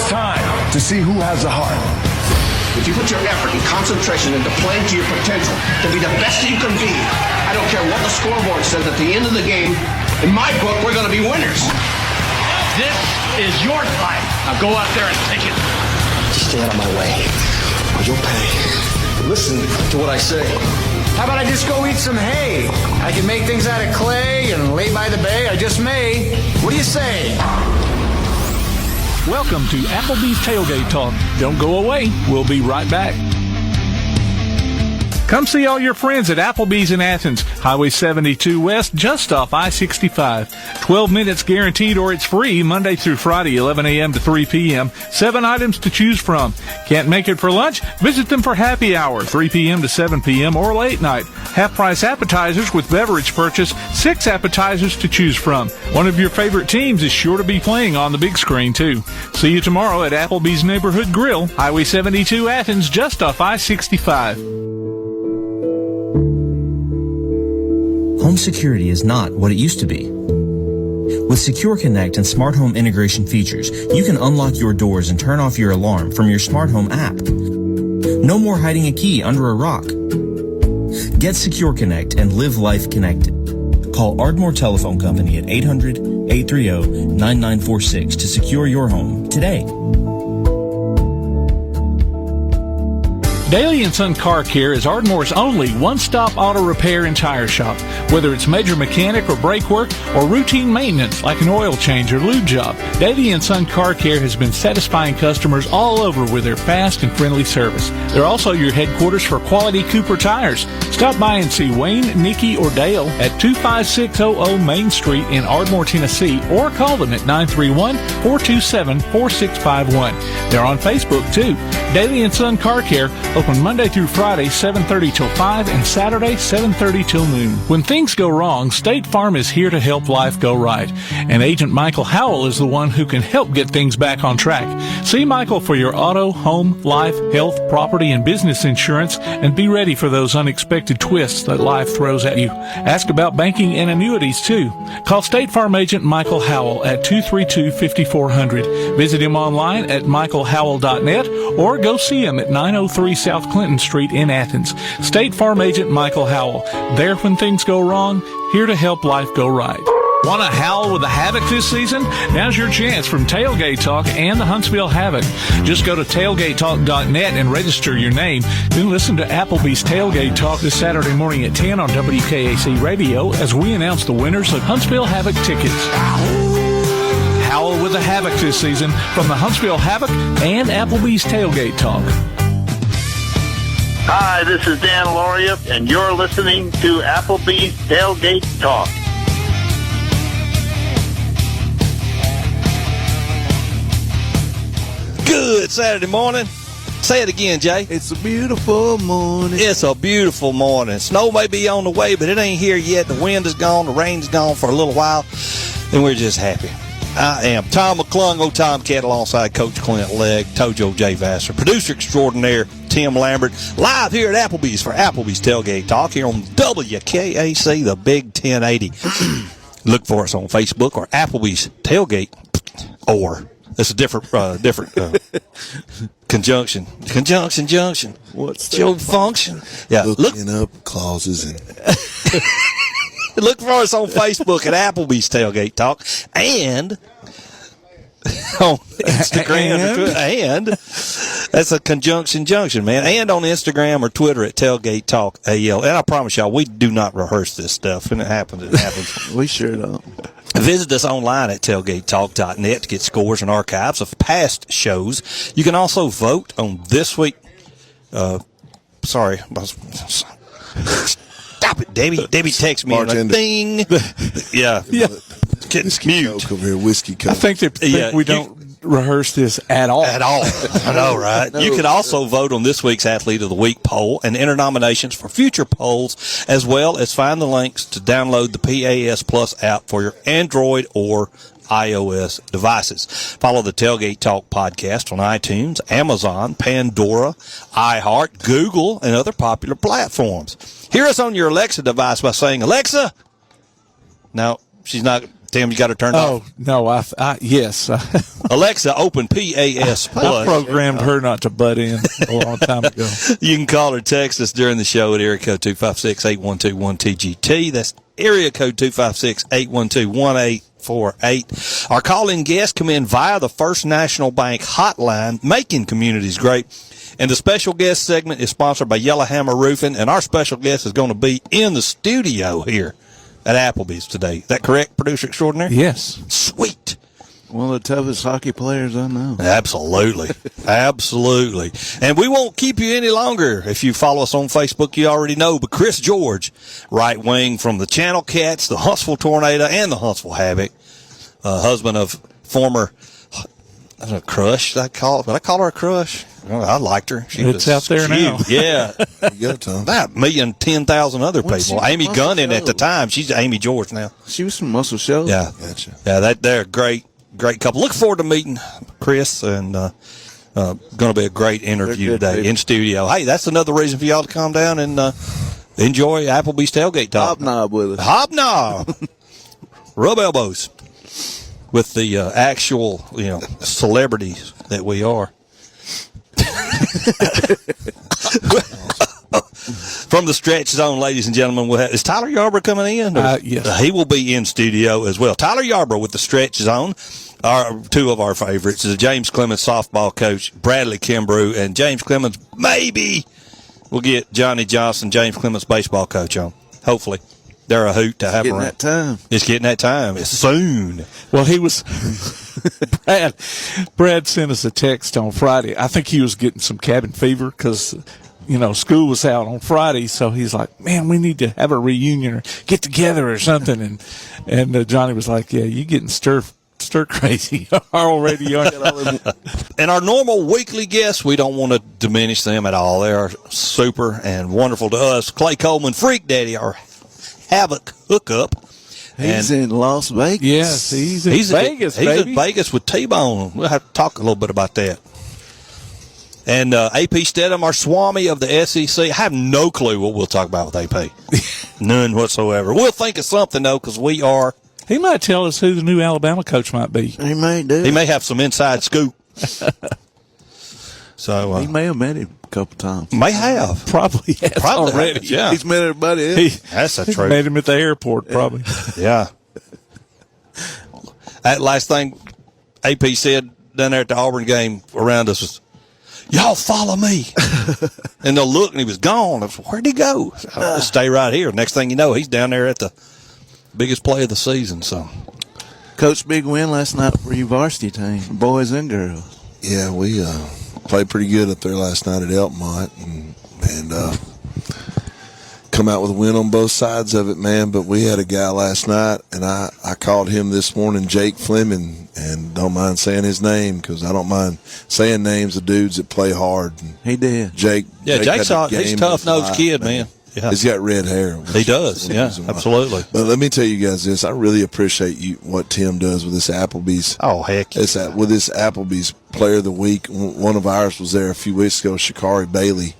time to see who has the heart. If you put your effort and concentration into playing to your potential, to be the best that you can be, I don't care what the scoreboard says at the end of the game, in my book, we're going to be winners. This is your fight. Now go out there and take it. Just stay out of my way, or you'll pay. Listen to what I say. How about I just go eat some hay? I can make things out of clay and lay by the bay. I just may. What do you say? Welcome to Applebee's Tailgate Talk. Don't go away. We'll be right back. Come see all your friends at Applebee's in Athens, Highway 72 West, just off I-65. 12 minutes guaranteed or it's free, Monday through Friday, 11 a.m. to 3 p.m. 7 items to choose from. Can't make it for lunch? Visit them for happy hour, 3 p.m. to 7 p.m. or late night. Half-price appetizers with beverage purchase, 6 appetizers to choose from. One of your favorite teams is sure to be playing on the big screen, too. See you tomorrow at Applebee's Neighborhood Grill, Highway 72 Athens, just off I-65. Home security is not what it used to be. With Secure Connect and smart home integration features, you can unlock your doors and turn off your alarm from your smart home app. No more hiding a key under a rock. Get Secure Connect and live life connected. Call Ardmore Telephone Company at 800-830-9946 to secure your home today. Daly & Son Car Care is Ardmore's only one-stop auto repair and tire shop. Whether it's major mechanic or brake work or routine maintenance like an oil change or lube job, Daly & Son Car Care has been satisfying customers all over with their fast and friendly service. They're also your headquarters for quality Cooper tires. Stop by and see Wayne, Nikki, or Dale at 25600 Main Street in Ardmore, Tennessee, or call them at 931-427-4651. They're on Facebook, too. Daly & Son Car Care, open Monday through Friday, 7:30 till 5, and Saturday, 7:30 till noon. When things go wrong, State Farm is here to help life go right. And Agent Michael Howell is the one who can help get things back on track. See Michael for your auto, home, life, health, property, and business insurance, and be ready for those unexpected twists that life throws at you. Ask about banking and annuities, too. Call State Farm Agent Michael Howell at 232-5400. Visit him online at michaelhowell.net or go see him at 903 South Clinton Street in Athens. State Farm Agent Michael Howell. There when things go wrong, here to help life go right. Want to howl with the Havoc this season? Now's your chance from Tailgate Talk and the Huntsville Havoc. Just go to tailgatetalk.net and register your name. Then listen to Applebee's Tailgate Talk this Saturday morning at 10 on WKAC Radio as we announce the winners of Huntsville Havoc tickets. Howl with the Havoc this season from the Huntsville Havoc and Applebee's Tailgate Talk. Hi, this is Dan Loria, and you're listening to Applebee's Tailgate Talk. Good Saturday morning. Say it again, Jay. It's a beautiful morning. It's a beautiful morning. Snow may be on the way, but it ain't here yet. The wind is gone. The rain's gone for a little while, and we're just happy. I am Tom McClung, old Tomcat, alongside Coach Clint Legg, Tojo J. Vassar, producer extraordinaire Tim Lambert, live here at Applebee's for Applebee's Tailgate Talk here on WKAC, the Big 1080. Look for us on Facebook or Applebee's Tailgate, or it's a different conjunction. Conjunction junction. What's your function? Yeah, looking up clauses and. Look for us on Facebook at Applebee's Tailgate Talk and on Instagram. And that's a conjunction junction, man. And on Instagram or Twitter at Tailgate Talk AL. And I promise y'all, we do not rehearse this stuff. When it happens, it happens. We sure don't. Visit us online at tailgatetalk.net to get scores and archives of past shows. You can also vote on this week. Sorry. Stop it, Debbie. Debbie texts me on a thing. Yeah. Whiskey Coke over here, Whiskey Coke. I think we don't rehearse this at all. At all. I know, right? No. You can also vote on this week's Athlete of the Week poll and enter nominations for future polls, as well as find the links to download the PAS Plus app for your Android or iOS devices. Follow the Tailgate Talk podcast on iTunes, Amazon, Pandora, iHeart, Google, and other popular platforms. Hear us on your Alexa device by saying, Alexa. No, she's not Tim, you got her turned off? Oh, no, yes. Alexa, open PAS Plus. I programmed her not to butt in a long time ago. You can call or text us during the show at area code 256-8121-TGT. That's area code 256-812-1848. Our call-in guests come in via the First National Bank hotline, making communities great. And the special guest segment is sponsored by Yellowhammer Roofing, and our special guest is going to be in the studio here at Applebee's today. Is that correct, producer extraordinary? Yes. Sweet. One of the toughest hockey players I know. Absolutely. Absolutely. And we won't keep you any longer. If you follow us on Facebook, you already know. But Chris George, right wing from the Channel Cats, the Huntsville Tornado, and the Huntsville Havoc, husband of former, I don't know, crush, did I call her a crush? I liked her. It's out there cute. now. Yeah. You go, Tom. About 1,010,000 other Wasn't people. she Amy from Muscle Gunning at the Shoals? time. She's Amy George now. She was from Muscle Shoals? Yeah. Gotcha. Yeah, they're a great couple. Look forward to meeting Chris, and going to be a great interview They're good today people. in studio. Hey, that's another reason for y'all to come down and enjoy Applebee's Tailgate Talk. Hobnob with us. Hobnob. Rub elbows with the actual, celebrities that we are. From the stretch zone, ladies and gentlemen, is Tyler Yarbrough coming in? Yes. He will be in studio as well. Tyler Yarbrough with the stretch zone. Two of our favorites is James Clemens softball coach, Bradley Kimbrough, and James Clemens. Maybe we'll get Johnny Johnson, James Clemens baseball coach on. Hopefully. They're a hoot to have Getting around. that time. It's getting that time. It's soon. Well, he was Brad sent us a text on Friday. I think he was getting some cabin fever because, school was out on Friday. So he's like, man, we need to have a reunion or get together or something. And Johnny was like, yeah, you getting stir crazy already, aren't you? And our normal weekly guests, we don't want to diminish them at all. They are super and wonderful to us. Clay Coleman, Freak Daddy, our Havoc hookup. He's in Las Vegas. Yes, he's in Vegas, He's baby. in Vegas with T-Bone. We'll have to talk a little bit about that. And AP Steadham, our Swami of the SEC. I have no clue what we'll talk about with AP. None whatsoever. We'll think of something, though, because we are. He might tell us who the new Alabama coach might be. He may do. He may have some inside scoop. So He may have met him a couple times. may have. Probably has Probably already. has, yeah. He's met everybody else. That's a He truth. made him at the airport, probably. Yeah. That last thing AP said down there at the Auburn game around us was, y'all follow me. And they'll look, and he was gone. I was, where'd he go? I'll just stay right here. Next thing you know, he's down there at the biggest play of the season. So, Coach, big win last night for your varsity team, boys and girls. Yeah, we played pretty good up there last night at Elkmont and come out with a win on both sides of it, man. But we had a guy last night, and I called him this morning, Jake Fleming, and don't mind saying his name because I don't mind saying names of dudes that play hard. And He did. Jake. yeah, Jake Jake's had the he's a game tough-nosed of his kid, life, man. Yeah. He's got red hair. He does, yeah, absolutely. But let me tell you guys this. I really appreciate what Tim does with this Applebee's. Oh, heck. With this Applebee's Player of the Week. One of ours was there a few weeks ago, Shakari Bailey,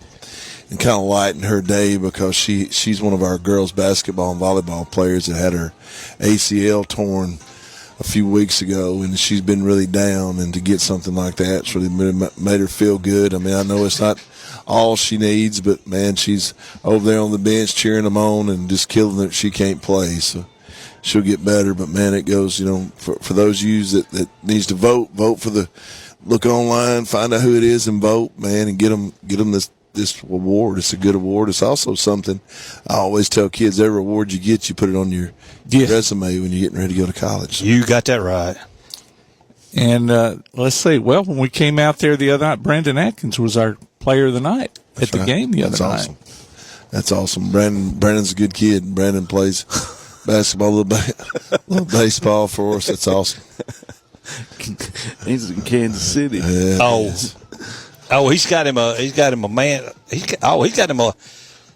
and kind of lighten her day because she's one of our girls basketball and volleyball players that had her ACL torn a few weeks ago, and she's been really down, and to get something like that's really made her feel good. I mean, I know it's not all she needs, but, man, she's over there on the bench cheering them on and just killing that she can't play, so she'll get better. But, man, it goes, for those of you that needs to vote for the look online, find out who it is and vote, man, and get them this award. It's a good award. It's also something I always tell kids, every award you get, you put it on your resume when you're getting ready to go to college. You got that right. And let's see. Well, when we came out there the other night, Brandon Atkins was our player of the night at the game the other night. That's awesome. Brandon's a good kid. Brandon plays basketball, little baseball for us. That's awesome. He's in Kansas City. Yeah, he's got him a man. He's got him a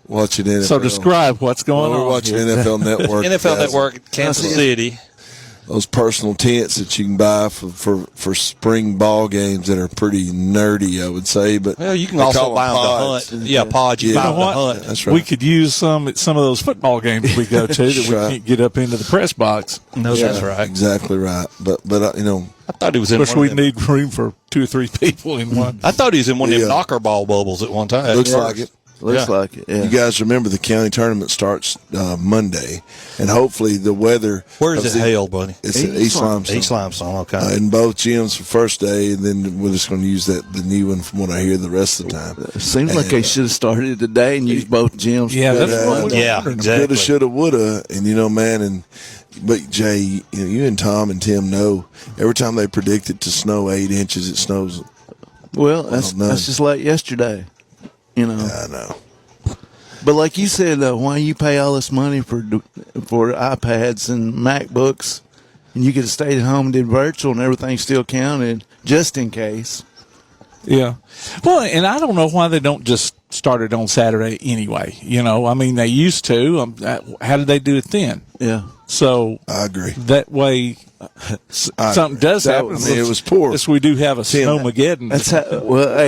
watching NFL. So describe what's going on. We're watching here. NFL Network. NFL Network, Kansas City. those personal tents that you can buy for spring ball games that are pretty nerdy, I would say. But well, you can also buy them to hunt. Yeah, pods. You buy them to hunt. That's right. We could use some at some of those football games we go to that we can't get up into the press box. No, that's right. Exactly right. But I thought he was in. Of course, we need room for 2 or 3 people in one. I thought he was in one of them knocker ball bubbles at one time. Looks like it. Looks like it. Yeah. You guys remember the county tournament starts Monday, and hopefully the weather. Where is it held, buddy? It's at East Limestone. East Limestone, okay. In both gyms for first day, and then we're just going to use the new one from what I hear the rest of the time. It seems like they should have started today and used both gyms. Yeah, that's what exactly. Coulda, shoulda, woulda, and man, but Jay, you and Tom and Tim know every time they predict it to snow 8 inches, it snows. Well, that's just like yesterday. Yeah, I know. But like you said, why you pay all this money for iPads and MacBooks, and you could have stayed at home and did virtual, and everything still counted just in case. Yeah. Well, and I don't know why they don't just start it on Saturday anyway. I mean, they used to. How did they do it then? Yeah. So I agree. That way, something does happen. It was poor. Yes, we do have a snowmageddon.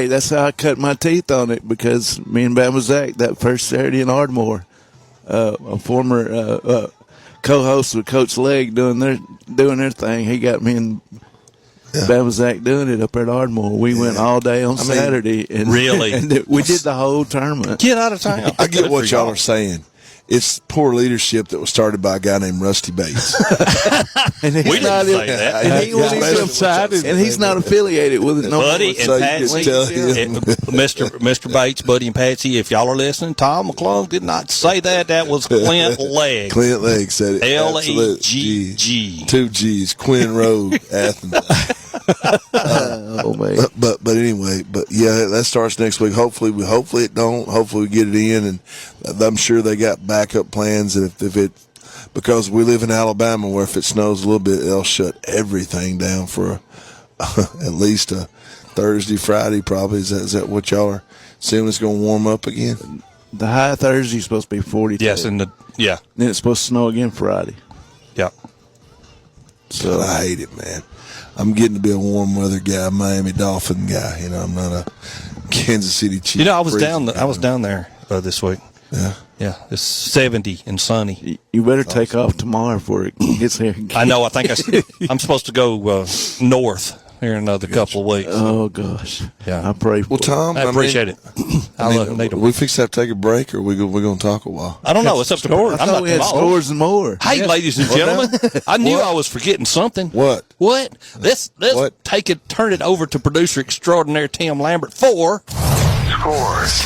That's how I cut my teeth on it, because me and Bama Zach that first Saturday in Ardmore, a former co-host with Coach Legg doing their thing. He got me and Bama Zach doing it up at Ardmore. We went all day on Saturday, and really, and we did the whole tournament. Get out of town. I get what y'all are saying. It's poor leadership that was started by a guy named Rusty Bates. And we didn't say that. And he was inside, and he's not affiliated with it. No Buddy and Patsy, Mr. Bates, Buddy and Patsy, if y'all are listening, Tom McClung did not say that. That was Clint Legg. Clint Legg said it. L-E-G-G. 2 G's. Quinn Road, Athens. Oh man! But anyway, that starts next week. Hopefully it don't. Hopefully we get it in, and I'm sure they got backup plans. And if it, because we live in Alabama, where if it snows a little bit, they'll shut everything down for at least a Thursday, Friday. Probably is that what y'all are seeing? It's going to warm up again. The high Thursday is supposed to be 42. Yes, Then it's supposed to snow again Friday. Yeah. So I hate it, man. I'm getting to be a warm weather guy, Miami Dolphin guy. I'm not a Kansas City Chiefs. I was down there this week. Yeah. Yeah, it's 70 and sunny. You better take off tomorrow before it gets here. I know. I think I'm supposed to go north here in another couple of weeks. Oh gosh. Yeah. I pray for Well, Tom, I appreciate it. We fix that. Take a break, or we're going to talk a while. I don't know. It's up to I thought we had scores and more. Hey, ladies and gentlemen, I knew I was forgetting something. What? Let's turn it over to producer extraordinaire Tim Lambert for Scores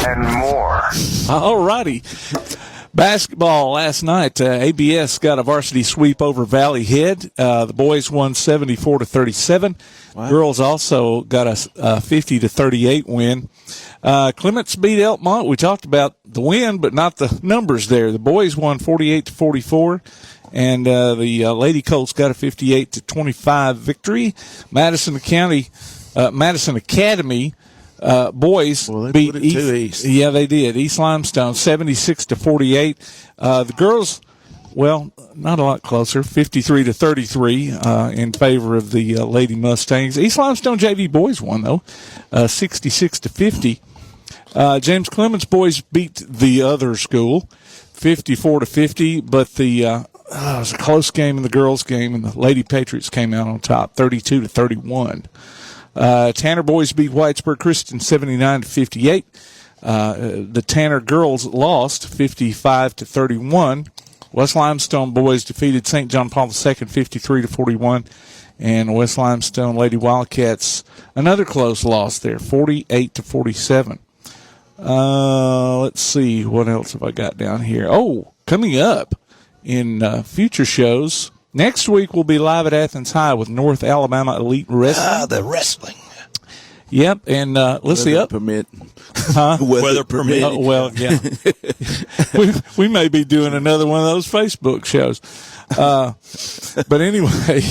and more. All righty. Basketball last night, ABS got a varsity sweep over Valley Head. The boys won 74-37. Wow. Girls also got a 50-38 win. Clemens beat Elkmont. We talked about the win, but not the numbers there. The boys won 48-44. And the Lady Colts got a 58-25 victory. Madison Academy boys beat East. Yeah, they did. East Limestone 76-48. The girls, not a lot closer, 53-33 in favor of the Lady Mustangs. East Limestone JV boys won though, 66-50. James Clemens boys beat the other school, 54-50, but it was a close game in the girls' game, and the Lady Patriots came out on top, 32-31. Tanner boys beat Whitesburg Christian 79-58. The Tanner girls lost 55-31. West Limestone boys defeated St. John Paul II 53-41. And West Limestone Lady Wildcats, another close loss there, 48-47. Let's see, what else have I got down here? Oh, coming up in future shows, next week we'll be live at Athens High with North Alabama Elite Wrestling. The wrestling. Yep, and let's see up. Permit. Huh? Weather permit. Yeah. we may be doing another one of those Facebook shows. But anyway,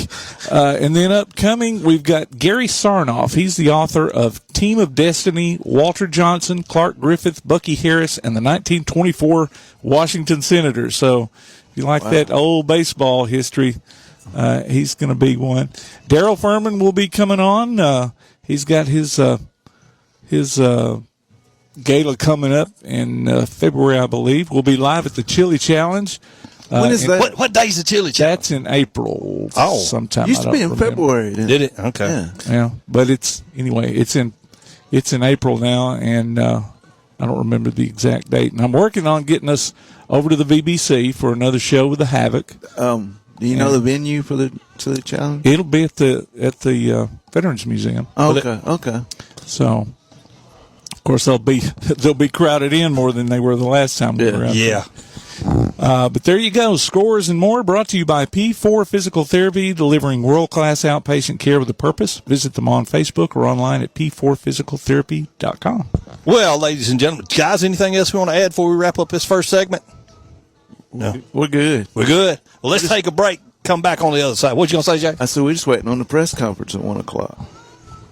and then upcoming, we've got Gary Sarnoff. He's the author of Team of Destiny, Walter Johnson, Clark Griffith, Bucky Harris, and the 1924 Washington Senators. So if you like that old baseball history, He's going to be one. Daryl Furman will be coming on. He's got his gala coming up in February, I believe. We'll be live at the Chili Challenge. When is that? What day is the Chili Challenge? That's in April. Oh, sometime. Used to be in February. Did it? Okay. Yeah, but it's in April now, and I don't remember the exact date. And I'm working on getting us over to the VBC for another show with the Havoc. Do you know the venue for the Chili Challenge? It'll be at the Veterans Museum. Okay. So, of course, they'll be crowded in more than they were the last time we were out there. But there you go. Scores and more brought to you by P4 Physical Therapy, delivering world-class outpatient care with a purpose. Visit them on Facebook or online at p4physicaltherapy.com. Well, ladies and gentlemen, guys, anything else we want to add before we wrap up this first segment? No. We're good. We're good. Well, let's take a break. Come back on the other side. What you going to say, Jay? I said we're just waiting on the press conference at 1 o'clock.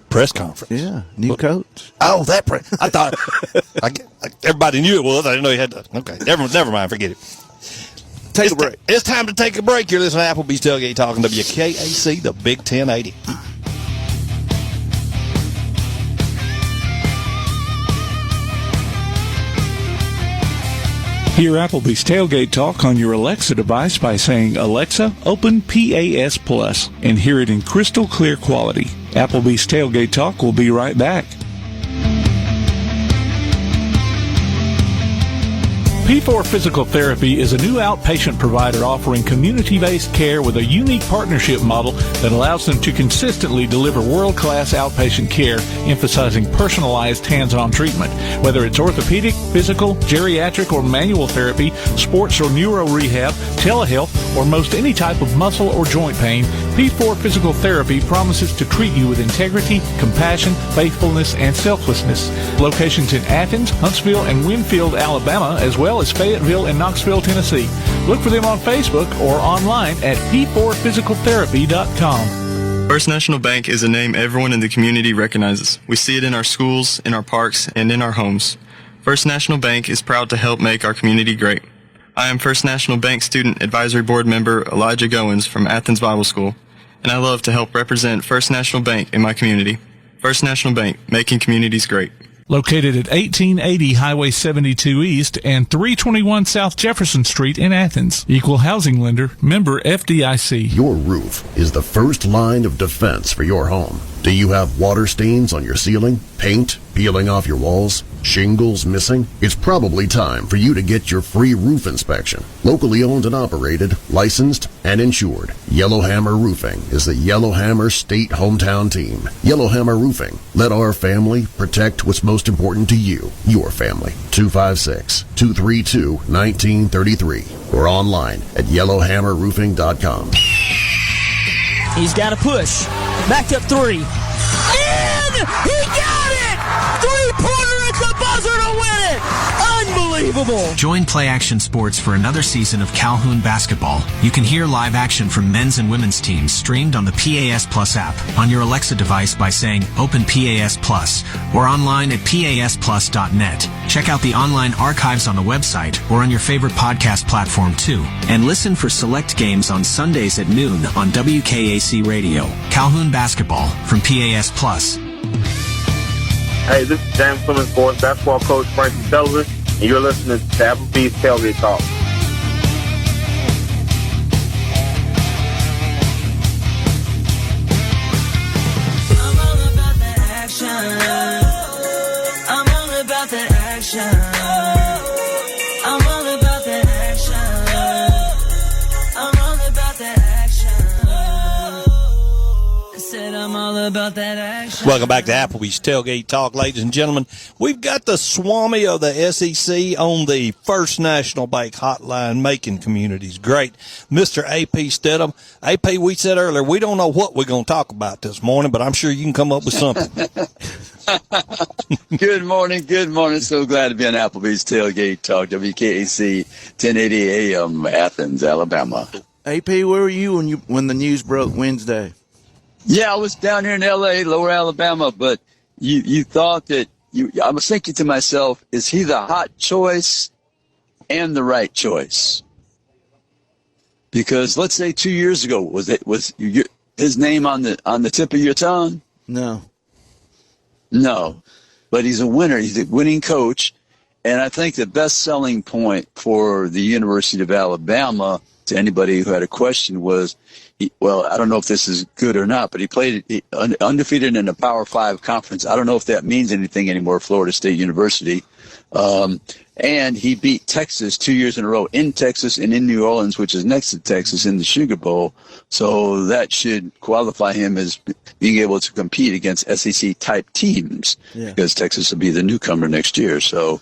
Press conference? Yeah. New coach. Oh, that press. I thought everybody knew it was. I didn't know you had to. Okay. Never mind. Forget it. Take a break. It's time to take a break. You're listening to Applebee's Tailgate Talk on WKAC, the Big 1080. Hear Applebee's Tailgate Talk on your Alexa device by saying, Alexa, open PAS Plus, and hear it in crystal clear quality. Applebee's Tailgate Talk will be right back. P4 Physical Therapy is a new outpatient provider offering community-based care with a unique partnership model that allows them to consistently deliver world-class outpatient care, emphasizing personalized hands-on treatment. Whether it's orthopedic, physical, geriatric, or manual therapy, sports or neuro rehab, telehealth, or most any type of muscle or joint pain, P4 Physical Therapy promises to treat you with integrity, compassion, faithfulness, and selflessness. Locations in Athens, Huntsville, and Winfield, Alabama, as well as Fayetteville and Knoxville, Tennessee. Look for them on Facebook or online at p4physicaltherapy.com. First National Bank is a name everyone in the community recognizes. We see it in our schools, in our parks, and in our homes. First National Bank is proud to help make our community great. I am First National Bank Student Advisory Board member Elijah Goins from Athens Bible School, and I love to help represent First National Bank in my community. First National Bank, making communities great. Located at 1880 Highway 72 East and 321 South Jefferson Street in Athens. Equal housing lender, member FDIC. Your roof is the first line of defense for your home. Do you have water stains on your ceiling, paint peeling off your walls, shingles missing? It's probably time for you to get your free roof inspection. Locally owned and operated, licensed, and insured. Yellowhammer Roofing is the Yellowhammer State hometown team. Yellowhammer Roofing. Let our family protect what's most important to you, your family. 256-232-1933 or online at yellowhammerroofing.com. He's got a push. Backed up three. And he got it! Three-pointer at the buzzer to win it! Unbelievable! Join Play Action Sports for another season of Calhoun basketball. You can hear live action from men's and women's teams streamed on the PAS Plus app on your Alexa device by saying Open PAS Plus or online at pasplus.net. Check out the online archives on the website or on your favorite podcast platform too. And listen for select games on Sundays at noon on WKAC Radio. Calhoun basketball from PAS Plus. Hey, this is James Clemens, boys basketball coach Frankie Sullivan, and you're listening to Applebee's Tailgate Talk. I'm all about the action. I'm all about the action. I'm all about the action. I'm all about the action. I said I'm all about that action. Welcome back to Applebee's Tailgate Talk, ladies and gentlemen. We've got the Swami of the SEC on the First National Bank hotline, making communities great. Mr. A.P. Steadham. A.P., we said earlier, we don't know what we're going to talk about this morning, but I'm sure you can come up with something. Good morning. Good morning. So glad to be on Applebee's Tailgate Talk, WKAC 1080 AM, Athens, Alabama. AP, where were you when the news broke Wednesday? Yeah, I was down here in L.A., Lower Alabama, but you thought that I was thinking to myself, is he the hot choice and the right choice? Because let's say 2 years ago, was his name on the tip of your tongue? No. No. But he's a winner. He's a winning coach. And I think the best selling point for the University of Alabama to anybody who had a question was, I don't know if this is good or not, but he played undefeated in a Power 5 conference. I don't know if that means anything anymore, Florida State University. And he beat Texas 2 years in a row in Texas and in New Orleans, which is next to Texas, in the Sugar Bowl. So that should qualify him as being able to compete against SEC-type teams, because Texas will be the newcomer next year. So,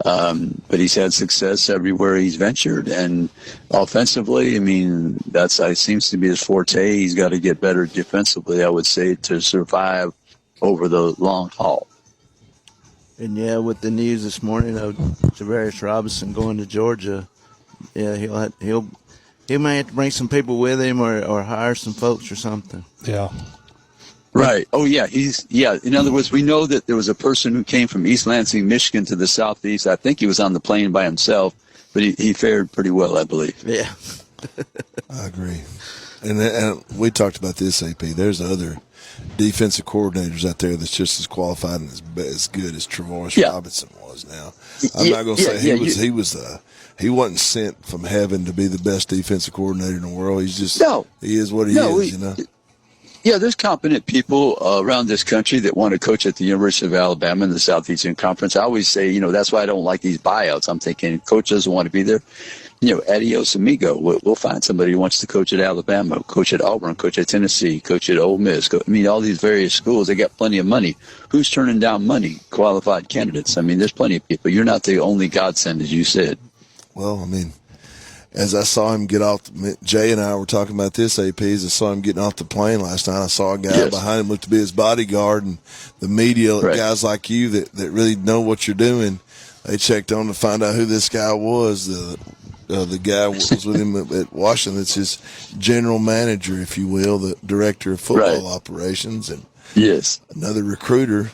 but he's had success everywhere he's ventured. And offensively, I mean, that seems to be his forte. He's got to get better defensively, I would say, to survive over the long haul. And with the news this morning of Javarius Robinson going to Georgia, he may have to bring some people with him or hire some folks or something. Yeah. Right. Oh, yeah. In other words, we know that there was a person who came from East Lansing, Michigan to the southeast. I think he was on the plane by himself, but he fared pretty well, I believe. Yeah. I agree. And we talked about this, AP. There's other defensive coordinators out there that's just as qualified and as good as Travaris Robinson was now. I'm not going to say he wasn't sent from heaven to be the best defensive coordinator in the world. He's just he is what he is, you know. Yeah, there's competent people around this country that want to coach at the University of Alabama in the Southeastern Conference. I always say, that's why I don't like these buyouts. I'm thinking, coach doesn't want to be there. Adios amigo. We'll find somebody who wants to coach at Alabama, coach at Auburn, coach at Tennessee, coach at Ole Miss. All these various schools, they got plenty of money. Who's turning down money? Qualified candidates. There's plenty of people. You're not the only godsend, as you said. Well, as I saw him get off, Jay and I were talking about this, AP, as I saw him getting off the plane last night. I saw a guy behind him looked to be his bodyguard, and the media, guys like you that really know what you're doing, they checked on to find out who this guy was. The guy was with him at Washington. It's his general manager, if you will, the director of football operations, and another recruiter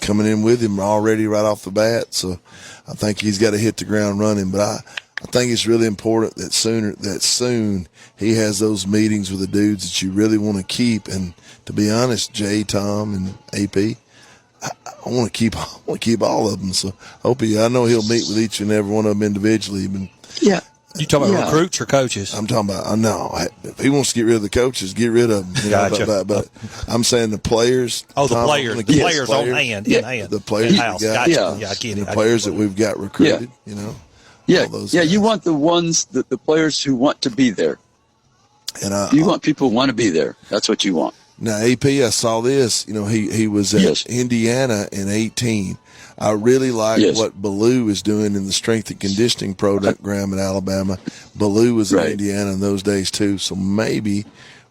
coming in with him already right off the bat. So I think he's got to hit the ground running. But I think it's really important that soon he has those meetings with the dudes that you really want to keep. And to be honest, Jay, Tom, and AP, I want to keep all of them. So I know he'll meet with each and every one of them individually. But you talking about recruits or coaches? I'm talking about. No, if he wants to get rid of the coaches, get rid of them. Gotcha. But I'm saying the players. Oh, the players. The players on hand. In hand. The players we got. Gotcha. Yeah, I get it. The players that we've got recruited. You want the ones, the players who want to be there. And you want people who want to be there. That's what you want. Now, AP, I saw this. He was at Indiana in 2018. I really like what Ballou is doing in the strength and conditioning program at Alabama. Ballou was in Indiana in those days, too. So maybe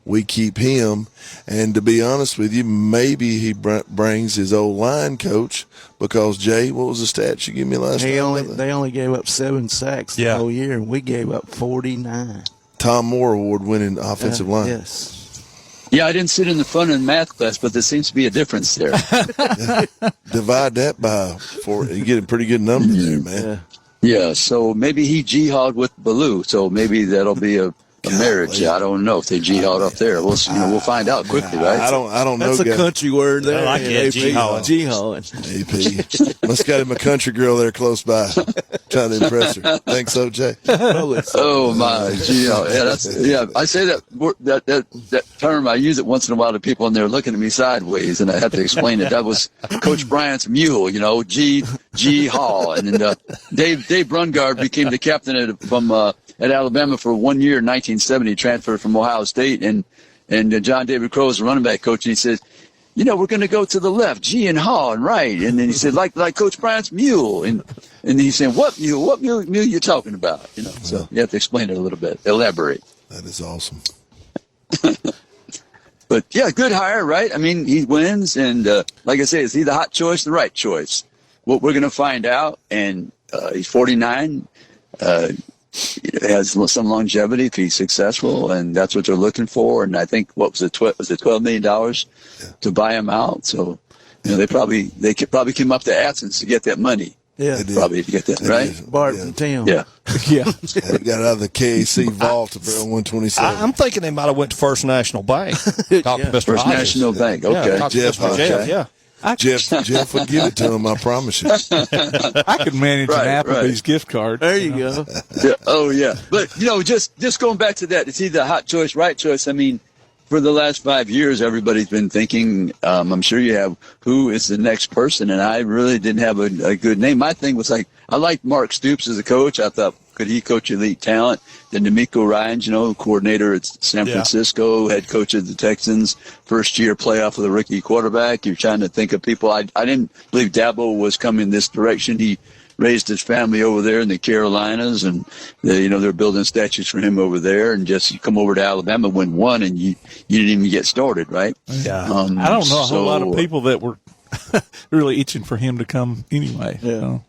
we keep him. And to be honest with you, maybe he brings his old line coach because, Jay, what was the stats you gave me last night? They only gave up 7 sacks the whole year, and we gave up 49. Tom Moore award-winning offensive line. Yes. Yeah, I didn't sit in the front of the math class, but there seems to be a difference there. Divide that by 4, you get a pretty good number there, man. Yeah, so maybe he jihad with Ballou, so maybe that'll be a marriage. I don't know if they jihad up there. We'll find out quickly, right? I don't know. That's a country word there. I like it. Jihad. AP. Must got him a country girl there close by, trying to impress her. Think so, Jay? Oh my, jihad. I say that term. I use it once in a while to people, and they're looking at me sideways, and I have to explain it. That was Coach Bryant's mule, jihad. And then Dave Brungard became the captain at Alabama for 1 year in 1970, transferred from Ohio State, and John David Crow is the running back coach, and he says, we're going to go to the left, G and Haw, and right. And then he said, like Coach Bryant's mule. And he's saying, what mule? What mule you talking about? So you have to explain it a little bit, elaborate. That is awesome. But, good hire, right? He wins, and like I say, is he the hot choice, the right choice? What we're going to find out, and he's 49, has some longevity if he's successful, and that's what they're looking for. And I think was it $12 million to buy him out? So they probably came up to Athens to get that money. Yeah, probably to get that right. Bart and Tim. Yeah, yeah. They got out of the KAC vault to barrel 127. I'm thinking they might have went to First National Bank. Talk to Mr. First Hodges. National Bank. Okay, Yeah, talk to Jeff Mr. Hodges. Jeff, yeah. Jeff would give it to him, I promise you. I could manage an Applebee's gift card. There you go. Yeah. Oh yeah, but just going back to that, it's either hot choice, right choice. I mean, for the last 5 years, everybody's been thinking, I'm sure you have, who is the next person? And I really didn't have a good name. My thing was like, I liked Mark Stoops as a coach. I thought, could he coach elite talent? Then D'Amico Ryans, coordinator at San Francisco, head coach of the Texans, first year playoff with a rookie quarterback. You're trying to think of people. I didn't believe Dabo was coming this direction. He raised his family over there in the Carolinas, and they're building statues for him over there. And just you come over to Alabama, win one, and you didn't even get started, right? Yeah, I don't know a whole lot of people that were really itching for him to come anyway. Yeah. So.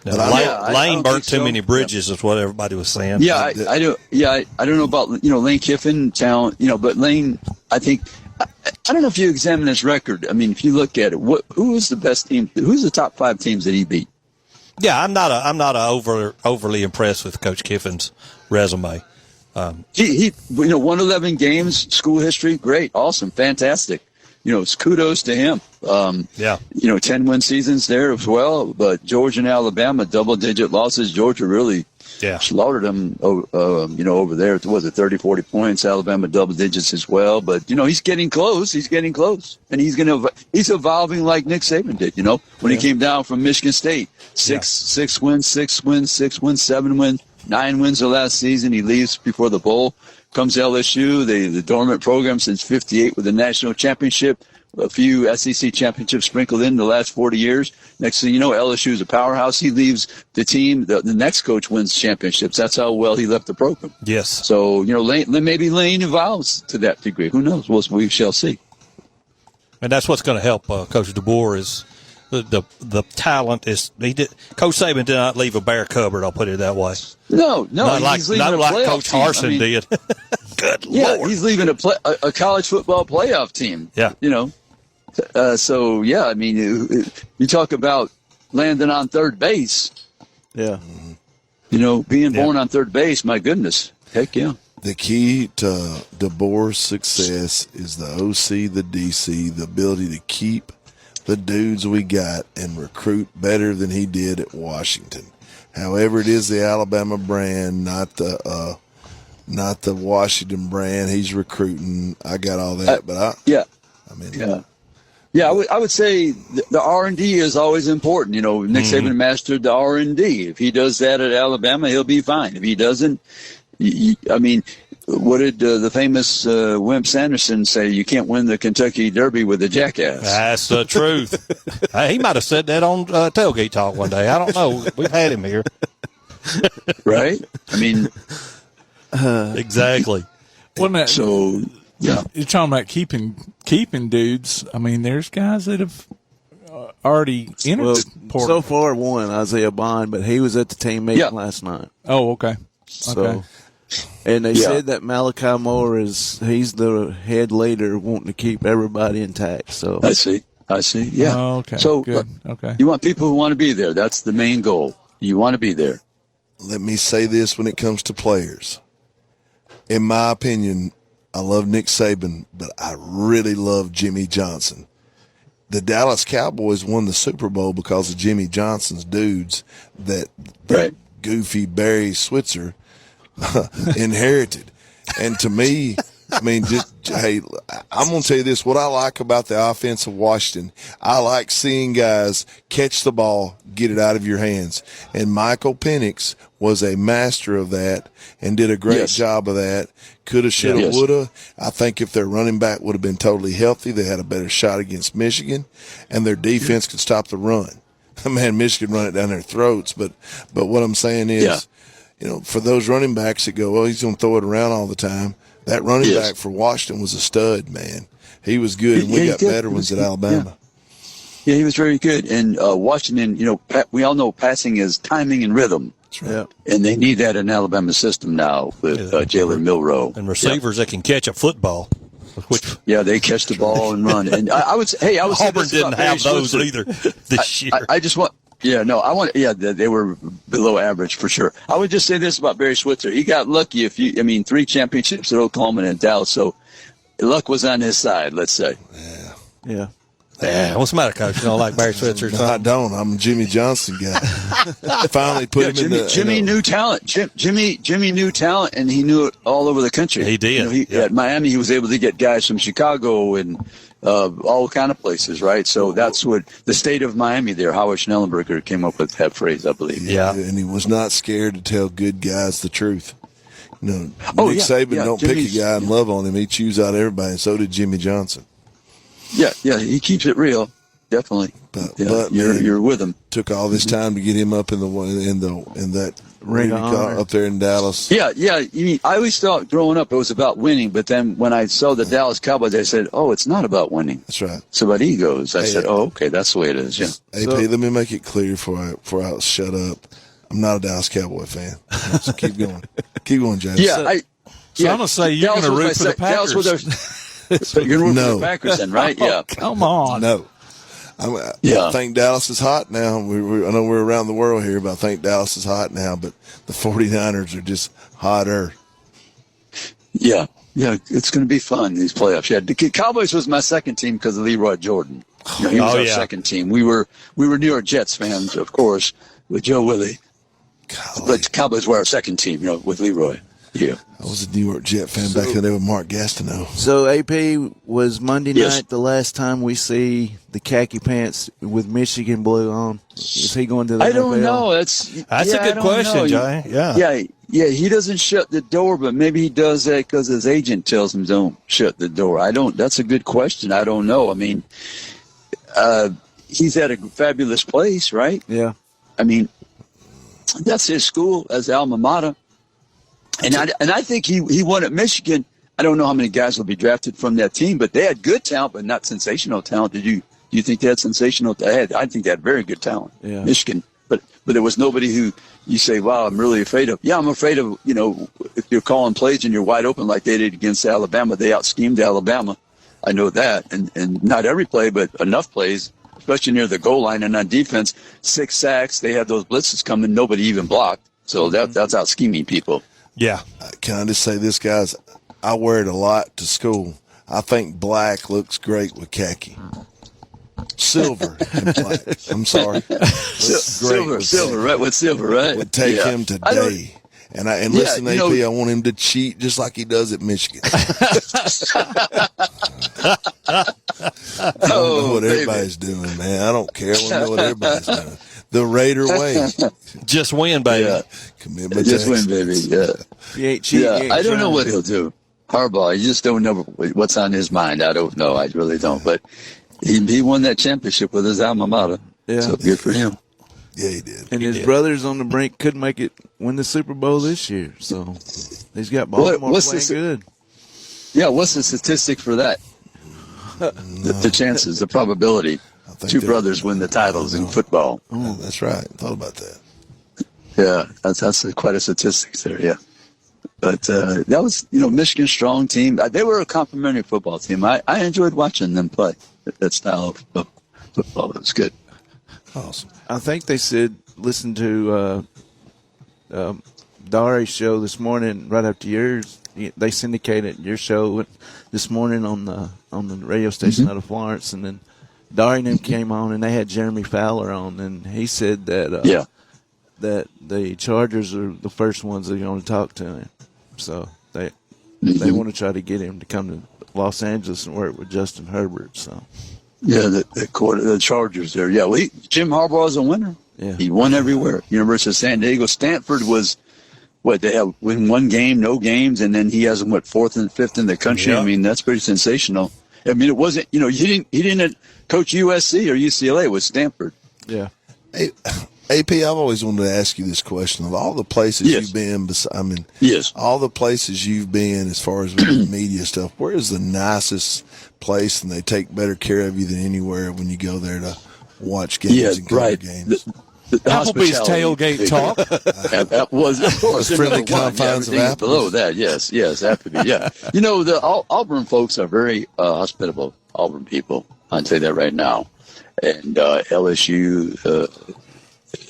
Lane burnt too many bridges, is what everybody was saying. Yeah, I do. Yeah, I don't know about Lane Kiffin talent, but Lane, I think. I don't know if you examine his record. I mean, if you look at it, who is the best team? Who's the top 5 teams that he beat? Yeah, I'm not overly impressed with Coach Kiffin's resume. He won 11 games, school history, great, awesome, fantastic. Kudos to him. 10-win seasons there as well. But Georgia and Alabama, double-digit losses. Georgia really slaughtered them, over there. Was it 30, 40 points? Alabama double digits as well. But, he's getting close. He's getting close. And he's evolving like Nick Saban did, when he came down from Michigan State. Six wins, 7 wins, 9 wins the last season. He leaves before the bowl. Comes LSU, the dormant program since '58 with the national championship, a few SEC championships sprinkled in the last 40 years. Next thing you know, LSU is a powerhouse. He leaves the team. The next coach wins championships. That's how well he left the program. Yes. So, maybe Lane evolves to that degree. Who knows? We shall see. And that's what's going to help Coach DeBoer is the talent is. Coach Saban did not leave a bare cupboard. I'll put it that way. No, not like Coach Harsin did. Good Lord. He's leaving a college football playoff team. Yeah, I mean, you talk about landing on third base. Yeah, being born on third base. My goodness, heck yeah. The key to DeBoer's success is the OC, the DC, the ability to keep the dudes we got and recruit better than he did at Washington. However, it is the Alabama brand, not the Washington brand. He's recruiting. I got all that, but I would say the R&D is always important. Nick Saban mastered the R&D. If he does that at Alabama, he'll be fine. If he doesn't, what did the famous Wimp Sanderson say? You can't win the Kentucky Derby with a jackass. That's the truth. He might have said that on Tailgate Talk one day. I don't know. We've had him here. Right? I mean, exactly. So, yeah. You're talking about keeping dudes. I mean, there's guys that have already entered the portal. So far, one, Isaiah Bond, but he was at the team meeting last night. Oh, okay. So, and they said that Malachi Moore he's the head leader wanting to keep everybody intact. So I see. Yeah. Oh, okay. So good. Okay. You want people who want to be there. That's the main goal. You want to be there. Let me say this when it comes to players. In my opinion, I love Nick Saban, but I really love Jimmy Johnson. The Dallas Cowboys won the Super Bowl because of Jimmy Johnson's dudes that goofy Barry Switzer inherited. And to me, I mean, hey, I'm going to tell you this. What I like about the offense of Washington, I like seeing guys catch the ball, get it out of your hands. And Michael Penix was a master of that and did a great job of that. Coulda, shoulda, woulda. I think if their running back would have been totally healthy, they had a better shot against Michigan, and their defense could stop the run. Man, Michigan run it down their throats. But what I'm saying is, for those running backs that go, well, he's going to throw it around all the time. That running back for Washington was a stud, man. He was good, and we got better ones at Alabama. Yeah, he was very good. And Washington, we all know passing is timing and rhythm. That's right. And they need that in Alabama system now with Jalen Milroe. And receivers that can catch a football. They catch the ball and run. And I would say, Auburn didn't have those either this year. I just want they were below average for sure. I would just say this about Barry Switzer. He got lucky 3 championships at Oklahoma and Dallas, so luck was on his side, let's say. Yeah. Yeah, what's the matter, Coach? You don't like Barry Switzer? No, I don't. I'm a Jimmy Johnson guy. Finally put him in the... Jimmy knew talent. Jimmy knew talent, and he knew it all over the country. He did. At Miami, he was able to get guys from Chicago and all kind of places, right? So that's what the state of Miami there, Howard Schnellenberger came up with that phrase, I believe. Yeah, and he was not scared to tell good guys the truth. Nick Saban don't pick a guy and love on him. He chews out everybody, and so did Jimmy Johnson. Yeah, he keeps it real, definitely. But you're with him. Took all this time to get him up in that ring up there in Dallas. Yeah. I always thought growing up it was about winning, but then when I saw the Dallas Cowboys, I said, "Oh, it's not about winning. That's right. It's about egos." I said, "Oh, okay, that's the way it is." Yeah. AP, let me make it clear before I shut up. I'm not a Dallas Cowboy fan. So keep going. Keep going, James. I'm gonna say you're gonna root for the Packers. So you're rooting for the Packers then, right? Yeah. Come on. No. I think Dallas is hot now. I know we're around the world here, but I think Dallas is hot now. But the 49ers are just hotter. Yeah, it's going to be fun, these playoffs. Yeah, the Cowboys was my second team because of Leroy Jordan. He was our second team. We were New York Jets fans, of course, with Joe Willie. But the Cowboys were our second team, with Leroy. Yeah. I was a New York Jet fan back in the day with Mark Gastineau. So, AP, was Monday night the last time we see the khaki pants with Michigan blue on? Is he going to the NFL? I don't know. That's a good question, Jay. Yeah, he doesn't shut the door, but maybe he does that because his agent tells him don't shut the door. That's a good question. I don't know. I mean, he's at a fabulous place, right? Yeah. I mean, that's his school, as alma mater. And I think he won at Michigan. I don't know how many guys will be drafted from that team, but they had good talent, but not sensational talent. Do you think they had sensational? I think they had very good talent. Yeah. Michigan, but there was nobody who you say, wow, I'm really afraid of. Yeah, I'm afraid of. If you're calling plays and you're wide open like they did against Alabama, they out-schemed Alabama. I know that, and not every play, but enough plays, especially near the goal line and on defense. 6 sacks. They had those blitzes coming. Nobody even blocked. So that's out-scheming people. Yeah. Can I just say this, guys? I wear it a lot to school. I think black looks great with khaki. Silver and black. I'm sorry. Silver, right? With silver, right? Would take him today. And listen, AP, I want him to cheat just like he does at Michigan. I don't know what everybody's doing, man. I don't care. I want to know what everybody's doing. The Raider way. Just win, baby. Yeah. Commitment Just win, baby. Yeah. You ain't cheating. I don't know what he'll do. Harbaugh, you just don't know what's on his mind. I don't know. I really don't. But he won that championship with his alma mater. Yeah. So good for him. Yeah, he did. And his brother's on the brink, could make it win the Super Bowl this year. So he's got Baltimore playing good. Yeah, what's the statistic for that? The chances, the probability. 2 brothers win the titles in football. Oh, that's right. I thought about that. Yeah, that's quite a statistic there, yeah. But that was, Michigan's strong team. They were a complimentary football team. I enjoyed watching them play that style of football. It was good. Awesome. I think they said, listen to Dari's show this morning right after yours. They syndicated your show this morning on the radio station out of Florence, and then Dari and them came on, and they had Jeremy Fowler on, and he said that that the Chargers are the first ones that are going to talk to him. So they want to try to get him to come to Los Angeles and work with Justin Herbert. So the Chargers there. Yeah, Jim Harbaugh is a winner. Yeah, he won everywhere. University of San Diego, Stanford was they have win one game, no games, and then he has them 4th and 5th in the country. Yeah. I mean, that's pretty sensational. I mean, it wasn't he didn't coach USC or UCLA with Stanford. Yeah. Hey, AP, I've always wanted to ask you this question. Of all the places you've been, all the places you've been as far as with the media stuff, where is the nicest place and they take better care of you than anywhere when you go there to watch games and cover games? The Applebee's Tailgate Talk. That was, of course, friendly confines of Applebee's. Below that, yes, Applebee's, yeah. The Auburn folks are very hospitable, Auburn people. I'd say that right now. And LSU,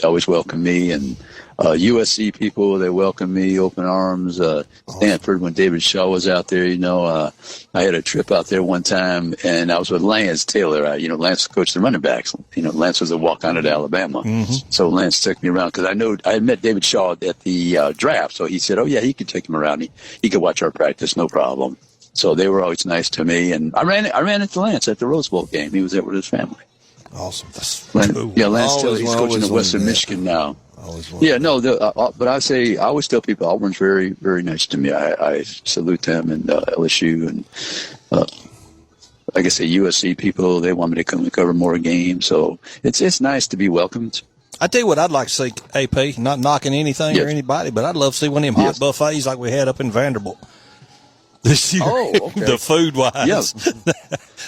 always welcome me, and USC people, they welcome me open arms. Stanford, when David Shaw was out there, I had a trip out there one time, and I was with Lance Taylor. Lance coached the running backs. Lance was a walk-on at Alabama. Mm-hmm. So Lance took me around because I had met David Shaw at the draft. So he said, oh, yeah, he could take him around. He could watch our practice, no problem. So they were always nice to me. And I ran into Lance at the Rose Bowl game. He was there with his family. Awesome. That's cool. Yeah, Lance Taylor, he's coaching at Western Michigan now. Yeah, no, but I always tell people Auburn's very, very nice to me. I salute them, and LSU, and like I say, USC people, they want me to come and cover more games. So it's nice to be welcomed. I tell you what, I'd like to see, AP, not knocking anything or anybody, but I'd love to see one of them hot buffets like we had up in Vanderbilt this year. Oh, okay. The food-wise.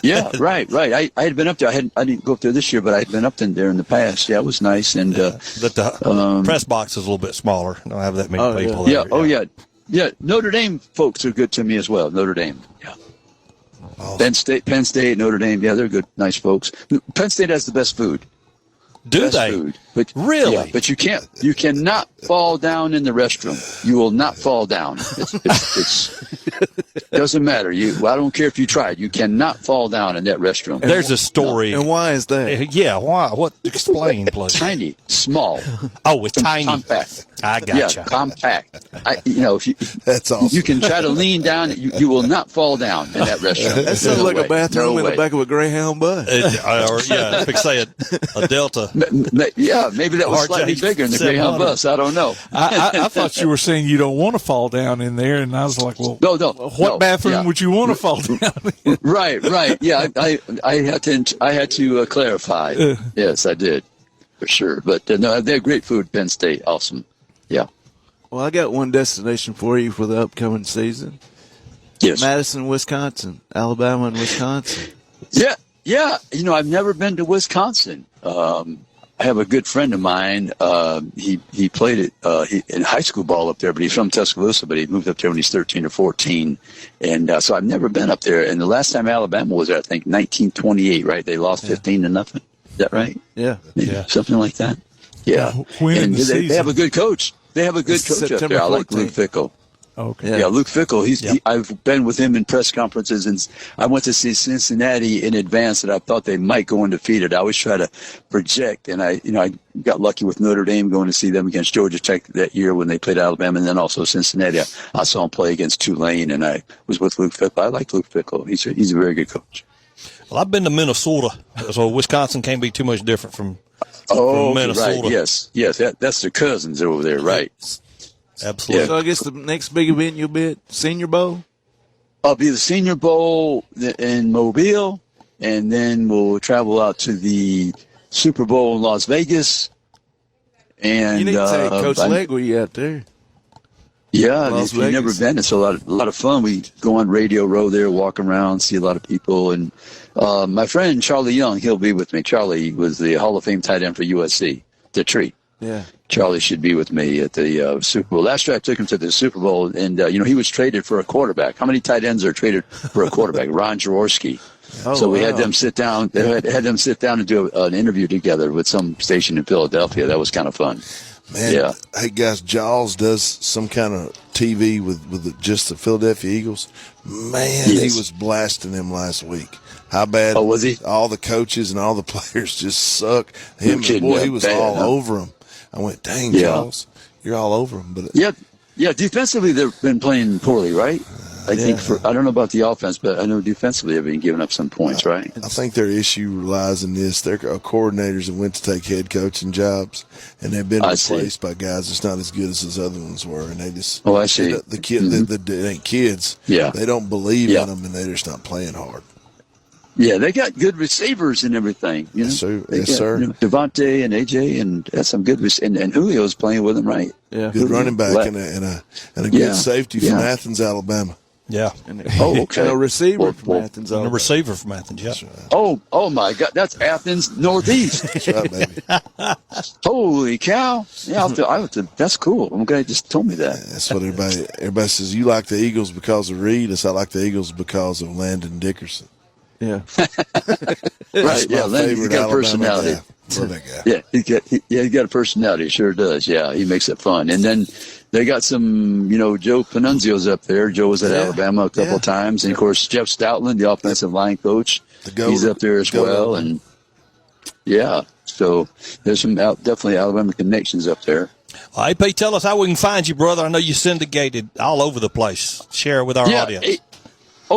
Yeah, right. I had been up there. I didn't go up there this year, but I had been up there in the past. Yeah, it was nice. And but the press box is a little bit smaller. Don't have that many people there. Yeah. Notre Dame folks are good to me as well. Notre Dame. Yeah. Awesome. Penn State, Notre Dame. Yeah, they're good, nice folks. Penn State has the best food. Do they? Food. But, really? Yeah, but you cannot fall down in the restroom. You will not fall down. It doesn't matter. I don't care if you tried. You cannot fall down in that restroom. There's a story. And why is that? Yeah, why? What? Explain, please. Tiny, small. Oh, it's tiny. Compact. I gotcha. Yeah, compact. If you, that's awesome. You can try to lean down. You will not fall down in that restroom. That sounds like a bathroom in the back of a Greyhound bus. If I say a Delta. Yeah, maybe that was slightly bigger in the Greyhound bus. I don't know. I thought you were saying you don't want to fall down in there, and I was like, well, no. What bathroom would you want to fall down in? Right. Yeah, I had to clarify. Yes, I did, for sure. But no, they're great food. Penn State, awesome. Yeah. Well, I got one destination for you for the upcoming season. Yes. Madison, Wisconsin. Alabama and Wisconsin. Yeah. I've never been to Wisconsin. I have a good friend of mine. He played in high school ball up there, but he's from Tuscaloosa, but he moved up there when he's 13 or 14. And so I've never been up there. And the last time Alabama was there, I think 1928, right? They lost 15-0. Is that right? Yeah. Maybe something like that. Yeah. And they have a good coach. They have a good coach up there. I like Luke Fickell. Okay. Yeah, Luke Fickell. I've been with him in press conferences, and I went to see Cincinnati in advance, and I thought they might go undefeated. I always try to project, and I got lucky with Notre Dame going to see them against Georgia Tech that year when they played Alabama, and then also Cincinnati. I saw him play against Tulane, and I was with Luke Fickell. I like Luke Fickell. He's a very good coach. Well, I've been to Minnesota, so Wisconsin can't be too much different from Minnesota. Right. Yes. That's their cousins over there, right? Absolutely. Yeah. So I guess the next big event you'll be at Senior Bowl? I'll be the Senior Bowl in Mobile, and then we'll travel out to the Super Bowl in Las Vegas. And you need to take Coach Legg with you out there. Yeah, if you've never been, it's a lot of fun. We go on Radio Row there, walk around, see a lot of people. And my friend Charlie Young, he'll be with me. Charlie was the Hall of Fame tight end for USC, the tree. Yeah. Charlie should be with me at the Super Bowl. Last year I took him to the Super Bowl, and he was traded for a quarterback. How many tight ends are traded for a quarterback? Ron Jaworski. So we had them sit down. They had them sit down and do an interview together with some station in Philadelphia. That was kind of fun. Man, hey guys, Jaws does some kind of TV with just the Philadelphia Eagles. Man, he was blasting them last week. How bad? Oh, was he? All the coaches and all the players just suck. He was all over them. I went, dang, Jaws, you're all over them. But yeah. Defensively, they've been playing poorly, right? I think I don't know about the offense, but I know defensively they've been giving up some points, right? I think their issue lies in this. They're coordinators that went to take head coaching jobs, and they've been replaced by guys that's not as good as those other ones were. And they just, I see. The kid, they ain't kids. Yeah. They don't believe in them, and they're just not playing hard. Yeah, they got good receivers and everything. You know? Yes, sir. Devontae and AJ, and that's some good and Julio's playing with them, right? Yeah, good running back and a good safety from Athens, Alabama. Yeah. Okay. And a receiver from Athens. And a receiver from Athens, yeah. Right. Oh my God, that's Athens Northeast. That's right, baby. Holy cow! Yeah, that's cool. I'm glad you just told me that. That's what everybody says. You like the Eagles because of Reed. I like the Eagles because of Landon Dickerson. Yeah. Right. Yeah, Landon's got personality. Love that guy. Yeah, he got a personality. Sure does. Yeah, he makes it fun. And then they got some, Joe Panunzio's up there. Joe was at Alabama a couple of times. And, of course, Jeff Stoutland, the offensive line coach, he's up there as well. And, so there's some definitely Alabama connections up there. Well, AP, tell us how we can find you, brother. I know you syndicated all over the place. Share it with our audience.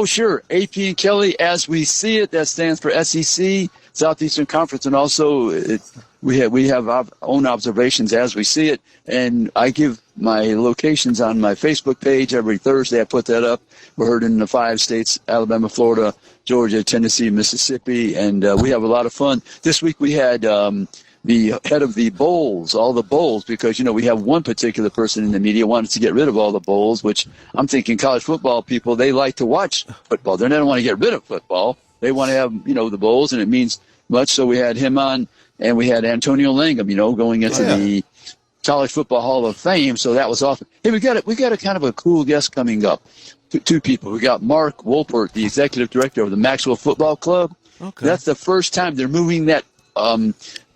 Sure. AP and Kelly, as we see it, that stands for SEC, Southeastern Conference, and also we have our own observations as we see it. And I give my locations on my Facebook page every Thursday. I put that up. We're heard in the 5 states: Alabama, Florida, Georgia, Tennessee, Mississippi, and we have a lot of fun. This week we had the head of the bowls, all the bowls, because, we have one particular person in the media wanted to get rid of all the bowls, which I'm thinking college football people, they like to watch football. They don't want to get rid of football. They want to have, the bowls, and it means much. So we had him on, and we had Antonio Langham, going into the College Football Hall of Fame. So that was awesome. Hey, we got a kind of a cool guest coming up. Two people. We got Mark Wolpert, the executive director of the Maxwell Football Club. Okay. That's the first time they're moving that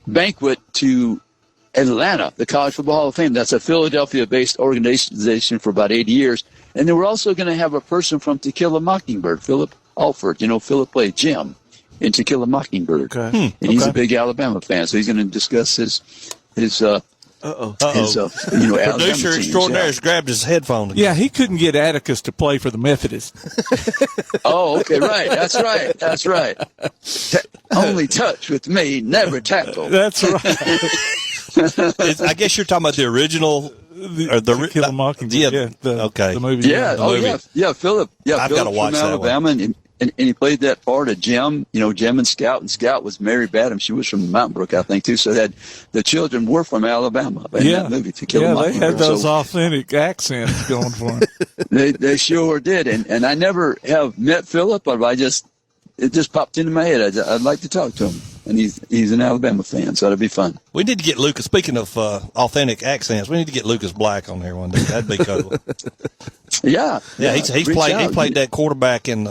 banquet to Atlanta, the College Football Hall of Fame. That's a Philadelphia-based organization for about 80 years. And then we're also going to have a person from To Kill a Mockingbird, Philip Alford. Philip played Jim in To Kill a Mockingbird. Okay. And he's a big Alabama fan, so he's going to discuss his Producer extraordinaire has grabbed his headphone again. Yeah, he couldn't get Atticus to play for the Methodists. Okay, right. That's right. Only touch with me, never tackle. That's right. I guess you're talking about the original. The Kill a Mockingbird. The movie. Yeah. Philip. Yeah, I've Philip got to watch from Alabama, and he played that part of Jim. Jim and Scout was Mary Badham. She was from Mountain Brook, I think, too. So that the children were from Alabama in that movie, To Kill a Mockingbird. They had those authentic accents going for them. They sure did. And I never have met Philip, but it just popped into my head. I'd like to talk to him. And he's an Alabama fan, so that'd be fun. We need to get Lucas. Speaking of authentic accents, we need to get Lucas Black on there one day. That'd be cool. Yeah. He played that quarterback in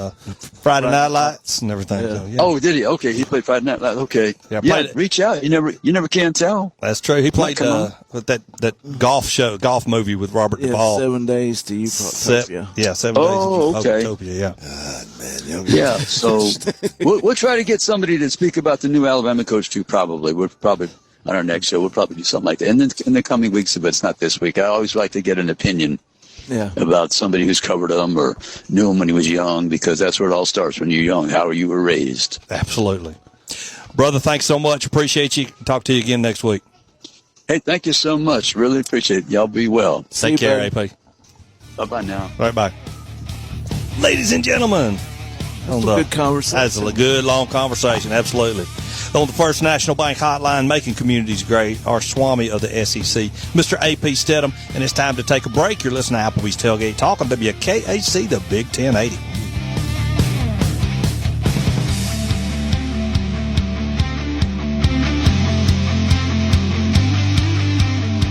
Friday Night Lights and everything. Yeah. So, yeah. Oh, did he? Okay, he played Friday Night Lights. Okay. Yeah, reach out. You never can tell. That's true. He played that golf movie with Robert Duvall. 7 Days to Utopia. 7 Days to Utopia. Yeah. God, man. Yeah. So we'll try to get somebody to speak about the new Alabama coach too. Probably on our next show. We'll probably do something like that. And then in the coming weeks, if it's not this week, I always like to get an opinion. Yeah. About somebody who's covered him or knew him when he was young, because that's where it all starts when you're young, how you were raised. Absolutely. Brother, thanks so much. Appreciate you. Talk to you again next week. Hey, thank you so much. Really appreciate it. Y'all be well. Take care, AP. Bye-bye now. All right, bye. Ladies and gentlemen. That's a good conversation. That's a good, long conversation. Absolutely. On the First National Bank Hotline, making communities great, our Swami of the SEC, Mr. AP Steadham. And it's time to take a break. You're listening to Applebee's Tailgate Talk on WKAC, the Big 1080.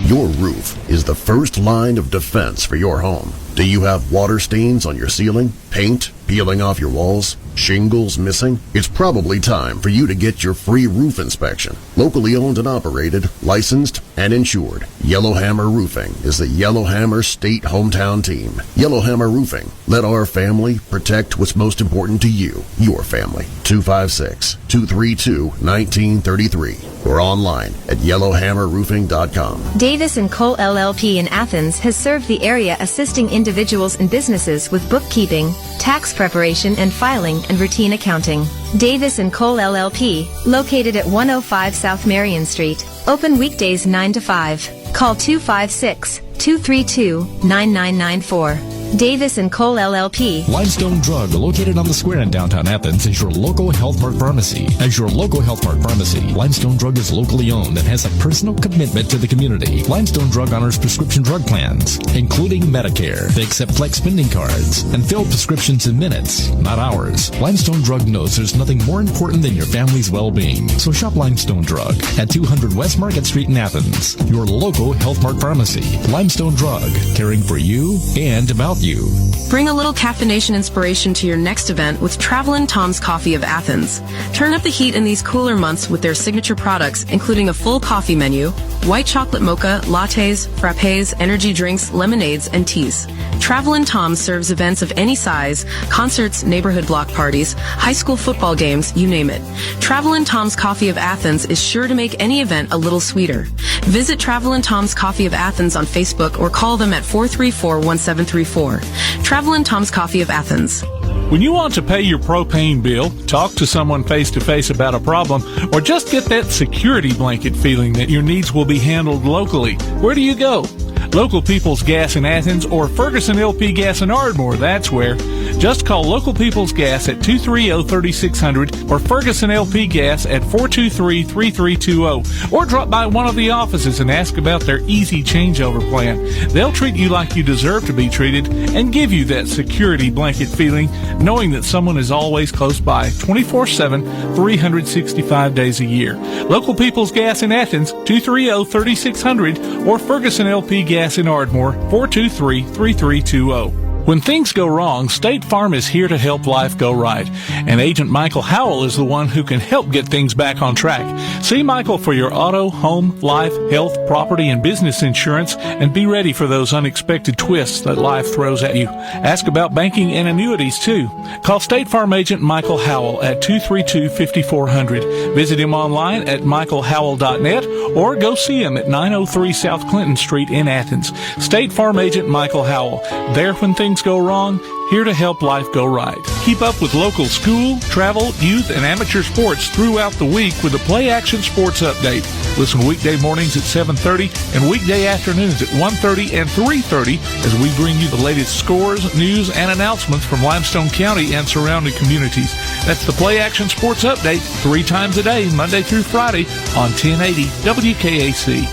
Your roof is the first line of defense for your home. Do you have water stains on your ceiling, paint peeling off your walls, shingles missing? It's probably time for you to get your free roof inspection. Locally owned and operated, licensed, and insured, Yellowhammer Roofing is the Yellowhammer State hometown team. Yellowhammer Roofing. Let our family protect what's most important to you, your family. 256-232-1933 or online at yellowhammerroofing.com. Davis & Cole LLP in Athens has served the area assisting individuals and businesses with bookkeeping, tax preparation and filing, and routine accounting. Davis & Cole LLP, located at 105 South Marion Street. Open weekdays 9 to 5. Call 256-232-9994. Davis & Cole LLP. Limestone Drug, located on the square in downtown Athens, is your local Health Mart pharmacy. As your local Health Mart pharmacy, Limestone Drug is locally owned and has a personal commitment to the community. Limestone Drug honors prescription drug plans, including Medicare. They accept flex spending cards and fill prescriptions in minutes, not hours. Limestone Drug knows there's nothing more important than your family's well-being. So shop Limestone Drug at 200 West Market Street in Athens, your local Health Mart pharmacy. Limestone Drug, caring for you and about you. Bring a little caffeination inspiration to your next event with Travelin' Tom's Coffee of Athens. Turn up the heat in these cooler months with their signature products, including a full coffee menu, white chocolate mocha, lattes, frappes, energy drinks, lemonades, and teas. Travelin' Tom serves events of any size, concerts, neighborhood block parties, high school football games, you name it. Travelin' Tom's Coffee of Athens is sure to make any event a little sweeter. Visit Travelin' Tom's Coffee of Athens on Facebook or call them at 434-1734. Travelin' Tom's Coffee of Athens. When you want to pay your propane bill, talk to someone face-to-face about a problem, or just get that security blanket feeling that your needs will be handled locally, where do you go? Local People's Gas in Athens or Ferguson LP Gas in Ardmore, that's where. Just call Local People's Gas at 230-3600 or Ferguson LP Gas at 423-3320, or drop by one of the offices and ask about their easy changeover plan. They'll treat you like you deserve to be treated and give you that security blanket feeling, knowing that someone is always close by 24/7, 365 days a year. Local People's Gas in Athens, 230-3600 or Ferguson LP Gas in Ardmore, 423-3320. When things go wrong, State Farm is here to help life go right. And Agent Michael Howell is the one who can help get things back on track. See Michael for your auto, home, life, health, property, and business insurance, and be ready for those unexpected twists that life throws at you. Ask about banking and annuities, too. Call State Farm Agent Michael Howell at 232-5400. Visit him online at michaelhowell.net or go see him at 903 South Clinton Street in Athens. State Farm Agent Michael Howell. There when things go wrong, here to help life go right. Keep up with local school, travel, youth, and amateur sports throughout the week with the Play Action Sports Update. Listen weekday mornings at 7:30 and weekday afternoons at 1:30 and 3:30 as we bring you the latest scores, news, and announcements from Limestone County and surrounding communities. That's the Play Action Sports Update 3 times a day, Monday through Friday on 1080 WKAC.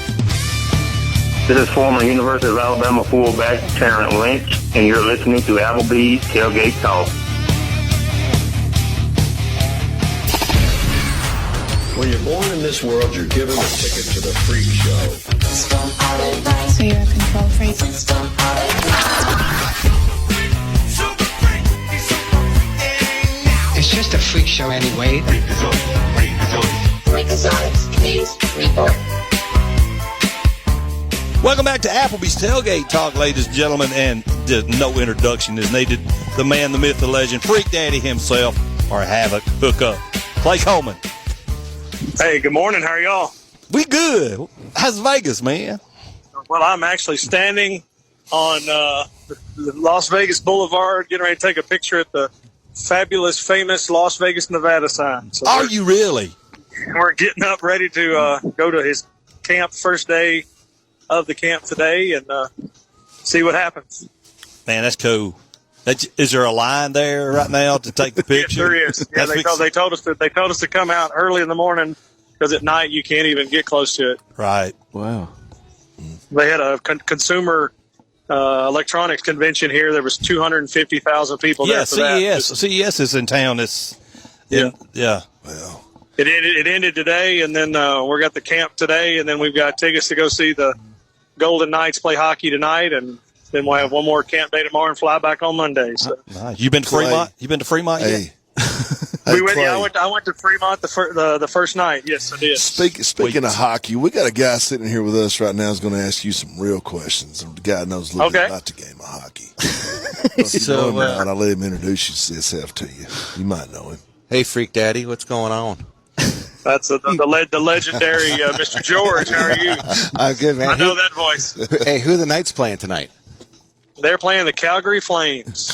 This is former University of Alabama fullback Terrence Lynch, and you're listening to Applebee's Tailgate Talk. When you're born in this world, you're given a ticket to the freak show. So you're a control freak? It's just a freak show anyway. Welcome back to Applebee's Tailgate Talk, ladies and gentlemen, and no introduction is needed. The man, the myth, the legend, Freak Daddy himself, or Havoc, hook up. Clay Coleman. Hey, good morning. How are y'all? We good. How's Vegas, man? Well, I'm actually standing on the Las Vegas Boulevard, getting ready to take a picture at the fabulous, famous Las Vegas, Nevada sign. So are you really? We're getting up ready to go to his camp, first day of the camp today, and see what happens. Man, that's cool. Is there a line there right now to take the picture? Yes, there is. Yeah, they told us to come out early in the morning because at night you can't even get close to it. Right. Wow. They had a consumer electronics convention here. There was 250,000 people there for that. CES is in town. Yeah. Well, it ended today, and then we got the camp today, and then we've got tickets to go see the Golden Knights play hockey tonight, and then we'll have one more camp day tomorrow and fly back on Monday. So. Nice. You been to Fremont? You been to Fremont yet? I went to Fremont the first night. Yes, I did. Speaking of hockey, we got a guy sitting here with us right now who's going to ask you some real questions. The guy knows a little bit about the game of hockey. So I'll let him introduce himself to you. You might know him. Hey, Freak Daddy, what's going on? That's the legendary Mr. George. How are you? I'm good, man. I know that voice. Hey, who are the Knights playing tonight? They're playing the Calgary Flames.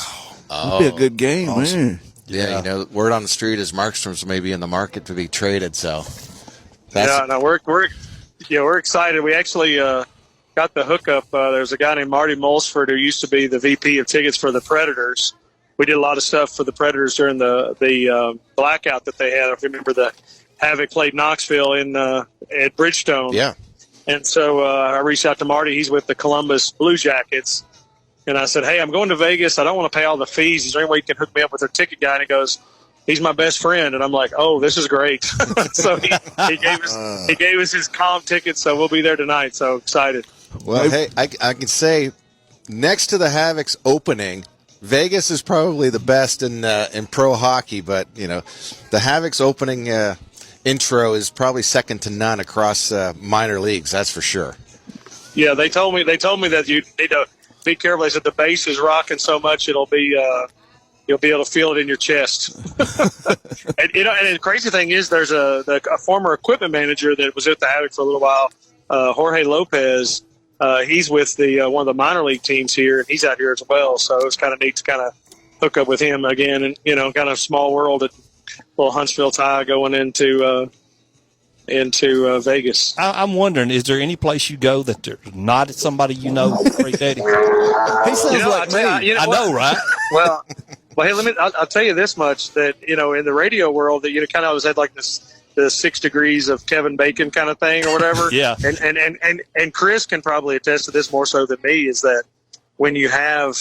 Oh, that'd be a good game, man. Yeah, word on the street is Markstrom's may be in the market to be traded. So, we're excited. We actually got the hookup. There's a guy named Marty Mulsford who used to be the VP of tickets for the Predators. We did a lot of stuff for the Predators during the blackout that they had. If you remember, the Havoc played Knoxville at Bridgestone. Yeah. And so I reached out to Marty. He's with the Columbus Blue Jackets. And I said, hey, I'm going to Vegas. I don't want to pay all the fees. Is there any way you can hook me up with their ticket guy? And he goes, he's my best friend. And I'm like, oh, this is great. So he gave us his comp ticket, so we'll be there tonight. So excited. Well, hey, I can say next to the Havoc's opening, Vegas is probably the best in pro hockey, but the Havoc's opening intro is probably second to none across minor leagues. That's for sure. Yeah, they told me that you need to be careful. They said the bass is rocking so much it'll be you'll be able to feel it in your chest. And the crazy thing is, there's a former equipment manager that was at the Havoc for a little while, Jorge Lopez. He's with one of the minor league teams here, and he's out here as well. So it was kind of neat to kind of hook up with him again, and kind of small world, a little Huntsville tie going into Vegas. I'm wondering, is there any place you go that there's not somebody Great Daddy? He sounds like me. I know, right? Well, hey, I'll tell you this much, that in the radio world, that kind of always had like the 6 degrees of Kevin Bacon kind of thing or whatever. Yeah. And Chris can probably attest to this more so than me, is that when you have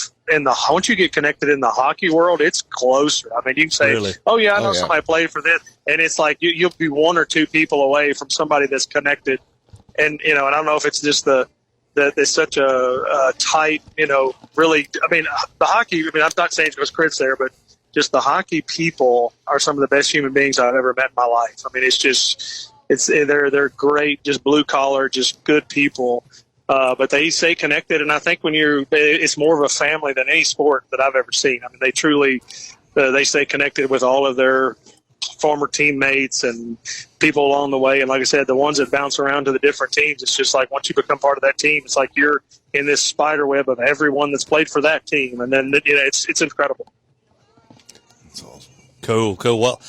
once you get connected in the hockey world, it's closer. I mean, you can say, really? "Oh yeah, I know somebody played for this," and it's like you'll be 1 or 2 people away from somebody that's connected. And and I don't know if it's just that there's such a tight, really. I mean, the hockey. I mean, I'm not saying because Chris there, but just the hockey people are some of the best human beings I've ever met in my life. I mean, they're great, just blue collar, just good people. But they stay connected, and I think it's more of a family than any sport that I've ever seen. I mean, they truly they stay connected with all of their former teammates and people along the way. And like I said, the ones that bounce around to the different teams, it's just like once you become part of that team, it's like you're in this spider web of everyone that's played for that team, and then it's incredible. Cool. Well,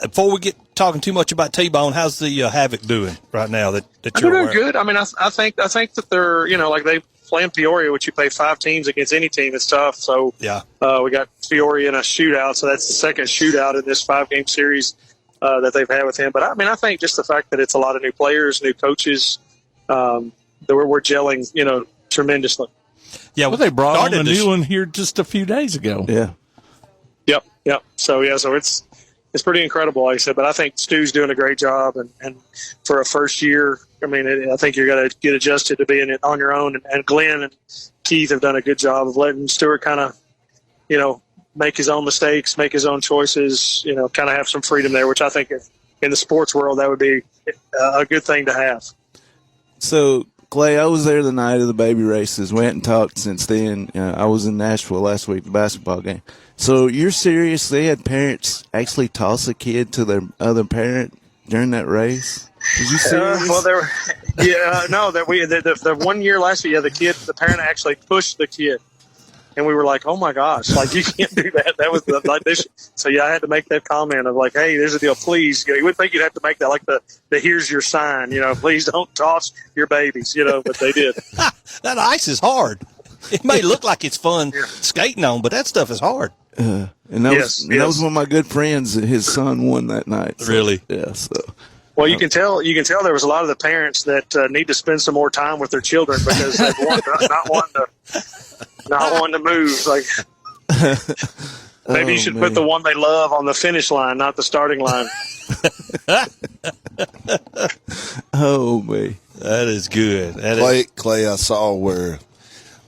before we get talking too much about T-Bone, how's the Havoc doing right now that you're They're aware doing good. I mean, I think that they're, like they play in Peoria, which you play 5 teams against any team. It's tough. So yeah, we got Peoria in a shootout. So that's the second shootout in this 5-game series that they've had with him. But I mean, I think just the fact that it's a lot of new players, new coaches, that we're gelling, tremendously. Yeah, well, they brought on a new one here just a few days ago. Yeah. Yep. So it's pretty incredible, like I said. But I think Stu's doing a great job, and for a first year, I mean, I think you're going to get adjusted to being on your own. And Glenn and Keith have done a good job of letting Stewart kind of, make his own mistakes, make his own choices, kind of have some freedom there, which I think in the sports world that would be a good thing to have. So, Clay, I was there the night of the baby races. We hadn't talked since then. I was in Nashville last week, the basketball game. So you're serious? They had parents actually toss a kid to their other parent during that race? Did you serious? The 1 year last year, the parent actually pushed the kid. And we were like, oh my gosh, like you can't do that. That was like this. So I had to make that comment of like, hey, there's a deal. Please, you would think you'd have to make that like the here's your sign, please don't toss your babies, but they did. That ice is hard. It may look like it's fun skating on, but that stuff is hard. And that was one of my good friends. His son won that night. So, really? Yeah. So. Well, you can tell there was a lot of the parents that need to spend some more time with their children because they not wanting to move. Like maybe you should put the one they love on the finish line, not the starting line. Oh man, that is good. Clay, I saw where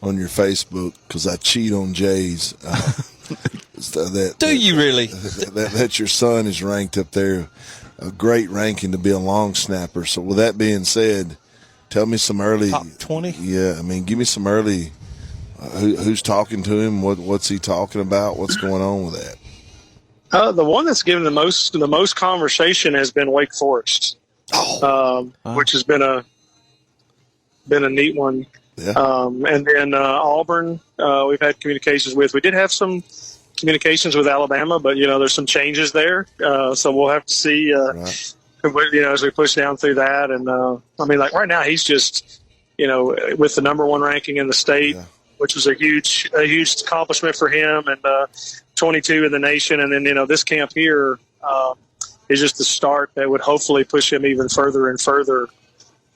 on your Facebook, because I cheat on Jay's. Do you really? That your son is ranked up there, a great ranking to be a long snapper. So with that being said, tell me some early top 20. Yeah, I mean, give me some early. Who's talking to him? What's he talking about? What's going on with that? The one that's given the most conversation has been Wake Forest, which has been a neat one. Yeah. And then Auburn, we've had communications with. We did have some communications with Alabama, but there's some changes there, so we'll have to see. Right. As we push down through that, and I mean, like right now, he's just with the number 1 ranking in the state. Yeah. Which was a huge accomplishment for him, and 22 in the nation. And then, this camp here is just the start that would hopefully push him even further and further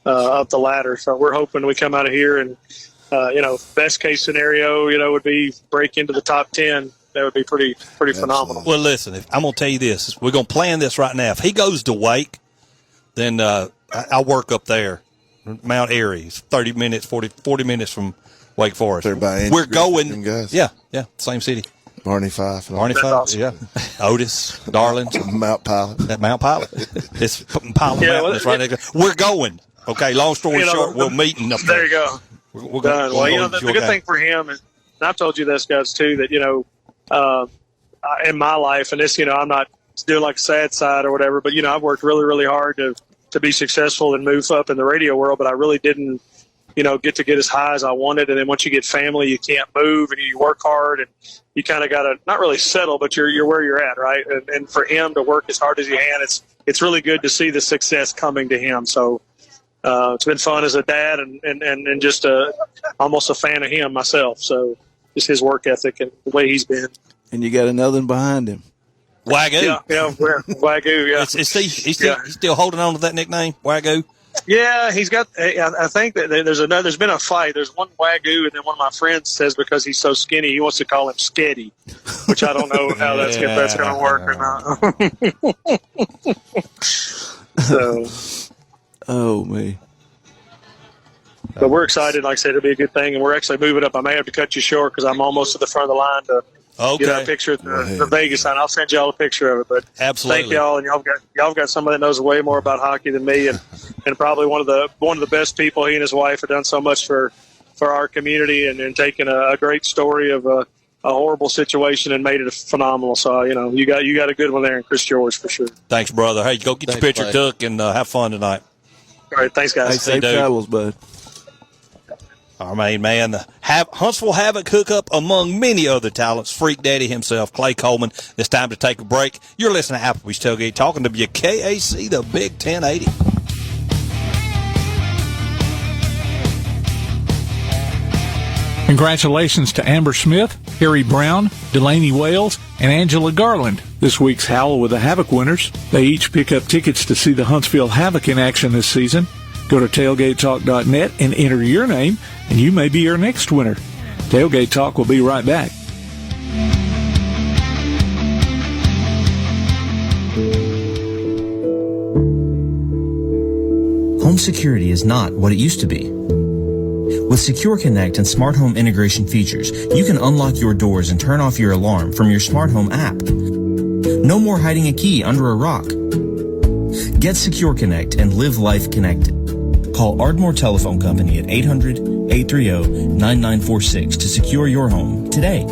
up the ladder. So we're hoping we come out of here and, best case scenario, would be break into the top 10. That would be pretty phenomenal. Well, listen, I'm going to tell you this. We're going to plan this right now. If he goes to Wake, then I'll work up there. Mount Airy, 30 minutes, 40 minutes from Wake Forest. We're going. Yeah, same city. Barney Fife. Barney Fife, awesome. Yeah. Otis, Darlings. Mount Pilot. That Mount Pilot. It's Pilot Mountain. It's right there. We're going. Okay, long story short, we'll meet up there. There you go. We're done. Well, the good thing for him, and I've told you this, guys, too, that, in my life, and this, I'm not doing like a sad side or whatever, but, I've worked really, really hard to be successful and move up in the radio world, but I really didn't, get as high as I wanted. And then once you get family, you can't move, and you work hard, and you kind of got to not really settle, but you're where you're at, right? And for him to work as hard as he can, it's really good to see the success coming to him. So it's been fun as a dad and just almost a fan of him myself. So just his work ethic and the way he's been. And you got another one behind him. Wagyu. Yeah, Wagyu, yeah. He's still holding on to that nickname, Wagyu? Yeah, he's got. I think that there's been a fight. There's one Wagyu, and then one of my friends says because he's so skinny, he wants to call him Sketty, which I don't know how that's going to work or not. So, oh me. But we're excited. Like I said, it'll be a good thing, and we're actually moving up. I may have to cut you short because I'm almost at the front of the line to get a picture of the Vegas sign. I'll send y'all a picture of it. But absolutely, thank y'all, and y'all got somebody that knows way more about hockey than me, and probably one of the best people. He and his wife have done so much for our community, and taken a great story of a horrible situation and made it phenomenal. So you got a good one there in Chris George for sure. Thanks, brother. Hey, go get your picture took and have fun tonight. All right, thanks, guys. Hey, safe travels, bud. Our main man, the Huntsville Havoc hookup among many other talents, Freak Daddy himself, Clay Coleman. It's time to take a break. You're listening to Applebee's Tailgate Talking to WKAC, the Big 1080. Congratulations to Amber Smith, Harry Brown, Delaney Wales, and Angela Garland, this week's Howl with the Havoc winners. They each pick up tickets to see the Huntsville Havoc in action this season. Go to tailgatetalk.net and enter your name, and you may be our next winner. Tailgate Talk will be right back. Home security is not what it used to be. With Secure Connect and smart home integration features, you can unlock your doors and turn off your alarm from your smart home app. No more hiding a key under a rock. Get Secure Connect and live life connected. Call Ardmore Telephone Company at 800-830-9946 to secure your home today.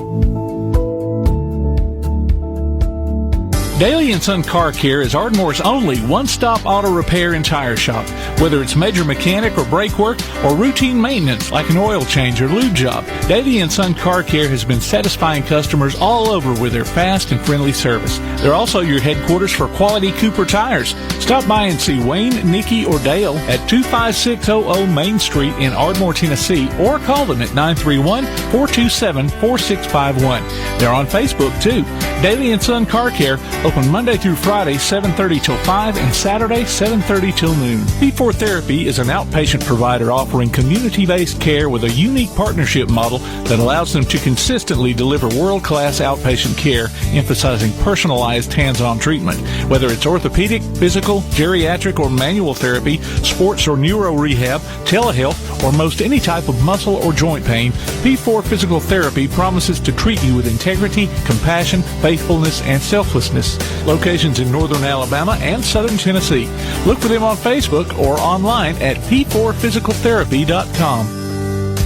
Daly & Son Car Care is Ardmore's only one-stop auto repair and tire shop. Whether it's major mechanic or brake work or routine maintenance like an oil change or lube job, Daly & Son Car Care has been satisfying customers all over with their fast and friendly service. They're also your headquarters for quality Cooper tires. Stop by and see Wayne, Nikki, or Dale at 25600 Main Street in Ardmore, Tennessee, or call them at 931-427-4651. They're on Facebook, too. Daly & Son Car Care, open Monday through Friday, 7:30 till 5, and Saturday, 7:30 till noon. P4 Therapy is an outpatient provider offering community-based care with a unique partnership model that allows them to consistently deliver world-class outpatient care, emphasizing personalized hands-on treatment. Whether it's orthopedic, physical, geriatric, or manual therapy, sports or neuro rehab, telehealth, or most any type of muscle or joint pain, P4 Physical Therapy promises to treat you with integrity, compassion, faithfulness, and selflessness. Locations in northern Alabama and southern Tennessee. Look for them on Facebook or online at p4physicaltherapy.com.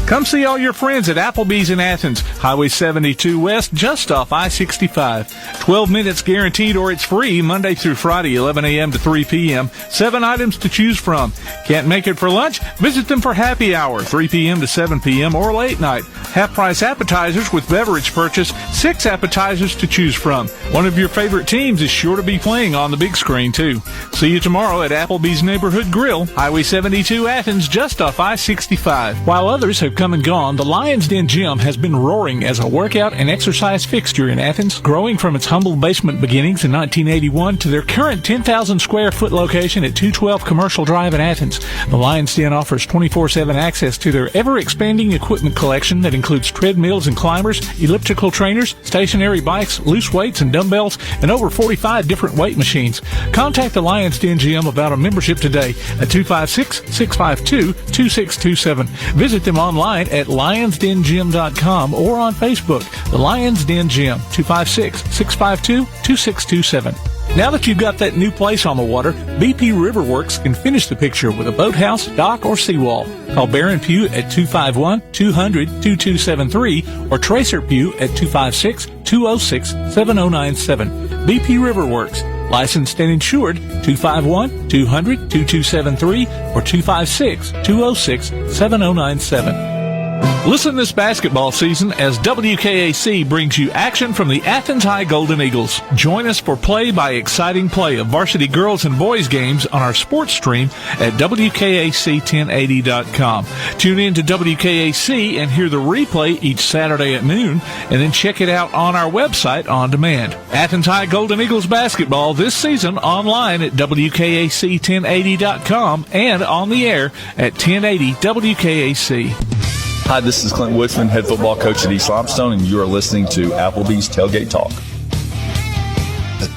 Come see all your friends at Applebee's in Athens, Highway 72 West, just off I-65. 12 minutes guaranteed or it's free Monday through Friday, 11 a.m. to 3 p.m. 7 items to choose from. Can't make it for lunch? Visit them for happy hour, 3 p.m. to 7 p.m. or late night. Half-price appetizers with beverage purchase, 6 appetizers to choose from. One of your favorite teams is sure to be playing on the big screen, too. See you tomorrow at Applebee's Neighborhood Grill, Highway 72 Athens, just off I-65. While others have come and gone, the Lions Den Gym has been roaring as a workout and exercise fixture in Athens, growing from its humble basement beginnings in 1981 to their current 10,000 square foot location at 212 Commercial Drive in Athens. The Lions Den offers 24/7 access to their ever-expanding equipment collection that includes treadmills and climbers, elliptical trainers, stationary bikes, loose weights and dumbbells, and over 45 different weight machines. Contact the Lions Den Gym about a membership today at 256-652-2627. Visit them online online at lionsdengym.com or on Facebook, the Lions Den Gym, 256-652-2627. Now that you've got that new place on the water, BP Riverworks can finish the picture with a boathouse, dock, or seawall. Call Baron Pugh at 251-200-2273 or Tracer Pugh at 256-206-7097. BP Riverworks, licensed and insured, 251-200-2273 or 256-206-7097. Listen this basketball season as WKAC brings you action from the Athens High Golden Eagles. Join us for play-by-exciting play of varsity girls and boys games on our sports stream at WKAC1080.com. Tune in to WKAC and hear the replay each Saturday at noon, and then check it out on our website on demand. Athens High Golden Eagles basketball this season online at WKAC1080.com and on the air at 1080 WKAC. Hi, this is Clint Woodsman, head football coach at East Limestone, and you are listening to Applebee's Tailgate Talk.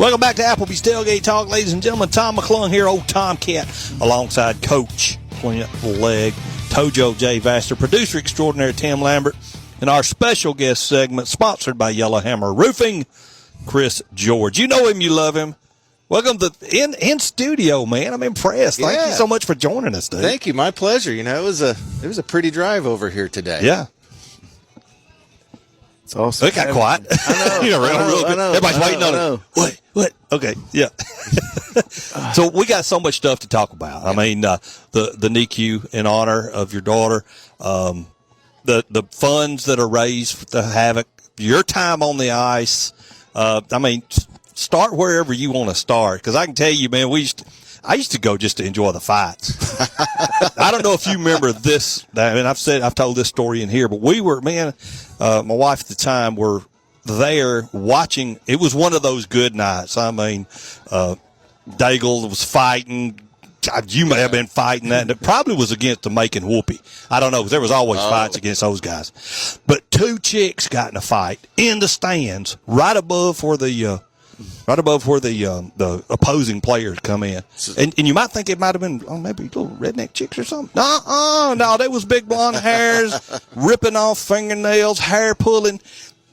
Welcome back to Applebee's Tailgate Talk, ladies and gentlemen. Tom McClung here, old Tomcat, alongside Coach Clint Legg, Tojo J. Vaster, producer extraordinary Tim Lambert, and our special guest segment sponsored by Yellowhammer Roofing, Chris George. You know him, you love him. Welcome to in studio, man. I'm impressed. Thank you so much for joining us, dude. Thank you. My pleasure. You know, it was a pretty drive over here today. Yeah. It's awesome. It got quiet. I know. I know. Everybody's waiting on it. What? Okay. Yeah. So we got so much stuff to talk about. I mean, the NICU in honor of your daughter, the funds that are raised for the Havoc, your time on the ice. I mean, start wherever you want to start, because I can tell you, man, I used to go just to enjoy the fights. I don't know if you remember this. I mean, I've told this story in here, but we were, man, my wife at the time were there watching. It was one of those good nights. I mean, Daigle was fighting. You may have been fighting that. And it probably was against the Macon Whoopie. I don't know, because there was always fights against those guys. But two chicks got in a fight in the stands right above where the opposing players come in. And you might think it might have been, maybe little redneck chicks or something. No, they was big blonde hairs, ripping off fingernails, hair pulling.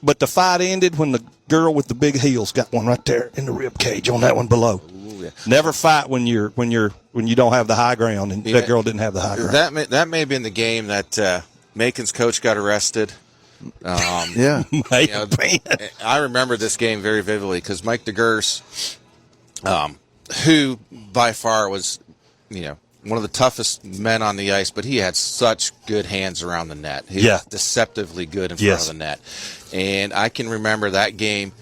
But the fight ended when the girl with the big heels got one right there in the rib cage on that one below. Ooh, yeah. Never fight when you don't have the high ground, and that girl didn't have the high ground. That may have been the game that Macon's coach got arrested. Yeah. I remember this game very vividly because Mike DeGurse, who by far was, one of the toughest men on the ice, but he had such good hands around the net. He was deceptively good in front of the net. And I can remember that game.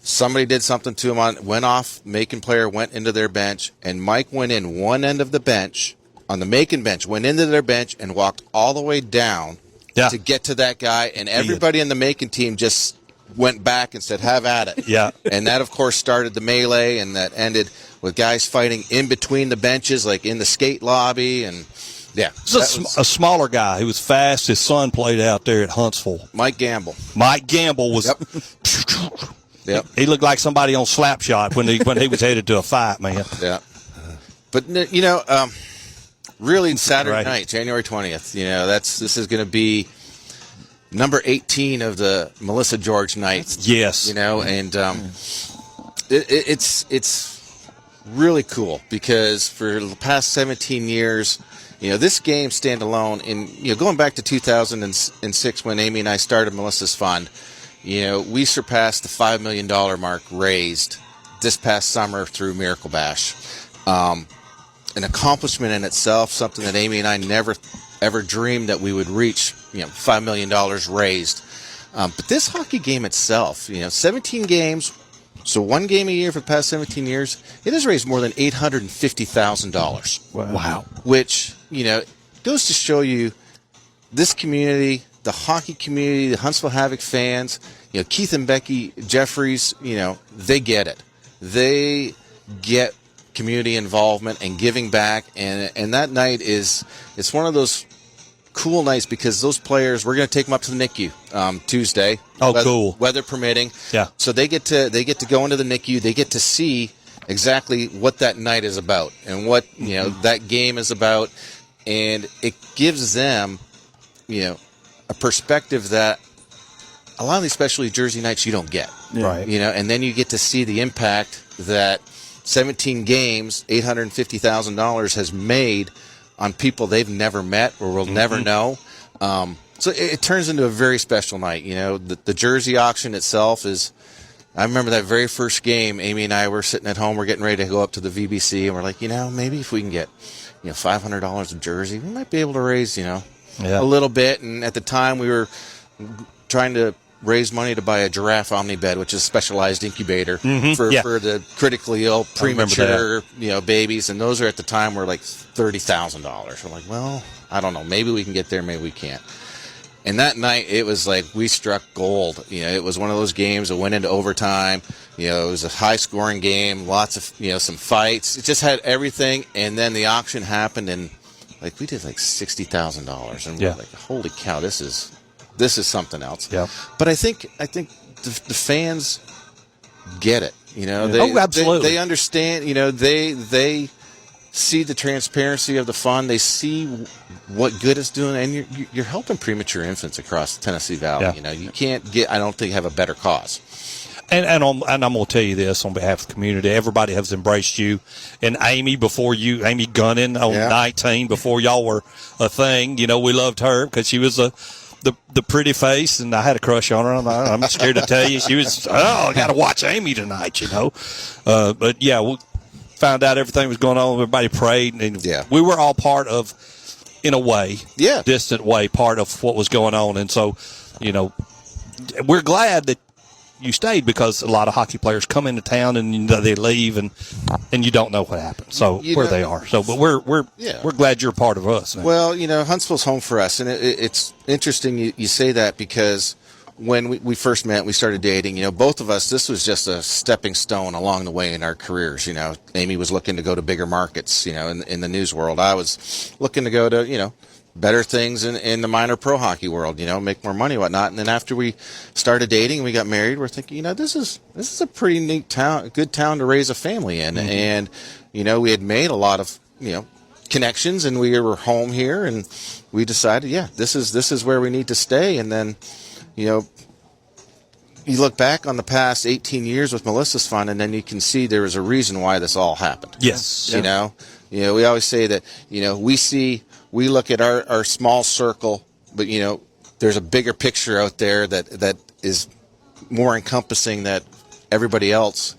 Somebody did something to him, went off, Macon player went into their bench, and Mike went in one end of the bench, on the Macon bench, went into their bench and walked all the way down to get to that guy, and everybody in the Macon team just went back and said, have at it. Yeah. And that, of course, started the melee, and that ended with guys fighting in between the benches, like in the skate lobby, and a smaller guy who was fast. His son played out there at Huntsville. Mike Gamble was. Yep. He looked like somebody on Slapshot when he was headed to a fight, man. Yeah. But really Saturday night, January 20th. This is going to be number 18 of the Melissa George night. Yes. And it's really cool because for the past 17 years, this game standalone, and going back to 2006 when Amy and I started Melissa's Fund, we surpassed the $5 million mark raised this past summer through Miracle Bash. An accomplishment in itself, something that Amy and I never ever dreamed that we would reach, $5 million raised. But this hockey game itself, 17 games, so one game a year for the past 17 years, it has raised more than $850,000. Wow. Which, goes to show you this community, the hockey community, the Huntsville Havoc fans, Keith and Becky Jeffries, they get it. They get community involvement and giving back, and that night it's one of those cool nights because those players, we're going to take them up to the NICU Tuesday. Cool. Weather permitting. Yeah. So they get to go into the NICU. They get to see exactly what that night is about and what that game is about, and it gives them a perspective that a lot of these specialty jersey nights you don't get. Right. You know, and then you get to see the impact that 17 games, $850,000 has made on people they've never met or will never know. So it turns into a very special night. You know, the jersey auction itself is. I remember that very first game. Amy and I were sitting at home. We're getting ready to go up to the VBC, and we're like, maybe if we can get, $500 a jersey, we might be able to raise, a little bit. And at the time, we were trying to raise money to buy a giraffe omnibed, which is a specialized incubator for the critically ill, premature, babies. And those are at the time were like $30,000. We're like, well, I don't know. Maybe we can get there. Maybe we can't. And that night, it was like we struck gold. It was one of those games that went into overtime. It was a high-scoring game, lots of, some fights. It just had everything. And then the auction happened, and we did like $60,000. And we're like, holy cow, this is something else. Yeah. But I think the fans get it. Absolutely. They understand. They see the transparency of the fund. They see what good it's doing, and you're helping premature infants across the Tennessee Valley. Yeah. You can't get. I don't think have a better cause. And I'm going to tell you this on behalf of the community. Everybody has embraced you. And Amy Gunning on 19, before y'all were a thing. We loved her because she was the pretty face, and I had a crush on her. I'm scared to tell you. She was, I got to watch Amy tonight, But, yeah, we found out everything was going on. Everybody prayed. And we were all part of, in a way, distant way, part of what was going on. And so, we're glad that you stayed, because a lot of hockey players come into town and they leave, and you don't know what happened. So where they are. So, but we're glad you're a part of us. Man. Well, Huntsville's home for us, and it's interesting you say that, because when we first met, we started dating. Both of us, this was just a stepping stone along the way in our careers. Amy was looking to go to bigger markets. In the news world, I was looking to go to better things in the minor pro hockey world, make more money, whatnot. And then after we started dating and we got married, we're thinking, this is a pretty neat town, good town to raise a family in. And, we had made a lot of, connections, and we were home here, and we decided, this is where we need to stay. And then, you look back on the past 18 years with Melissa's Fund, and then you can see there was a reason why this all happened. Yes. We always say that, we look at our small circle, but, there's a bigger picture out there that is more encompassing that everybody else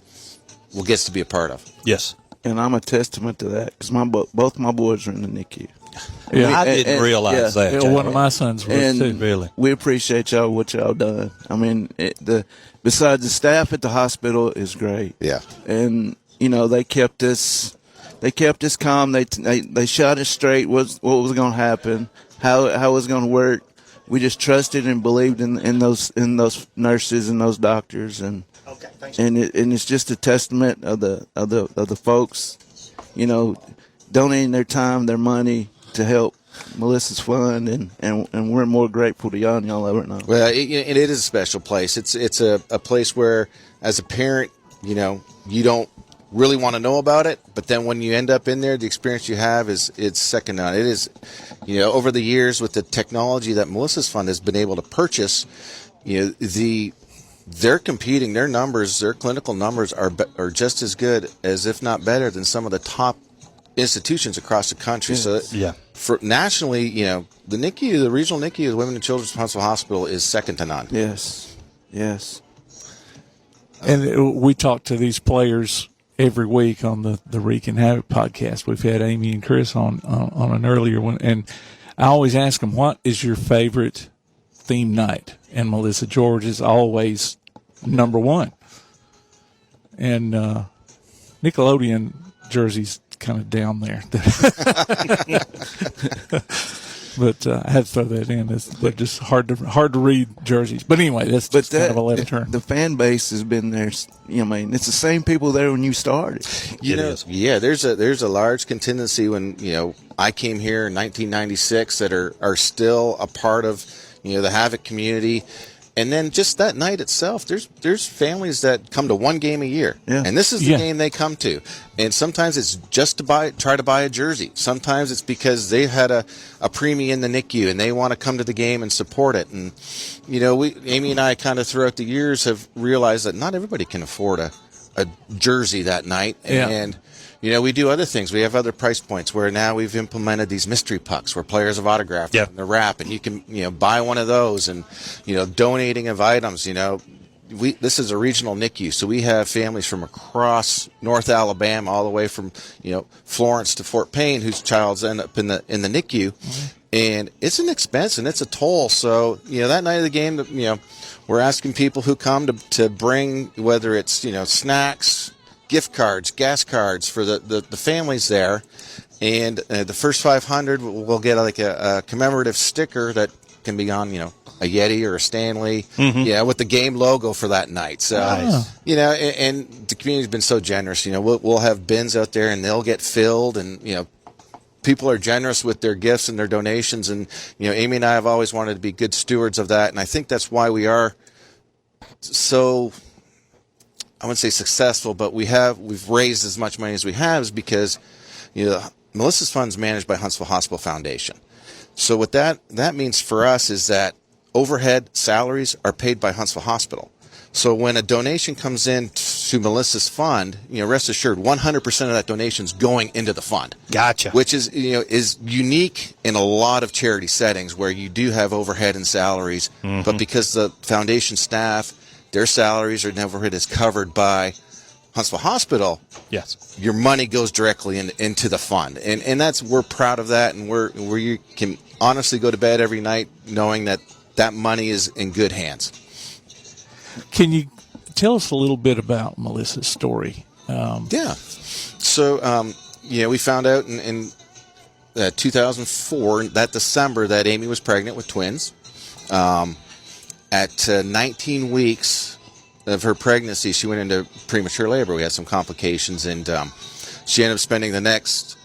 gets to be a part of. Yes. And I'm a testament to that, because both my boys are in the NICU. Yeah, I didn't realize that. Yeah, one of my sons was too, really. We appreciate y'all, what y'all done. I mean, besides the staff at the hospital is great. Yeah. And, they kept us calm. They shot us straight what was going to happen, how it was going to work. We just trusted and believed in those nurses and those doctors, and it's just a testament of the folks, donating their time, their money to help Melissa's Fund, and we're more grateful to y'all than y'all ever know. Well, it is a special place. It's a place where, as a parent, you don't really want to know about it, but then when you end up in there, the experience you have it's second to none. It is, over the years with the technology that Melissa's Fund has been able to purchase, they're competing. Their numbers, their clinical numbers are just as good as, if not better, than some of the top institutions across the country. Yes. So for nationally, the NICU, the regional NICU, the Women and Children's Huntsville Hospital, is second to none. Yes. And we talk to these players every week on the Reek and Havoc podcast. We've had Amy and Chris on an earlier one, and I always ask them, what is your favorite theme night? And Melissa George is always number one. And Nickelodeon jersey's kind of down there. But I had to throw that in. They're just hard to read jerseys. But anyway, that's just kind of a left turn. The fan base has been there. It's the same people there when you started. There's a large contingency when I came here in 1996 that are still a part of the Havoc community, And then just that night itself, there's families that come to one game a year, and this is the game they come to. And sometimes it's just to try to buy a jersey. Sometimes it's because they had a preemie in the NICU and they want to come to the game and support it. And Amy and I kind of throughout the years have realized that not everybody can afford a jersey that night, and we do other things. We have other price points where now we've implemented these mystery pucks where players have autographed them, the wrap, and you can buy one of those, and donating of items. This is a regional NICU, so we have families from across North Alabama, all the way from Florence to Fort Payne, whose child's end up in the NICU, and it's an expense and it's a toll. So that night of the game, we're asking people who come to bring, whether it's snacks, gift cards, gas cards for the families there, and the first 500 will get like a commemorative sticker that can be on a Yeti or a Stanley, with the game logo for that night. So and the community's been so generous. We'll have bins out there and they'll get filled, and people are generous with their gifts and their donations, and Amy and I have always wanted to be good stewards of that, and I think that's why we are so, I wouldn't say successful, but we've raised as much money as we have is because Melissa's Fund is managed by Huntsville Hospital Foundation. So what that means for us is that overhead salaries are paid by Huntsville Hospital. So when a donation comes in to Melissa's fund, rest assured 100% of that donation is going into the fund. Gotcha. Which is unique in a lot of charity settings where you do have overhead and salaries, but because the foundation staff, their salaries or overhead is covered by Huntsville Hospital, your money goes directly into the fund, and we're proud of that, and where you can honestly go to bed every night knowing that money is in good hands. Can you tell us a little bit about Melissa's story? So we found out in 2004, that December, that Amy was pregnant with twins. At 19 weeks of her pregnancy, she went into premature labor. We had some complications, and she ended up spending the next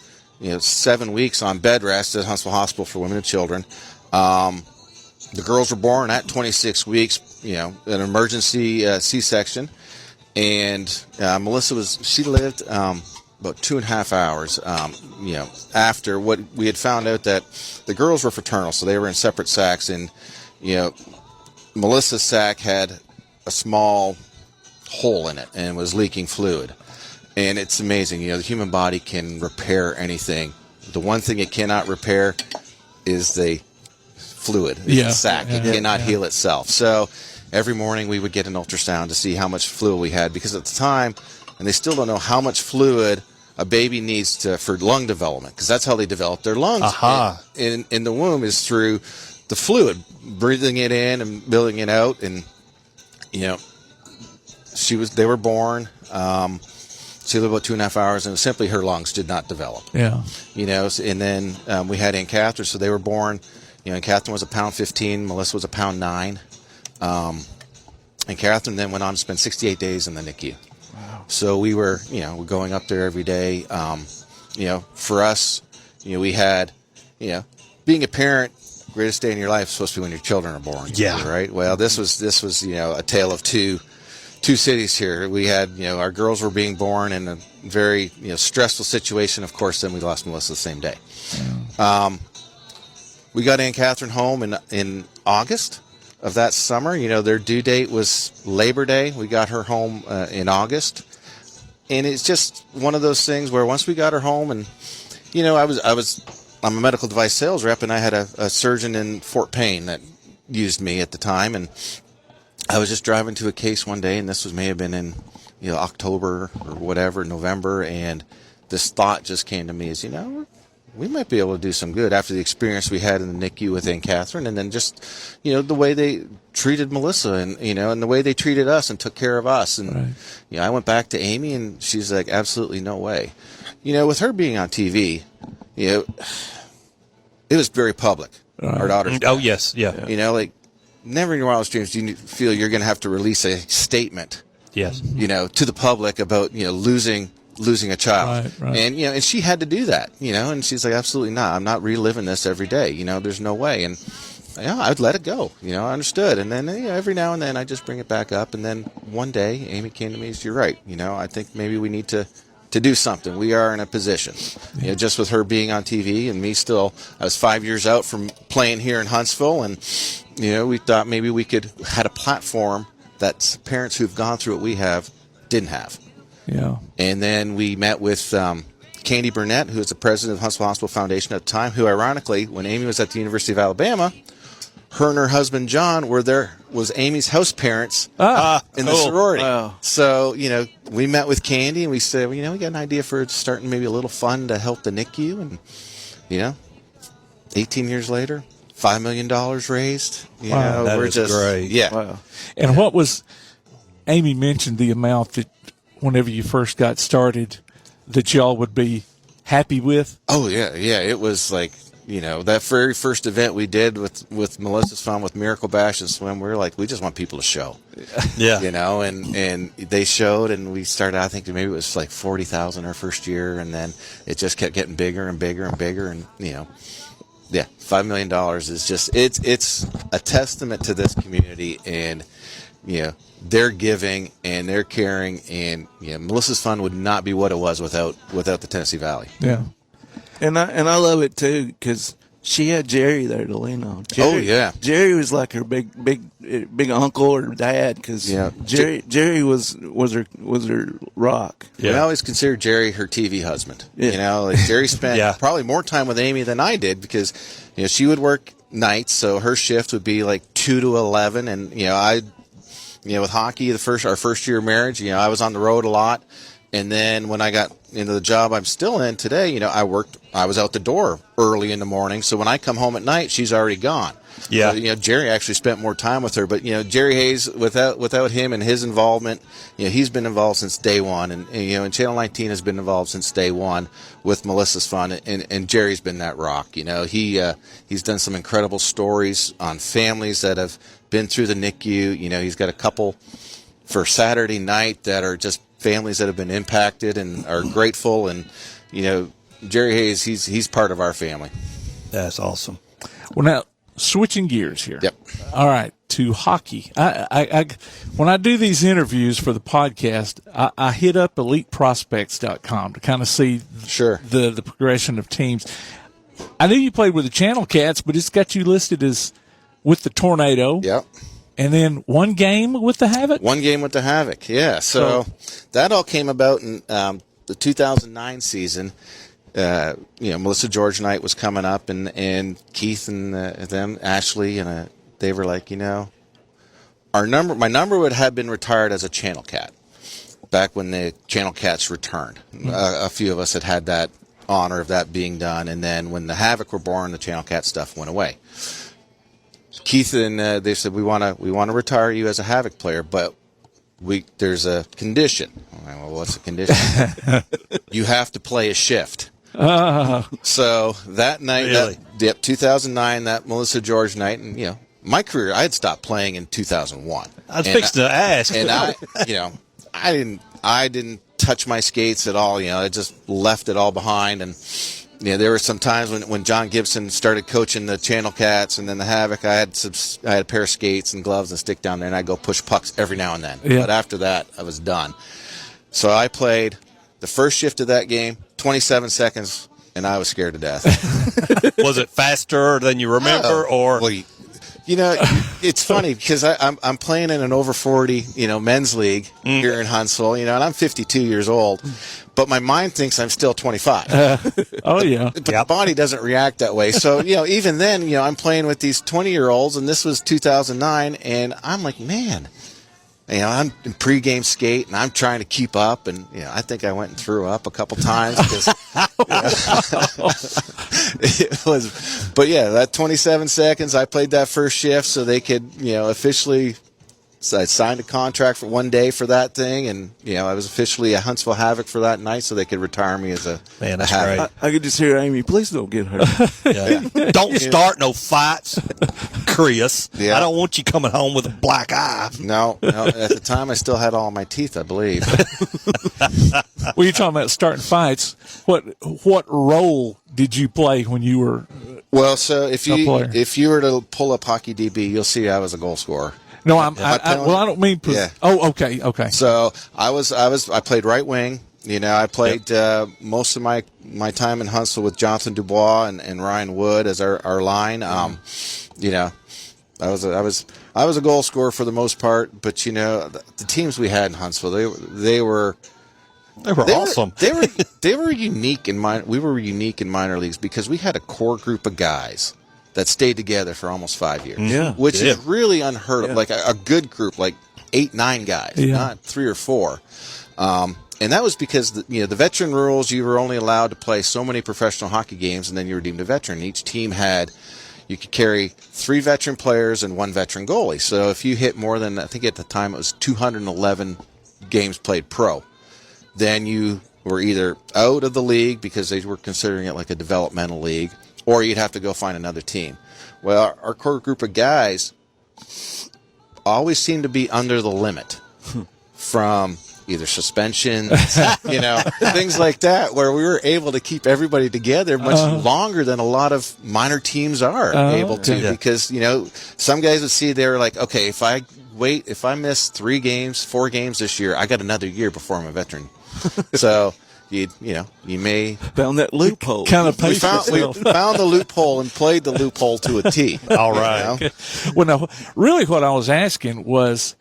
7 weeks on bed rest at Huntsville Hospital for Women and Children. The girls were born at 26 weeks, an emergency C-section, and Melissa lived about 2.5 hours, after what we had found out that the girls were fraternal, so they were in separate sacks, and Melissa's sac had a small hole in it and was leaking fluid. And it's amazing, the human body can repair anything. The one thing it cannot repair is the fluid, the sac. It cannot heal itself. So every morning we would get an ultrasound to see how much fluid we had, because at the time, and they still don't know how much fluid a baby needs for lung development, because that's how they develop their lungs in the womb, is through the fluid, breathing it in and building it out. And they were born, she lived about 2.5 hours, and simply her lungs did not develop. And then we had Aunt Catherine, so they were born. Aunt Catherine was 1.15 pounds, Melissa was 1.9 pounds. And Catherine then went on to spend 68 days in the NICU. Wow. So we were, we're going up there every day. For us, we had, being a parent, greatest day in your life is supposed to be when your children are born. Right? Well, this was a tale of two cities here. We had, our girls were being born in a very, stressful situation. Of course, then we lost Melissa the same day. We got Aunt Catherine home in August of that summer. Their due date was Labor Day. We got her home in August. And it's just one of those things where once we got her home, and, I'm a medical device sales rep, and I had a surgeon in Fort Payne that used me at the time. And I was just driving to a case one day, and this may have been in, October or whatever, November. And this thought just came to me is, we might be able to do some good after the experience we had in the NICU with Aunt Catherine, and then just, the way they treated Melissa, and, and the way they treated us and took care of us. And, I went back to Amy, and she's like, absolutely no way. With her being on TV, it was very public. Our daughter's Oh, yes, yeah. Never in your wildest dreams do you feel you're going to have to release a statement, to the public about, losing a child. Right. And she had to do that, and she's like, absolutely not. I'm not reliving this every day. There's no way. And I'd let it go. I understood. And then every now and then I just bring it back up. And then one day Amy came to me and said, "You're right. I think maybe we need to do something. We are in a position." Just with her being on TV and me still, I was 5 years out from playing here in Huntsville. And, we thought maybe we could had a platform that parents who've gone through what we have didn't have. Yeah. And then we met with Candy Burnett, who was the president of Huntsville Hospital Foundation at the time, who ironically, when Amy was at the University of Alabama, her and her husband John was Amy's house parents in the sorority. Wow. So, we met with Candy and we said, we got an idea for starting maybe a little fund to help the NICU. And, 18 years later, $5 million raised. Wow, that we're is just great. Yeah. Wow. And what was, Amy mentioned the amount that whenever you first got started that y'all would be happy with? Oh, yeah. Yeah, it was like, that very first event we did with Melissa's Fund, with Miracle Bash and Swim, we were like, we just want people to show. Yeah. And they showed, and we started, I think maybe it was like 40,000 our first year, and then it just kept getting bigger and bigger and bigger, and, yeah, $5 million is just, it's a testament to this community, and, they're giving and they're caring, and Melissa's Fund would not be what it was without the Tennessee Valley. Yeah. And I love it too because she had Jerry there to lean on. Jerry was like her big uncle or dad because Jerry was her rock. Yeah. I always consider Jerry her TV husband. Yeah. Jerry spent probably more time with Amy than I did because she would work nights, so her shift would be like 2 to 11, and with hockey, our first year of marriage, I was on the road a lot. And then when I got into the job I'm still in today, I was out the door early in the morning. So when I come home at night, she's already gone. Yeah. So, Jerry actually spent more time with her. But, Jerry Hayes, without him and his involvement, he's been involved since day one. And Channel 19 has been involved since day one with Melissa's Fund. And Jerry's been that rock. He's done some incredible stories on families that have been through the NICU. He's got a couple for Saturday night that are just families that have been impacted and are grateful, and Jerry Hayes, he's part of our family. That's awesome. Well, now switching gears here. Yep. All right, to hockey. I when I do these interviews for the podcast, I hit up EliteProspects.com to kind of see the progression of teams. I knew you played with the Channel Cats, but it's got you listed as with the Tornado. Yep. And then one game with the Havoc? One game with the Havoc, yeah. So that all came about in the 2009 season. Melissa George Knight was coming up, and Keith and them, Ashley, and they were like, my number would have been retired as a Channel Cat back when the Channel Cats returned. A few of us had that honor of that being done, and then when the Havoc were born, the Channel Cat stuff went away. Keith and they said, we want to retire you as a Havoc player, but there's a condition. Well, what's the condition? You have to play a shift. So that night, 2009, that Melissa George night, and my career, I had stopped playing in 2001. I was fixing to ask, and I didn't touch my skates at all. I just left it all behind, and. There were some times when John Gibson started coaching the Channel Cats and then the Havoc, I had a pair of skates and gloves and stick down there, and I'd go push pucks every now and then. Yeah. But after that, I was done. So I played the first shift of that game, 27 seconds, and I was scared to death. Was it faster than you remember, or? Well, it's funny because I'm playing in an over 40, men's league here in Huntsville, and I'm 52 years old, but my mind thinks I'm still 25. Oh yeah. But the body doesn't react that way. So, even then, I'm playing with these 20-year-olds, and this was 2009, and I'm like, man, I'm in pregame skate, and I'm trying to keep up, and I think I went and threw up a couple times because it was. But that 27 seconds, I played that first shift so they could, officially. So I signed a contract for one day for that thing, and I was officially a Huntsville Havoc for that night, so they could retire me as a man. That's Havoc. great. I could just hear Amy. Please don't get hurt. Don't start no fights, Chris. Yeah. I don't want you coming home with a black eye. No. At the time, I still had all my teeth, I believe. Well, you're talking about starting fights. What role did you play when you were Well, so if you were to pull up Hockey DB, you'll see I was a goal scorer. No, I don't mean. Yeah. Oh, okay. So I played right wing. I played most of my time in Huntsville with Jonathan Dubois and Ryan Wood as our line. I was a goal scorer for the most part, but the teams we had in Huntsville, they were awesome. They were unique in we were unique in minor leagues because we had a core group of guys that stayed together for almost 5 years. Yeah. Which is really unheard of. Like a good group, like 8-9 guys, not 3 or 4. And that was because the veteran rules, you were only allowed to play so many professional hockey games, and then you were deemed a veteran. Each team you could carry 3 veteran players and 1 veteran goalie. So if you hit more than, I think at the time it was 211 games played pro, then you were either out of the league because they were considering it like a developmental league, or you'd have to go find another team. Well, our core group of guys always seemed to be under the limit from either suspensions, things like that, where we were able to keep everybody together much longer than a lot of minor teams are able to, because, some guys would see they were like, okay, if I miss 3 games, 4 games this year, I got another year before I'm a veteran. So you may found that loophole. We found the loophole and played the loophole to a T. All right. Well, no, really what I was asking was,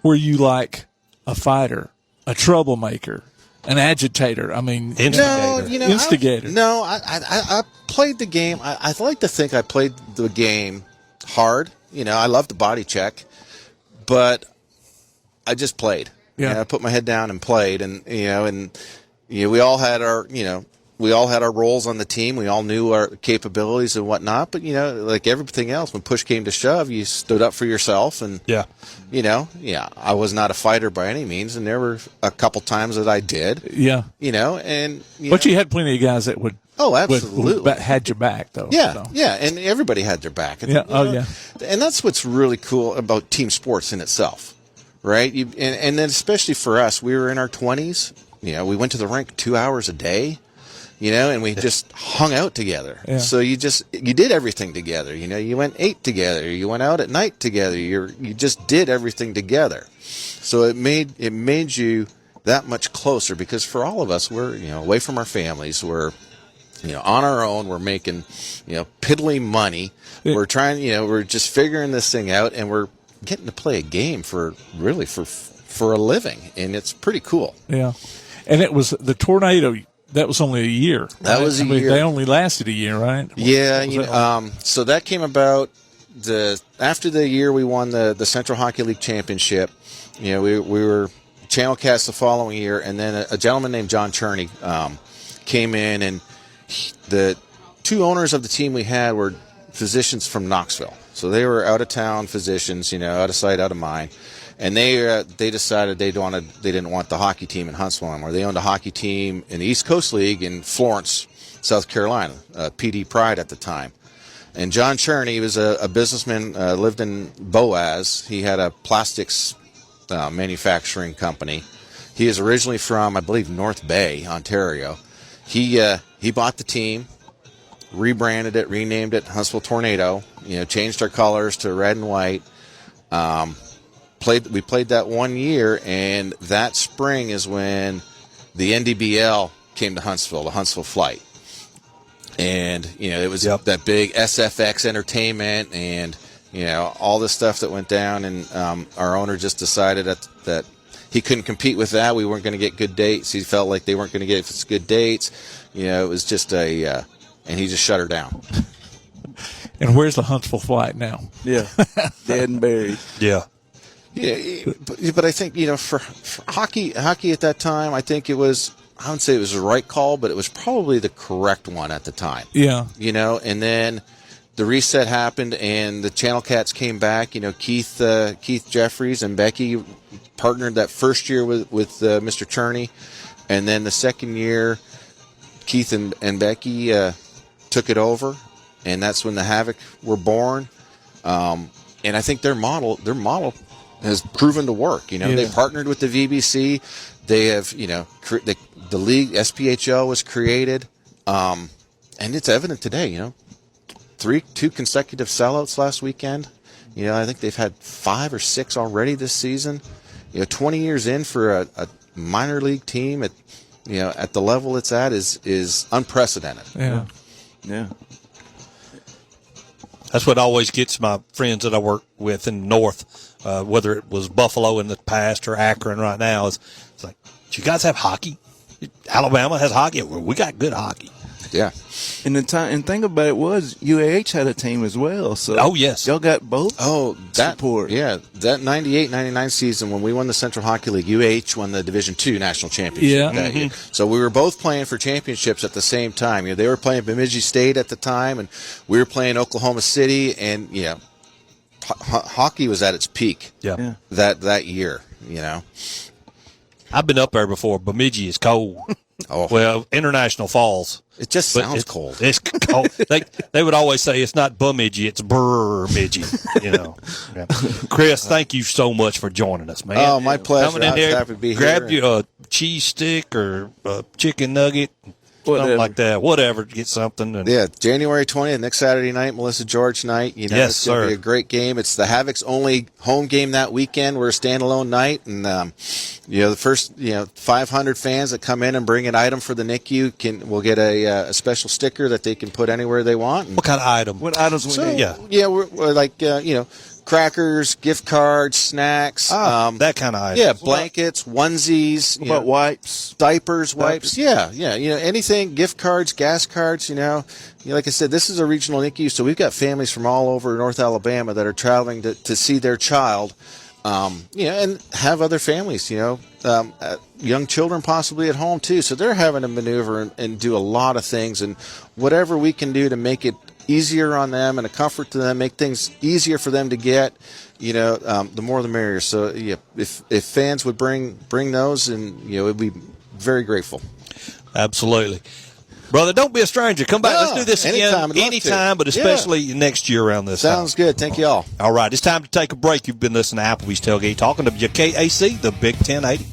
were you like a fighter, a troublemaker, an agitator? I mean, instigator. I played the game. I like to think I played the game hard. I loved the body check, but I just played. Yeah. I put my head down and played, and we all had our roles on the team. We all knew our capabilities and whatnot. But like everything else, when push came to shove, you stood up for yourself. And I was not a fighter by any means, and there were a couple times that I did. Yeah. But you had plenty of guys that would. Oh, absolutely. Had your back, though. Yeah, so. yeah, and everybody had their back. Yeah. And that's what's really cool about team sports in itself, right? And then especially for us, we were in our 20s. We went to the rink 2 hours a day, and we just hung out together. Yeah. So you did everything together. You went ate together. You went out at night together. You just did everything together. So it made you that much closer, because for all of us, we're away from our families. We're on our own. We're making piddly money. Yeah. We're trying. We're just figuring this thing out, and we're getting to play a game for a living, and it's pretty cool. Yeah. And it was the tornado. That was only a year. That was a year. They only lasted a year, right? Yeah. So that came about after the year we won the Central Hockey League championship. We were channel cast the following year, and then a gentleman named John Cherney came in, and the 2 owners of the team we had were physicians from Knoxville. So they were out of town physicians, out of sight, out of mind. And they decided they didn't want the hockey team in Huntsville anymore. They owned a hockey team in the East Coast League in Florence, South Carolina, PD Pride at the time. And John Cherney was a businessman, lived in Boaz. He had a plastics manufacturing company. He is originally from, I believe, North Bay, Ontario. He bought the team, rebranded it, renamed it Huntsville Tornado. Changed our colors to red and white. We played that 1 year, and that spring is when the NDBL came to Huntsville, the Huntsville Flight. And, it was that big SFX entertainment and, all this stuff that went down. And our owner just decided that he couldn't compete with that. We weren't going to get good dates. He felt like they weren't going to get us good dates. It was just and he just shut her down. And where's the Huntsville Flight now? Yeah. Dead and buried. Yeah. Yeah, but I think, for hockey at that time, I think I wouldn't say it was the right call, but it was probably the correct one at the time. Yeah. And then the reset happened, and the Channel Cats came back. Keith Jeffries and Becky partnered that first year with Mr. Cherney, and then the second year, Keith and Becky took it over, and that's when the Havoc were born. And I think their model has proven to work. They partnered with the VBC. They have, the league SPHL was created, and it's evident today. two consecutive sellouts last weekend. You know, I think they've had 5 or 6 already this season. You know, 20 years in for a minor league team at the level it's at is unprecedented. Yeah. Yeah. That's what always gets my friends that I work with in the north, whether it was Buffalo in the past or Akron right now, it's like, do you guys have hockey? Alabama has hockey. Well, we got good hockey. Yeah. And think about it was UAH had a team as well. So oh yes, y'all got both. Oh, that support. Yeah, that 98-99 season when we won the Central Hockey League, UAH won the Division II national championship that year. So we were both playing for championships at the same time. You know, they were playing Bemidji State at the time, and we were playing Oklahoma City, and hockey was at its peak. Yeah. That year. You know, I've been up there before. Bemidji is cold. Oh. Well, International Falls. It just sounds cold. It's cold. They would always say it's not Bemidji, it's Burmidji. You know. Yeah. Chris, thank you so much for joining us, man. Oh, my pleasure. Coming in there, happy to be grab here. you a cheese stick or a chicken nugget. Something like that. Whatever. Get something. And yeah, January 20th, next Saturday night, Melissa George night. You know, yes, it's going to be a great game. It's the Havoc's only home game that weekend. We're a standalone night. And, the first, 500 fans that come in and bring an item for the NICU will get a special sticker that they can put anywhere they want. And what kind of item? What items we need? Yeah, we're like, crackers, gift cards, snacks. That kind of item. Yeah, blankets, onesies. What about wipes? Diapers, wipes. Yeah. Anything, gift cards, gas cards, like I said, this is a regional NICU, so we've got families from all over North Alabama that are traveling to see their child, and have other families, young children possibly at home too. So they're having to maneuver and do a lot of things, and whatever we can do to make it easier on them and a comfort to them, make things easier for them to get, the more the merrier. So if fans would bring those, and we'd be very grateful. Absolutely. Brother, don't be a stranger. Come back. Let's do this again anytime, but especially next year around this time. Sounds good. Thank you all. All right. It's time to take a break. You've been listening to Applebee's Tailgate Talk on WKAC, the Big 1080.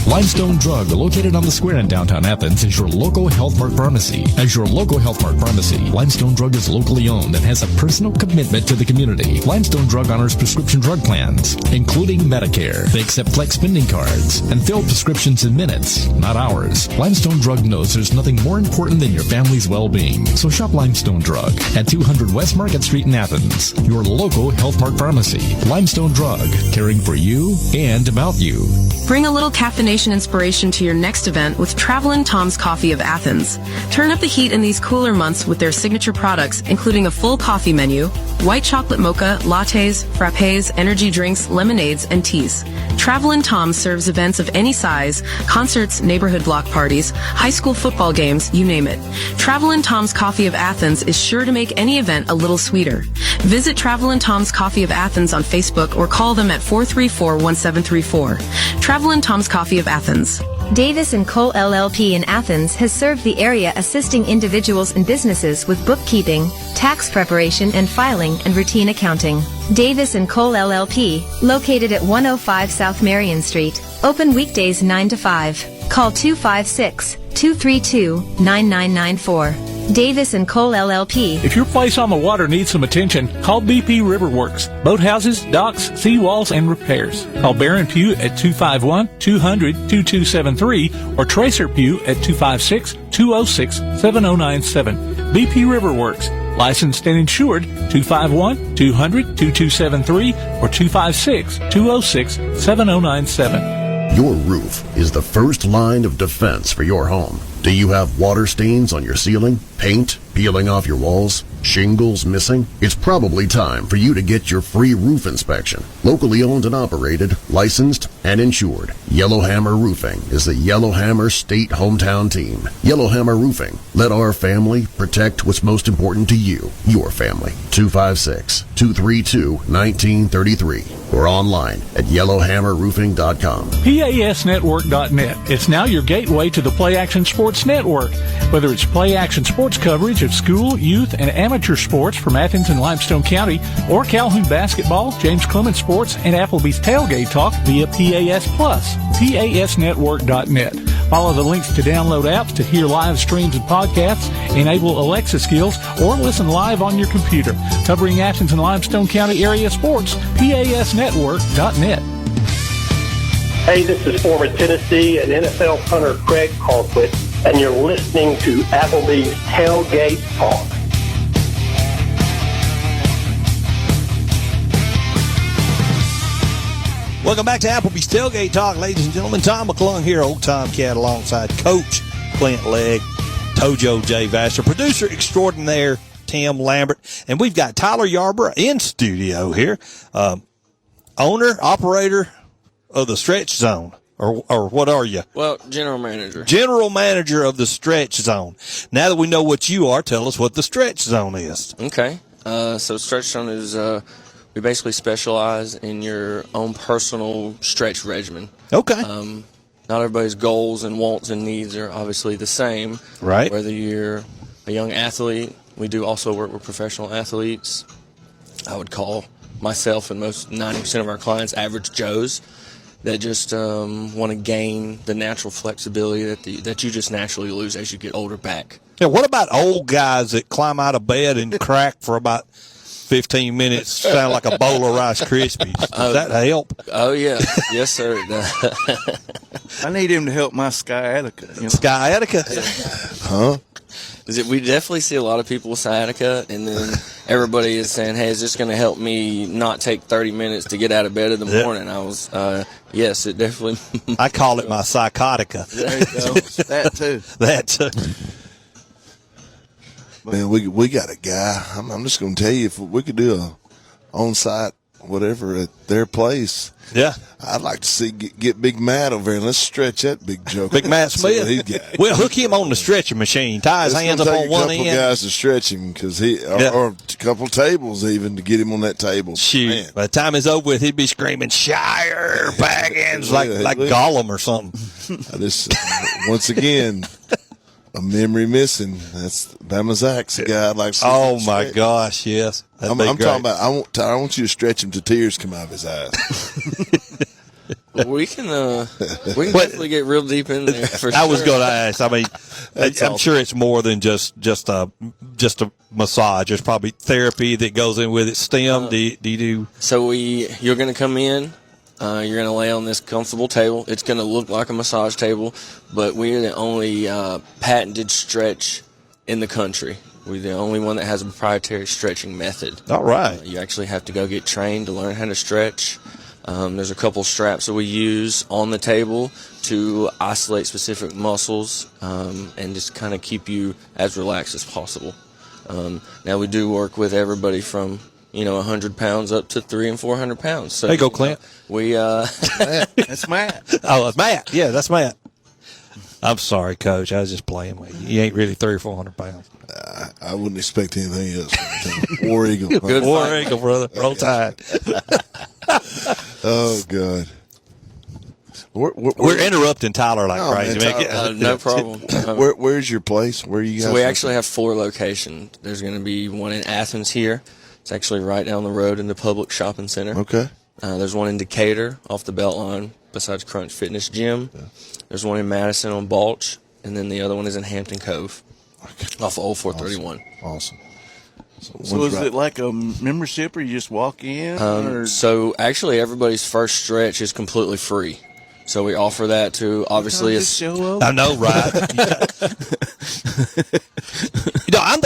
Limestone Drug, located on the square in downtown Athens, is your local Health Mart pharmacy. As your local Health Mart pharmacy, Limestone Drug is locally owned and has a personal commitment to the community. Limestone Drug honors prescription drug plans, including Medicare. They accept flex spending cards and fill prescriptions in minutes, not hours. Limestone Drug knows there's nothing more important than your family's well-being. So shop Limestone Drug at 200 West Market Street in Athens, your local Health Mart pharmacy. Limestone Drug, caring for you and about you. Bring a little caffeination inspiration to your next event with Travelin' Tom's Coffee of Athens. Turn up the heat in these cooler months with their signature products, including a full coffee menu, white chocolate mocha, lattes, frappes, energy drinks, lemonades, and teas. Travelin' Tom serves events of any size, concerts, neighborhood block parties, high school football games, you name it. Travelin' Tom's Coffee of Athens is sure to make any event a little sweeter. Visit Travelin' Tom's Coffee of Athens on Facebook or call them at 434-1734. Travelin' Tom's Coffee of Athens. Davis & Cole LLP in Athens has served the area assisting individuals and businesses with bookkeeping, tax preparation and filing, and routine accounting. Davis & Cole LLP, located at 105 South Marion Street, open weekdays 9 to 5. Call 256-232-9994. Davis & Cole LLP. If your place on the water needs some attention, call BP Riverworks. Boathouses, docks, seawalls, and repairs. Call Barron Pugh at 251-200-2273 or Tracer Pugh at 256-206-7097. BP Riverworks. Licensed and insured 251-200-2273 or 256-206-7097. Your roof is the first line of defense for your home. Do you have water stains on your ceiling, paint peeling off your walls, shingles missing? It's probably time for you to get your free roof inspection. Locally owned and operated, licensed and insured. Yellowhammer Roofing is the Yellowhammer State hometown team. Yellowhammer Roofing. Let our family protect what's most important to you, your family. 256-232-1933 or online at yellowhammerroofing.com. PASnetwork.net. It's now your gateway to the Play Action Sports Network. Whether it's Play Action Sports coverage of school, youth, and amateur sports from Athens and Limestone County, or Calhoun basketball, James Clemens sports, and Applebee's Tailgate Talk via PAS Plus. PASnetwork.net. Follow the links to download apps to hear live streams and podcasts, enable Alexa skills, or listen live on your computer. Covering Athens and Limestone County area sports, PASnetwork.net. Hey, this is former Tennessee and NFL punter Craig Colquitt, and you're listening to Applebee's Tailgate Talk. Welcome back to Applebee's Tailgate Talk, ladies and gentlemen. Tom McClung here, Old Tomcat, alongside Coach Clint Legg, Tojo J. Vassar, producer extraordinaire Tim Lambert, and we've got Tyler Yarbrough in studio here, owner, operator of the Stretch Zone, or what are you? Well, general manager. General manager of the Stretch Zone. Now that we know what you are, tell us what the Stretch Zone is. Okay. So Stretch Zone is we basically specialize in your own personal stretch regimen. Okay. Not everybody's goals and wants and needs are obviously the same. Right. Whether you're a young athlete, we do also work with professional athletes. I would call myself and most 90% of our clients average Joes that just want to gain the natural flexibility that you just naturally lose as you get older back. Yeah, what about old guys that climb out of bed and crack for about 15 minutes, sound like a bowl of Rice Krispies? Does that help? Oh, yeah. Yes, sir. I need him to help my sciatica. Sciatica? Huh? We definitely see a lot of people with sciatica, and then everybody is saying, hey, is this going to help me not take 30 minutes to get out of bed in the morning? I was, yes, it definitely. I call it my psychotica. There you go. That too. That too. Man, we got a guy. I'm just going to tell you, if we could do a on-site whatever at their place. Yeah. I'd like to see get Big Matt over here and let's stretch that big joke. Big Matt Smith. We'll hook him on the stretcher machine. Tie his hands up on one end. A couple guys to stretch him or a couple tables even to get him on that table. Shoot. Man. By the time it's over with, he'd be screaming Shire Baggins like Gollum or something. I just once again. A memory missing. That's Bama Zach's the guy I'd like to see. Oh my gosh, yes. I'm talking about. I want you to stretch him till tears come out of his eyes. We can definitely get real deep in there. For I sure. was going to ask. I mean, I'm sure it's more than just a massage. There's probably therapy that goes in with it. STEM. Do you do? So you're going to come in. You're going to lay on this comfortable table. It's going to look like a massage table, but we're the only patented stretch in the country. We're the only one that has a proprietary stretching method. All right. You actually have to go get trained to learn how to stretch. There's a couple straps that we use on the table to isolate specific muscles and just kind of keep you as relaxed as possible. Now, we do work with everybody from 100 pounds up to 300 and 400 pounds. So, there you go, Clint. That's Matt. Oh, that's Matt. Yeah, that's Matt. I'm sorry, Coach. I was just playing with you. You ain't really 300 or 400 pounds. I wouldn't expect anything else. War Eagle. Good War Eagle, brother. Roll Tide. Oh, God. We're interrupting Tyler like crazy. Man, no problem. Where's your place? Where are you guys? So we actually have 4 locations. There's going to be one in Athens here. It's actually right down the road in the public shopping center. Okay. There's one in Decatur off the Beltline besides Crunch Fitness Gym. Yeah. There's one in Madison on Balch, and then the other one is in Hampton Cove off of Old 431. Awesome. So is it like a membership or you just walk in? So actually everybody's first stretch is completely free. So we offer that to obviously I know, right?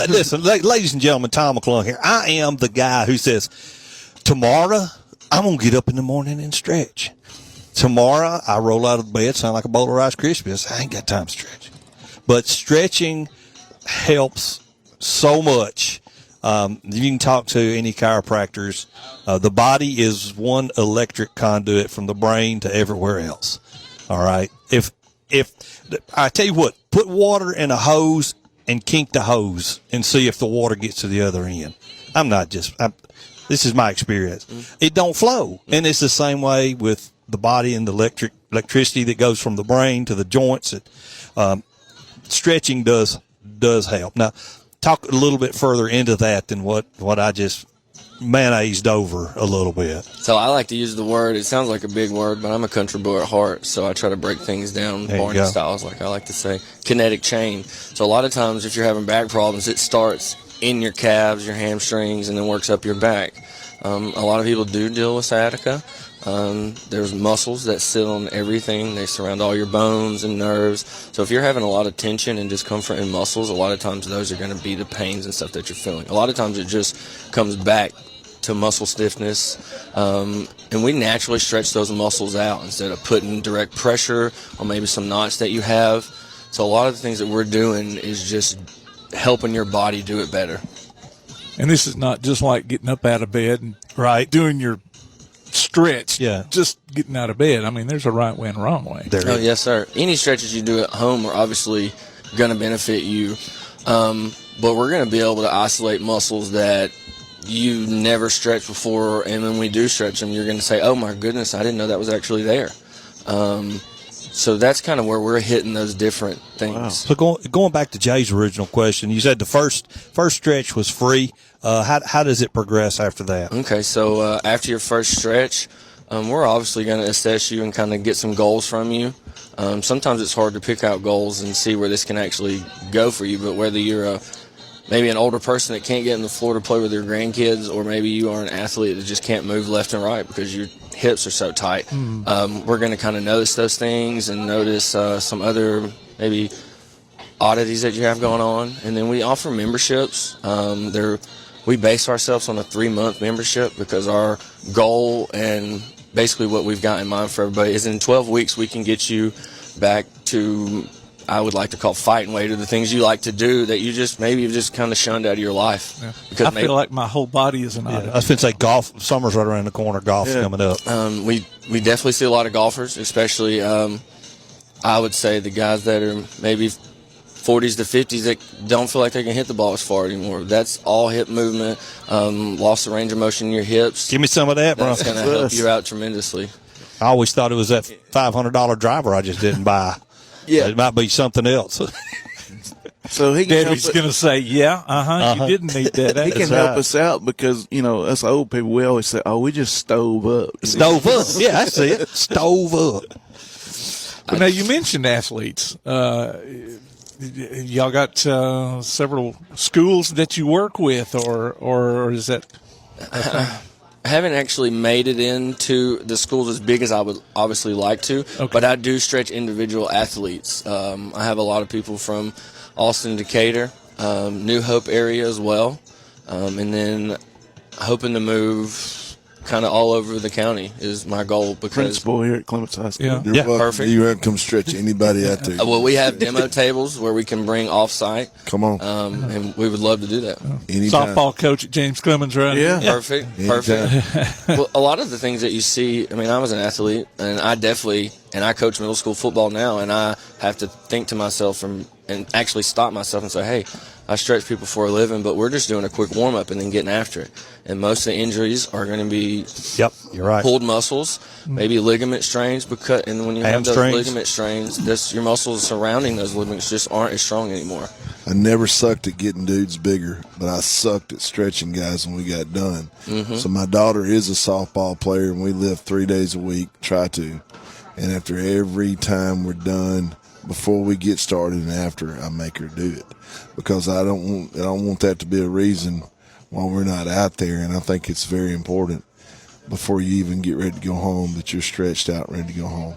Listen, ladies and gentlemen, Tom McClung here. I am the guy who says, tomorrow I'm going to get up in the morning and stretch. Tomorrow I roll out of bed, sound like a bowl of Rice Krispies. I ain't got time to stretch. But stretching helps so much. You can talk to any chiropractors. The body is one electric conduit from the brain to everywhere else. All right. If I tell you what, put water in a hose and kink the hose and see if the water gets to the other end. This is my experience. It don't flow. And it's the same way with the body and the electricity that goes from the brain to the joints. Stretching does help. Now, talk a little bit further into that than what I just mayonnaised over a little bit. So I like to use the word, it sounds like a big word, but I'm a country boy at heart, so I try to break things down, Barney styles, like I like to say. Kinetic chain. So a lot of times if you're having back problems, it starts in your calves, your hamstrings, and then works up your back. A lot of people do deal with sciatica. There's muscles that sit on everything. They surround all your bones and nerves. So if you're having a lot of tension and discomfort in muscles, a lot of times those are going to be the pains and stuff that you're feeling. A lot of times it just comes back to muscle stiffness, and we naturally stretch those muscles out instead of putting direct pressure on maybe some knots that you have. So a lot of the things that we're doing is just helping your body do it better. And this is not just like getting up out of bed and doing your stretch, just getting out of bed. I mean, there's a right way and a wrong way. Oh, yes, sir. Any stretches you do at home are obviously going to benefit you, but we're going to be able to isolate muscles that you never stretched before, and when we do stretch them, you're going to say, oh, my goodness, I didn't know that was actually there. So that's kind of where we're hitting those different things. Wow. So going back to Jay's original question, you said the first stretch was free. How does it progress after that? Okay, so after your first stretch, we're obviously going to assess you and kind of get some goals from you. Sometimes it's hard to pick out goals and see where this can actually go for you, but whether you're maybe an older person that can't get in the floor to play with their grandkids, or maybe you are an athlete that just can't move left and right because your hips are so tight. We're going to kind of notice those things and notice some other maybe oddities that you have going on. And then we offer memberships. We base ourselves on a 3-month membership because our goal and basically what we've got in mind for everybody is in 12 weeks we can get you back to, I would like to call fighting weight, or the things you like to do that you just maybe you've just kind of shunned out of your life. Yeah. Because I feel like my whole body is an oddity. I was going to say golf. Summer's right around the corner. Golf's coming up. We definitely see a lot of golfers, especially I would say the guys that are maybe 40s to 50s that don't feel like they can hit the ball as far anymore. That's all hip movement, lost the range of motion in your hips. Give me some of that, bro. That's going to help you out tremendously. I always thought it was that $500 driver I just didn't buy. Yeah, it might be something else. So he Daddy's going to say, you didn't need that. He can help us out because, us old people, we always say, oh, we just stove up. Stove up. Yeah, I see it. Stove up. But now, you mentioned athletes. Y'all got several schools that you work with, or is that? I haven't actually made it into the schools as big as I would obviously like to, but I do stretch individual athletes. I have a lot of people from Austin, Decatur, New Hope area as well, and then hoping to move kind of all over the county is my goal. Because principal here at Clemens High School. You're perfect. You want to come stretch anybody out there? Well, we have demo tables where we can bring off-site. Come on. And we would love to do that. Anytime. Softball coach at James Clemens, right? Yeah. Perfect. Well, a lot of the things that you see, I mean, I was an athlete, and I coach middle school football now, and I have to think to myself and actually stop myself and say, hey, I stretch people for a living, but we're just doing a quick warm-up and then getting after it. And most of the injuries are going to be you're right. pulled muscles, maybe ligament strains, and when you have those ligament strains, your muscles surrounding those ligaments just aren't as strong anymore. I never sucked at getting dudes bigger, but I sucked at stretching guys when we got done. Mm-hmm. So my daughter is a softball player, and we lift 3 days a week, try to. And after every time we're done, before we get started and after, I make her do it because I don't want that to be a reason why we're not out there. And I think it's very important before you even get ready to go home that you're stretched out, ready to go home.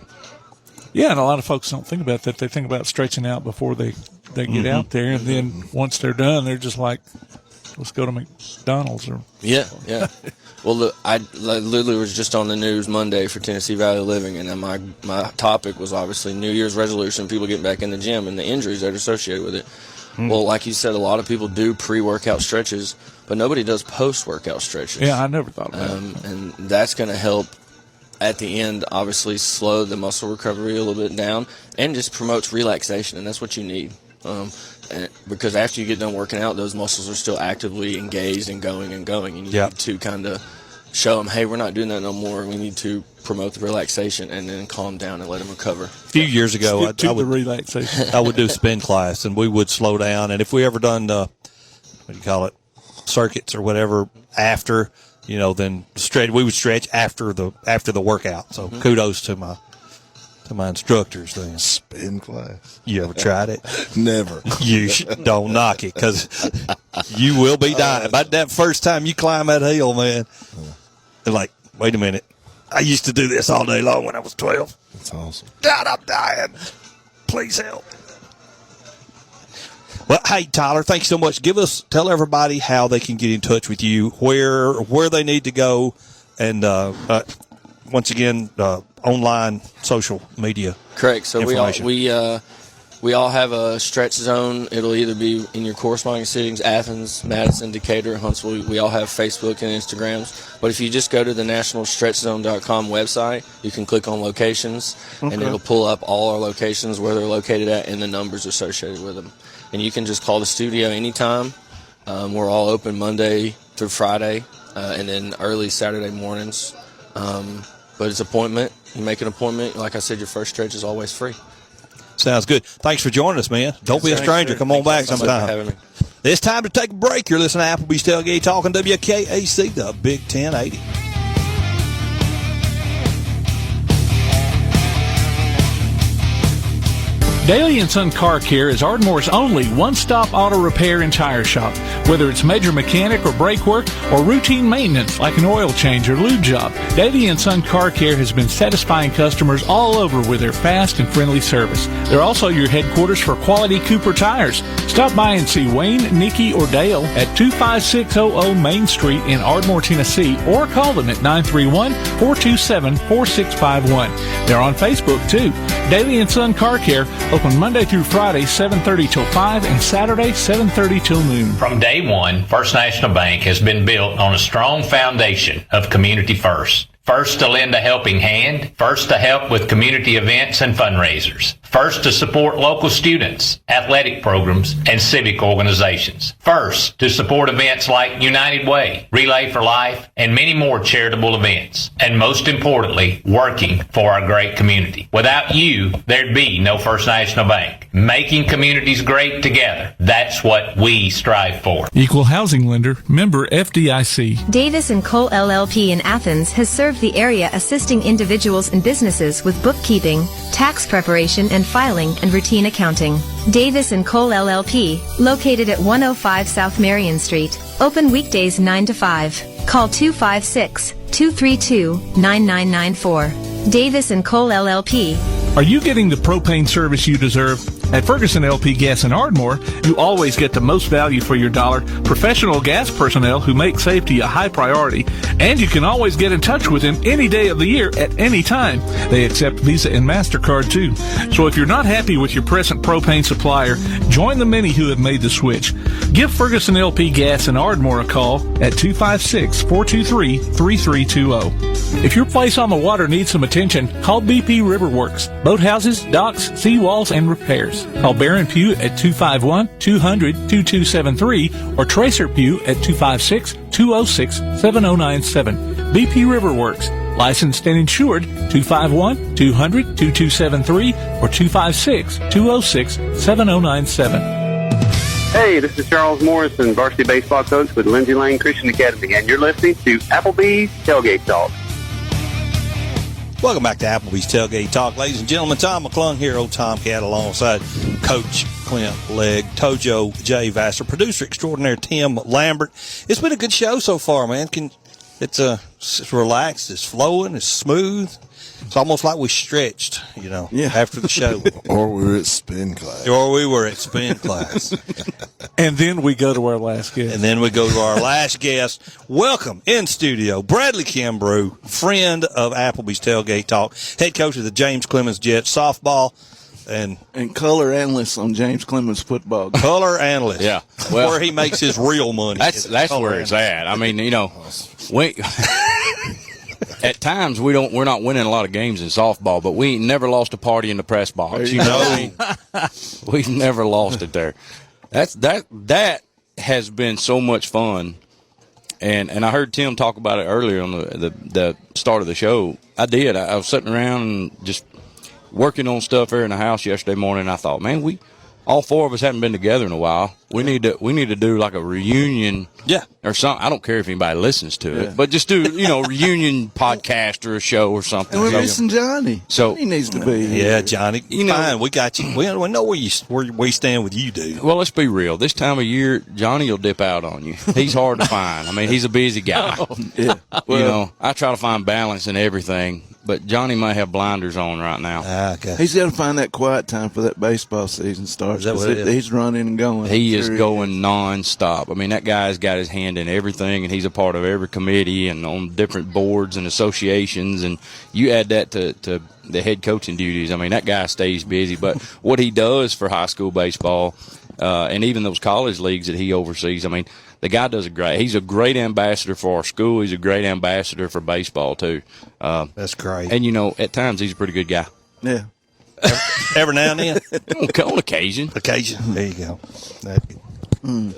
Yeah, and a lot of folks don't think about that. They think about stretching out before they get out there, and then once they're done, they're just like, let's go to McDonald's. Yeah. Well, look, I literally was just on the news Monday for Tennessee Valley Living, and my topic was obviously New Year's resolution, people getting back in the gym, and the injuries that are associated with it. Well, like you said, a lot of people do pre-workout stretches, but nobody does post-workout stretches. Yeah, I never thought about it. And that's going to help at the end, obviously, slow the muscle recovery a little bit down and just promotes relaxation, and that's what you need. Because after you get done working out, those muscles are still actively engaged and going, and you need to kind of show them, hey, we're not doing that no more. We need to promote the relaxation and then calm down and let them recover. A few years ago, I would do spin class, and we would slow down. And if we ever done circuits or whatever after, then we would stretch after the workout. So kudos to my instructors then. Spin class. You ever tried it? Never. You don't knock it, because you will be dying. About that first time you climb that hill, man, they're like, wait a minute. I used to do this all day long when I was 12. That's awesome. God, I'm dying. Please help. Well, hey, Tyler, thank you so much. Tell everybody how they can get in touch with you, where they need to go, and once again, online social media. Correct. So we all have a stretch zone. It'll either be in your corresponding cities, Athens, Madison, Decatur, Huntsville. We all have Facebook and Instagrams. But if you just go to the nationalstretchzone.com website, you can click on locations, and it'll pull up all our locations, where they're located at, and the numbers associated with them. And you can just call the studio anytime. We're all open Monday through Friday, and then early Saturday mornings. But it's appointment. You make an appointment. Like I said, your first stretch is always free. Sounds good. Thanks for joining us, man. Don't be a stranger. Come on back sometime. It's time to take a break. You're listening to Applebee's Tailgate Talk on WKAC, the Big 1080. Daly & Son Car Care is Ardmore's only one-stop auto repair and tire shop. Whether it's major mechanic or brake work or routine maintenance like an oil change or lube job, Daly & Son Car Care has been satisfying customers all over with their fast and friendly service. They're also your headquarters for quality Cooper tires. Stop by and see Wayne, Nikki, or Dale at 25600 Main Street in Ardmore, Tennessee, or call them at 931-427-4651. They're on Facebook, too. Daly & Son Car Care, open Monday through Friday, 7:30 till 5, and Saturday, 7:30 till noon. From day one, First National Bank has been built on a strong foundation of community first. First to lend a helping hand, first to help with community events and fundraisers, first to support local students, athletic programs, and civic organizations, first to support events like United Way, Relay for Life, and many more charitable events, and most importantly, working for our great community. Without you, there'd be no First National Bank. Making communities great together, that's what we strive for. Equal housing lender, member FDIC. Davis & Cole LLP in Athens has served the area assisting individuals and businesses with bookkeeping, tax preparation and filing, and routine accounting. Davis & Cole LLP, located at 105 South Marion Street, open weekdays 9 to 5. Call 256-232-9994. Davis & Cole LLP. Are you getting the propane service you deserve? At Ferguson LP Gas in Ardmore, you always get the most value for your dollar, professional gas personnel who make safety a high priority, and you can always get in touch with them any day of the year at any time. They accept Visa and MasterCard too. So if you're not happy with your present propane supplier, join the many who have made the switch. Give Ferguson LP Gas in Ardmore a call at 256-423-3320. If your place on the water needs some attention, call BP Riverworks. Boathouses, docks, seawalls, and repairs. Call Barron Pugh at 251-200-2273 or Tracer Pugh at 256-206-7097. BP Riverworks. Licensed and insured 251-200-2273 or 256-206-7097. Hey, this is Charles Morrison, varsity baseball coach with Lindsay Lane Christian Academy, and you're listening to Applebee's Tailgate Talk. Welcome back to Applebee's Tailgate Talk. Ladies and gentlemen, Tom McClung here, old Tomcat, alongside Coach Clint Legg, Tojo J. Vassar, producer extraordinaire Tim Lambert. It's been a good show so far, man. It's relaxed, it's flowing, it's smooth. It's almost like we stretched, after the show. Or we were at spin class. And then we go to our last guest. Welcome in studio, Bradley Kimbrough, friend of Applebee's Tailgate Talk, head coach of the James Clemens Jets softball, and color analyst on James Clemens football. Color analyst. Yeah. Well, where he makes his real money. That's where it's at. I mean, we at times we're not winning a lot of games in softball, but we ain't never lost a party in the press box. We've never lost it there. That has been so much fun. And I heard Tim talk about it earlier on the start of the show. I did. I was sitting around and just working on stuff here in the house yesterday morning, and I thought, man, all four of us haven't been together in a while. We need to do like a reunion. Yeah. Or something. I don't care if anybody listens to it, but just do, a reunion podcast or a show or something. And we're missing Johnny. So he needs to be here. Yeah, Johnny. Fine, we got you. We know where we stand with you, dude. Well, let's be real. This time of year, Johnny will dip out on you. He's hard to find. I mean, he's a busy guy. Yeah. Well, I try to find balance in everything, but Johnny might have blinders on right now. Okay. He's got to find that quiet time for that baseball season starts. Is that what it is? He's running and going. He is going nonstop. I mean, that guy's got his hand in everything, and he's a part of every committee and on different boards and associations. And you add that to the head coaching duties. I mean, that guy stays busy. But what he does for high school baseball, and even those college leagues that he oversees, I mean, the guy does he's a great ambassador for our school. He's a great ambassador for baseball, too. That's great. And, at times he's a pretty good guy. Yeah. Every now and then? On occasion. There you go. In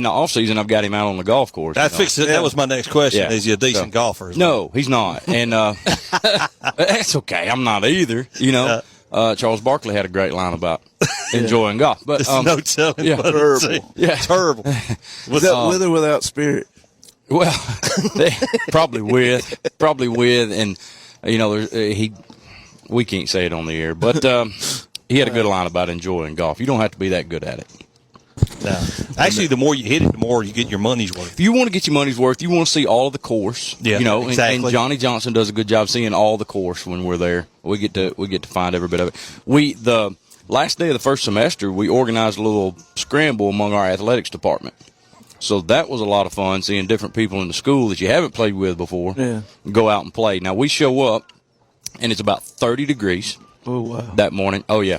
the off-season, I've got him out on the golf course. That was my next question. Yeah. Is he a decent golfer? No, he's not. And that's okay. I'm not either. Charles Barkley had a great line about enjoying golf. But no telling. Terrible. Yeah. Terrible. Was that with or without spirit? Well, probably with, and we can't say it on the air, but he had a good line about enjoying golf. You don't have to be that good at it. No. Actually, the more you hit it, the more you get your money's worth. If you want to get your money's worth, you want to see all of the course. Yeah, exactly. And Johnny Johnson does a good job seeing all the course when we're there. We get to find every bit of it. The last day of the first semester, we organized a little scramble among our athletics department. So that was a lot of fun, seeing different people in the school that you haven't played with before go out and play. Now, we show up, and it's about 30 degrees that morning. Oh, yeah.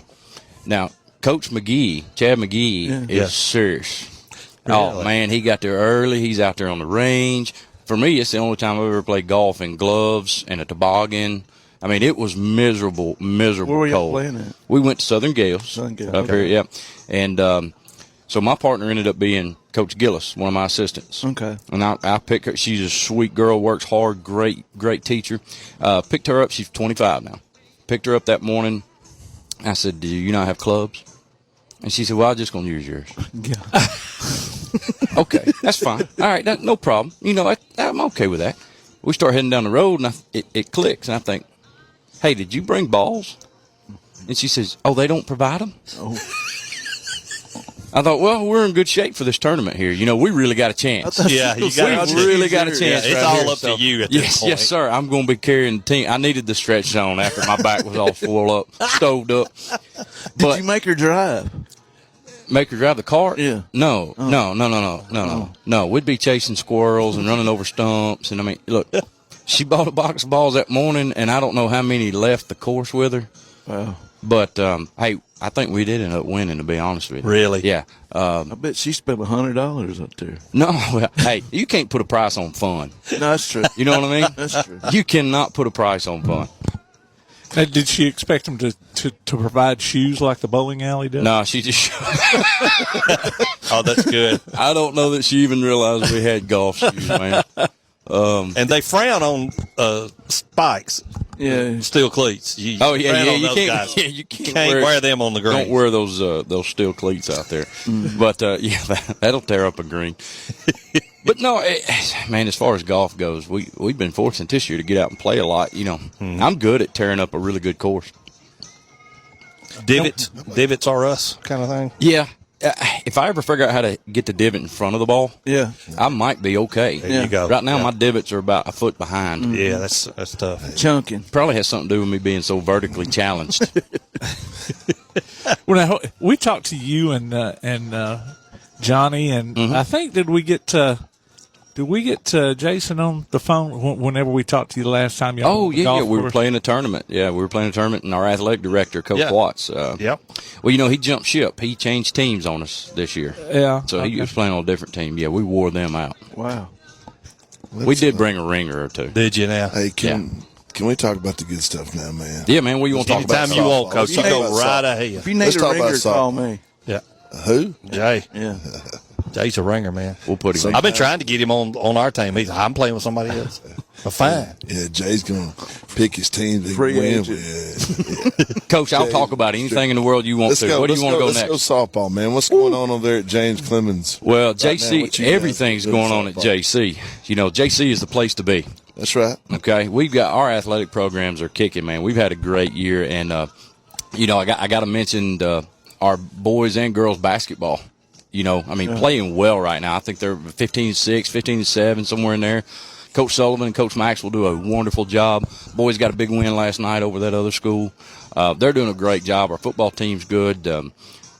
Now, Coach McGee, Chad McGee, is serious. Really? Oh, man, he got there early. He's out there on the range. For me, it's the only time I've ever played golf in gloves and a toboggan. I mean, it was miserable cold. Where were you playing at? We went to Southern Gales. Up here, yeah. And so my partner ended up being Coach Gillis, one of my assistants. Okay. And I picked her. She's a sweet girl, works hard, great teacher. Picked her up. She's 25 now. Picked her up that morning. I said, do you not have clubs? And she said, well, I'm just going to use yours. Yeah. Okay, that's fine. All right, no problem. I'm okay with that. We start heading down the road, and it clicks, and I think, hey, did you bring balls? And she says, oh, they don't provide them? Oh. I thought, well, we're in good shape for this tournament here. We really got a chance. Yeah, we really got a chance. It's all up to you at this point. Yes, sir. I'm going to be carrying the team. I needed the stretch zone after my back was all swole up, stoved up. Did you make her drive? Make her drive the cart? Yeah. No. No. We'd be chasing squirrels and running over stumps. And I mean, look, she bought a box of balls that morning, and I don't know how many left the course with her. Wow. But, hey, I think we did end up winning, to be honest with you. Really? Yeah. I bet she spent $100 up there. No, well, hey, you can't put a price on fun. No, that's true. You know what I mean? That's true. You cannot put a price on fun. Now, did she expect them to provide shoes like the bowling alley does? No, she just. Oh, that's good. I don't know that she even realized we had golf shoes, man. And they frown on spikes. Yeah, steel cleats. You can't wear them on the green. Don't wear those steel cleats out there. But that'll tear up a green. But no, man, as far as golf goes, we've been fortunate this year to get out and play a lot. I'm good at tearing up a really good course. Divots are us kind of thing. Yeah. If I ever figure out how to get the divot in front of the ball, I might be okay. There you go. Right now, my divots are about a foot behind. Yeah, that's tough. Chunking. Probably has something to do with me being so vertically challenged. Well, now, we talked to you and Johnny, and I think did we get Jason on the phone whenever we talked to you the last time? We were playing a tournament. Yeah, we were playing a tournament, and our athletic director, Coach Watts. Yep. Well, he jumped ship. He changed teams on us this year. Yeah. So he was playing on a different team. Yeah, we wore them out. Wow. We did bring a ringer or two. Did you now? Hey, can we talk about the good stuff now, man? Yeah, man. What you want to talk about? Anytime you want, Coach. You go right ahead. If you need a ringer, call me. Yeah. Who? Jay. Yeah. Jay's a ringer, man. We'll put him. I've been trying to get him on our team. I'm playing with somebody else. Fine. Yeah, Jay's going to pick his team to Free win agent. with. Coach, I'll talk about anything in the world you want to. What do you want to go next? Let's go softball, man. What's going on over there at James Clemens? Well, right now? JC, What you guys everything's doing going on at softball? JC. You know, JC is the place to be. That's right. Okay, we've got our athletic programs are kicking, man. We've had a great year, and you know, I got to mention our boys and girls basketball. You know, I mean, playing well right now. I think they're 15-6, 15-7, somewhere in there. Coach Sullivan and Coach Max will do a wonderful job. Boys got a big win last night over that other school. They're doing a great job. Our football team's good.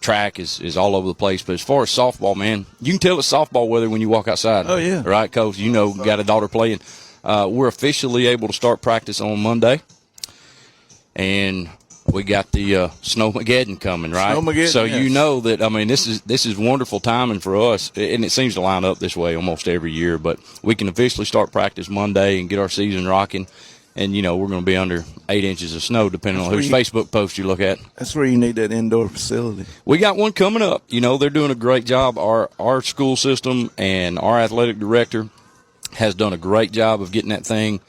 Track is all over the place. But as far as softball, man, you can tell it's softball weather when you walk outside. Oh, yeah. Right, Coach? You know, got a daughter playing. We're officially able to start practice on Monday. And we got the Snowmageddon coming, right? Snowmageddon, so yes. you know that, I mean, this is wonderful timing for us, and it seems to line up this way almost every year. But we can officially start practice Monday and get our season rocking. And, you know, we're going to be under 8 inches of snow, depending on whose Facebook post you look at. That's where you need that indoor facility. We got one coming up. You know, they're doing a great job. Our school system and our athletic director has done a great job of getting that thing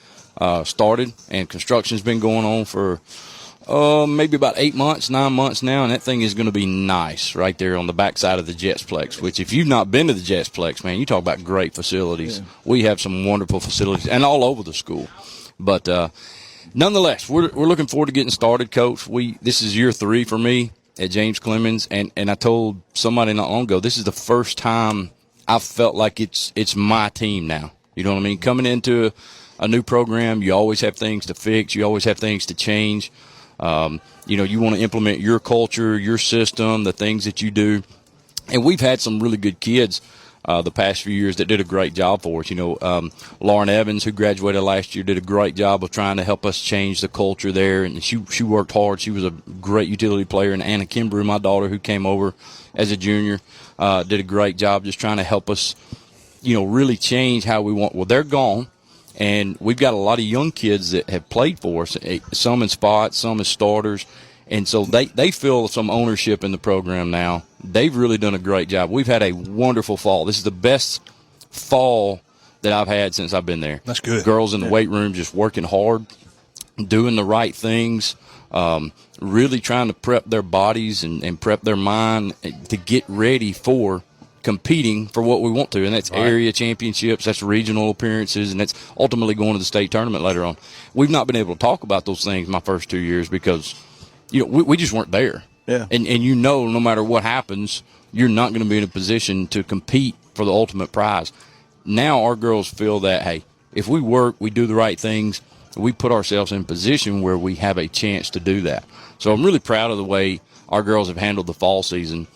started. And construction's been going on for maybe about 8 months, 9 months now, and that thing is going to be nice right there on the backside of the Jetsplex, which if you've not been to the Jetsplex, man, you talk about great facilities. Yeah. We have some wonderful facilities and all over the school. But nonetheless, we're looking forward to getting started, Coach. This is year 3 for me at James Clemens, and I told somebody not long ago, this is the first time I've felt like it's my team now. You know what I mean? Coming into a new program, you always have things to fix. You always have things to change. You know, you want to implement your culture, your system, the things that you do. And we've had some really good kids the past few years that did a great job for us. You know, Lauren Evans, who graduated last year, did a great job of trying to help us change the culture there. And she worked hard. She was a great utility player. And Anna Kimbrough, my daughter, who came over as a junior, did a great job just trying to help us, you know, really change how we want. Well, they're gone. And we've got a lot of young kids that have played for us, some in spots, some as starters. And so they feel some ownership in the program now. They've really done a great job. We've had a wonderful fall. This is the best fall that I've had since I've been there. That's good. Girls in the weight room just working hard, doing the right things, really trying to prep their bodies and prep their mind to get ready for competing for what we want to, and that's area championships, that's regional appearances, and that's ultimately going to the state tournament later on. We've not been able to talk about those things my first 2 years because, you know, we just weren't there. Yeah. And you know, no matter what happens, you're not going to be in a position to compete for the ultimate prize. Now our girls feel that, hey, if we work, we do the right things, we put ourselves in a position where we have a chance to do that. So I'm really proud of the way our girls have handled the fall season.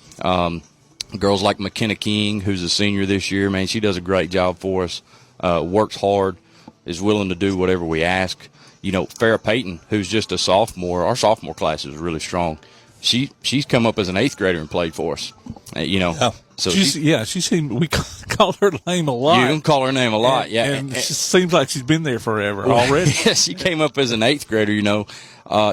Girls like McKenna King, who's a senior this year, man, she does a great job for us, works hard, is willing to do whatever we ask. You know, Farrah Payton, who's just a sophomore, our sophomore class is really strong. She's come up as an 8th grader and played for us. You know, so she seemed, we call her name a lot. You can call her name a lot, yeah. And it seems like she's been there forever already. Yeah, she came up as an 8th grader, you know.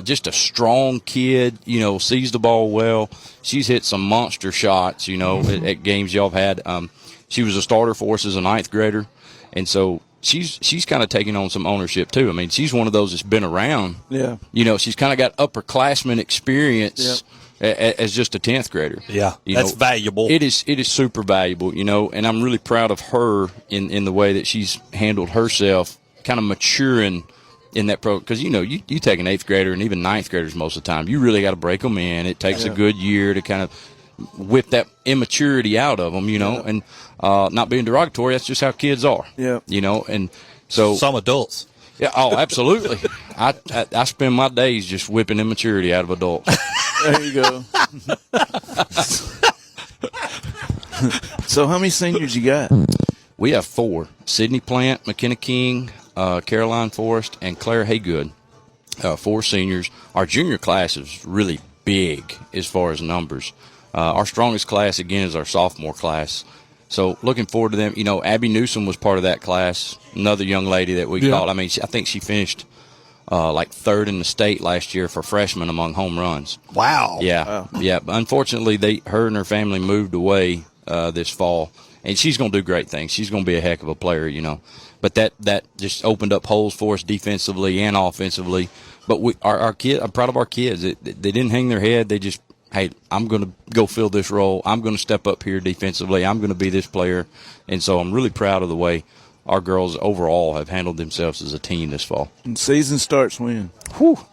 Just a strong kid, you know, sees the ball well. She's hit some monster shots, you know, at games y'all have had. She was a starter for us as a 9th grader, and so she's kind of taking on some ownership too. I mean, she's one of those that's been around. Yeah. You know, she's kind of got upperclassman experience as just a 10th grader. Yeah, you that's know, valuable. It is super valuable, you know, and I'm really proud of her in the way that she's handled herself, kind of maturing in that program, because, you know, you take an 8th grader and even 9th graders most of the time, you really got to break them in. It takes a good year to kind of whip that immaturity out of them, you know, and not being derogatory, that's just how kids are. Yeah. You know, and so. Some adults. Yeah, oh, absolutely. I spend my days just whipping immaturity out of adults. There you go. So how many seniors you got? We have 4. Sydney Plant, McKenna King, Caroline Forrest, and Claire Haygood, 4 seniors. Our junior class is really big as far as numbers. Our strongest class, again, is our sophomore class. So looking forward to them. You know, Abby Newsom was part of that class, another young lady that we called. I mean, I think she finished like 3rd in the state last year for freshmen among home runs. Wow. Yeah, yeah. But unfortunately, her and her family moved away this fall. And she's going to do great things. She's going to be a heck of a player, you know. But that just opened up holes for us defensively and offensively. But I'm proud of our kids. They didn't hang their head. They just, hey, I'm going to go fill this role. I'm going to step up here defensively. I'm going to be this player. And so I'm really proud of the way our girls overall have handled themselves as a team this fall. And season starts when?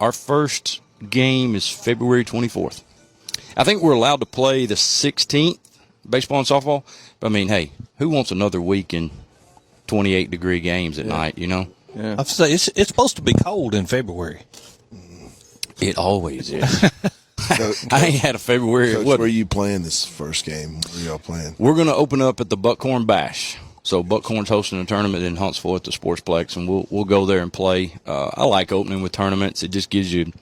Our first game is February 24th. I think we're allowed to play the 16th, baseball and softball. But, I mean, hey, who wants another week in 28-degree games at night, you know? Yeah. I'd say it's supposed to be cold in February. It always is. I ain't had a February. Coach, where are you playing this first game? Where y'all playing? We're going to open up at the Buckhorn Bash. So Buckhorn's hosting a tournament in Huntsville at the Sportsplex, and we'll go there and play. I like opening with tournaments. It just gives you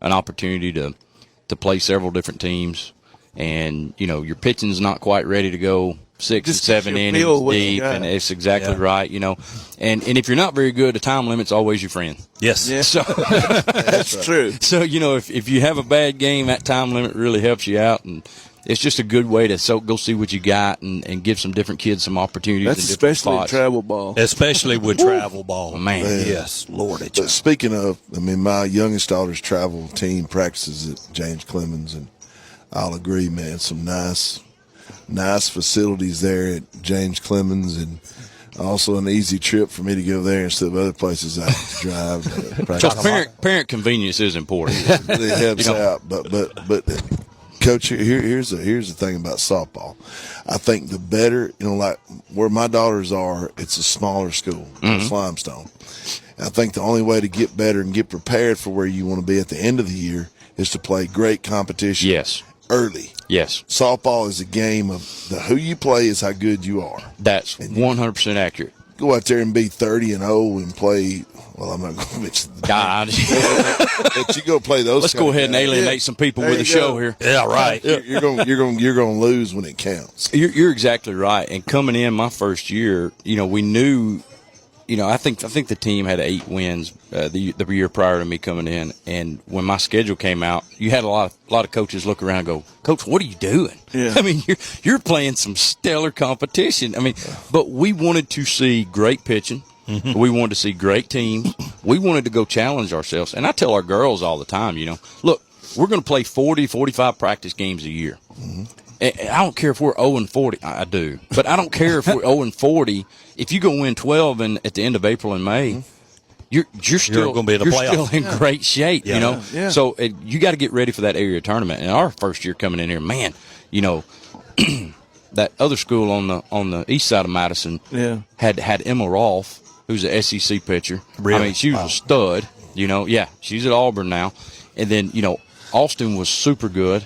an opportunity to play several different teams, and your pitching's not quite ready to go 6 and 7 innings deep, and it's exactly right. And if you're not very good, the time limit's always your friend. Yes, so that's true. So if you have a bad game, that time limit really helps you out, and it's just a good way to go see what you got and give some different kids some opportunities. That's especially travel ball. Especially with travel ball. Man. Yes, Lord. But speaking of, my youngest daughter's travel team practices at James Clemens, and I'll agree, man, some nice facilities there at James Clemens, and also an easy trip for me to go there instead of other places I have to drive. Because parent convenience is important. It helps out, but Coach, here's the thing about softball. I think the better, like where my daughters are, it's a smaller school, it's Limestone. And I think the only way to get better and get prepared for where you want to be at the end of the year is to play great competition. Yes. Early. Yes. Softball is a game of who you play is how good you are. That's 100% accurate. Go out there and be 30-0 and play. Well, I'm not going to mention the God. but you go play those. Let's go ahead and alienate some people with the show here. Yeah, right. You're going to lose when it counts. You're exactly right. And coming in my first year, we knew. I think the team had 8 wins the year prior to me coming in, and when my schedule came out, you had a lot of coaches look around and go, "Coach, what are you doing?" Yeah. I mean, you're playing some stellar competition. I mean, but we wanted to see great pitching. Mm-hmm. We wanted to see great teams. We wanted to go challenge ourselves. And I tell our girls all the time, look, we're going to play 40, 45 practice games a year. Mm-hmm. And I don't care if we're 0-40. I do. But I don't care if we're 0-40. If you go win 12 at the end of April and May, you're still going to be in the playoffs. Still in great shape, Yeah. So you got to get ready for that area tournament. And our first year coming in here, man, that other school on the east side of Madison had Emma Rolfe, who's an SEC pitcher. Really? I mean, she was a stud. Yeah, she's at Auburn now. And then, Austin was super good.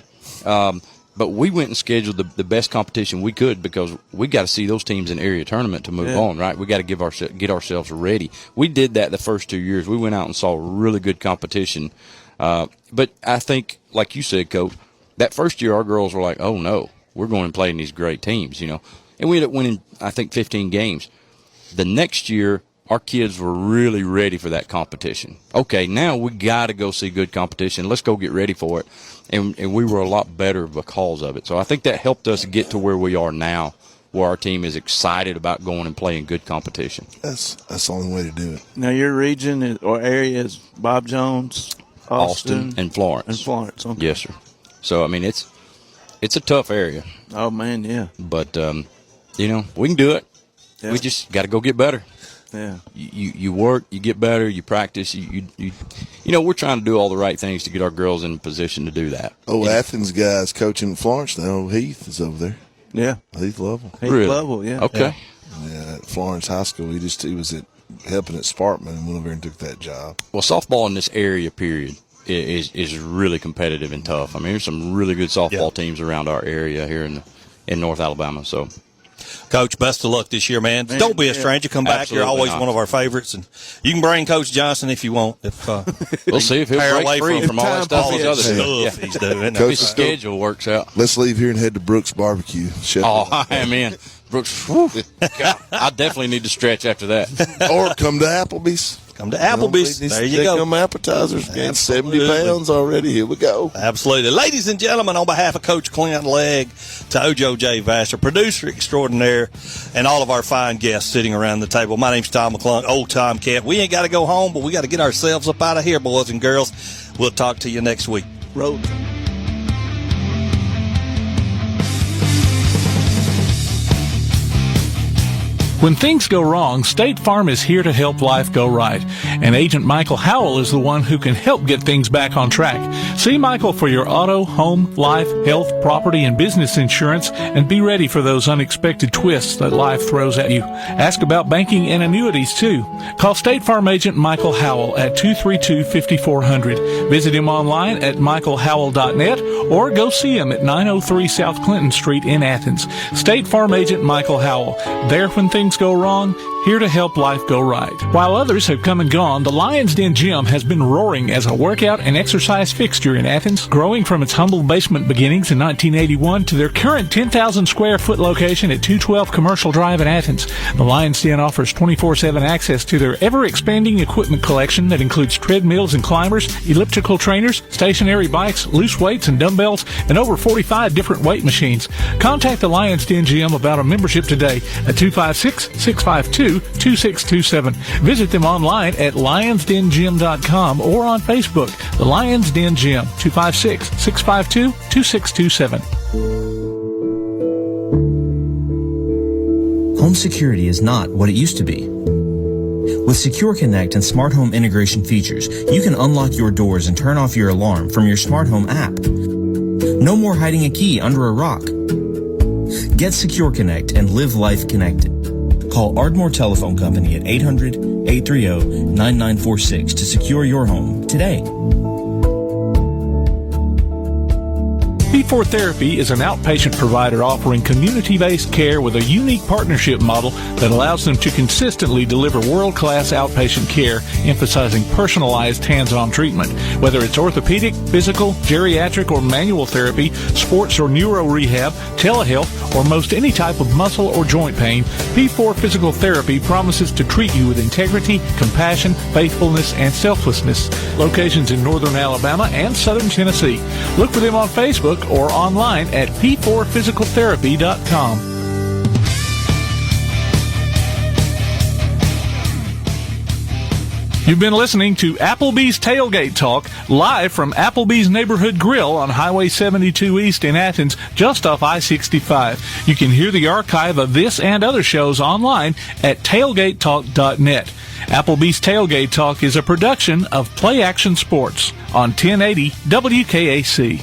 But we went and scheduled the best competition we could because we got to see those teams in area tournament to move on, right? We got to get ourselves ready. We did that the first 2 years. We went out and saw really good competition. But I think, like you said, Coach, that first year our girls were like, oh, no, we're going and playing these great teams, And we ended up winning, I think, 15 games. The next year, our kids were really ready for that competition. Okay, now we got to go see good competition. Let's go get ready for it. And we were a lot better because of it. So I think that helped us get to where we are now, where our team is excited about going and playing good competition. That's the only way to do it. Now, your region or area is Bob Jones, Austin and Florence. Okay. Yes, sir. So, I mean, it's a tough area. Oh, man, yeah. But, we can do it. Yeah. We just got to go get better. Yeah. You work, you get better, you practice. We're trying to do all the right things to get our girls in a position to do that. Athens guys coaching in Florence now. Heath is over there. Yeah. Heath Lovell. Really? Lovell, yeah. Okay. Yeah, at Florence High School. He was helping at Sparkman and went over there and took that job. Well, softball in this area, period, is really competitive and tough. I mean, there's some really good softball teams around our area here in North Alabama. So, Coach, best of luck this year, man. Don't be a stranger. Come back. Absolutely You're always not. one of our favorites, and you can bring Coach Johnson if you want. We'll see if he'll break free from all that stuff. All the stuff he's doing. Coach, his schedule works out. Let's leave here and head to Brooks Barbecue. I am in. Brooks, God, I definitely need to stretch after that. Or come to Applebee's. Come to Applebee's. There you go. Them appetizers. Gained 70 pounds already. Here we go. Absolutely. Ladies and gentlemen, on behalf of Coach Clint Legg, to Ojo J. Vassar, producer extraordinaire, and all of our fine guests sitting around the table, my name's Tom McClung, old Tomcat. We ain't got to go home, but we got to get ourselves up out of here, boys and girls. We'll talk to you next week. Roll. When things go wrong, State Farm is here to help life go right. And Agent Michael Howell is the one who can help get things back on track. See Michael for your auto, home, life, health, property, and business insurance, and be ready for those unexpected twists that life throws at you. Ask about banking and annuities, too. Call State Farm Agent Michael Howell at 232-5400. Visit him online at michaelhowell.net or go see him at 903 South Clinton Street in Athens. State Farm Agent Michael Howell. There when things go wrong, here to help life go right. While others have come and gone, the Lions Den Gym has been roaring as a workout and exercise fixture in Athens, growing from its humble basement beginnings in 1981 to their current 10,000 square foot location at 212 Commercial Drive in Athens. The Lions Den offers 24/7 access to their ever-expanding equipment collection that includes treadmills and climbers, elliptical trainers, stationary bikes, loose weights and dumbbells, and over 45 different weight machines. Contact the Lions Den Gym about a membership today at 256-652-2627. Visit them online at lionsdengym.com or on Facebook. The Lions Den Gym, 256-652-2627. Home security is not what it used to be. With Secure Connect and smart home integration features, you can unlock your doors and turn off your alarm from your smart home app. No more hiding a key under a rock. Get Secure Connect and live life connected. Call Ardmore Telephone Company at 800-830-9946 to secure your home today. P4 Therapy is an outpatient provider offering community-based care with a unique partnership model that allows them to consistently deliver world-class outpatient care, emphasizing personalized hands-on treatment. Whether it's orthopedic, physical, geriatric, or manual therapy, sports or neuro rehab, telehealth, or most any type of muscle or joint pain, P4 Physical Therapy promises to treat you with integrity, compassion, faithfulness, and selflessness. Locations in northern Alabama and southern Tennessee. Look for them on Facebook or online at p4physicaltherapy.com. You've been listening to Applebee's Tailgate Talk, live from Applebee's Neighborhood Grill on Highway 72 East in Athens, just off I-65. You can hear the archive of this and other shows online at tailgatetalk.net. Applebee's Tailgate Talk is a production of Play Action Sports on 1080 WKAC.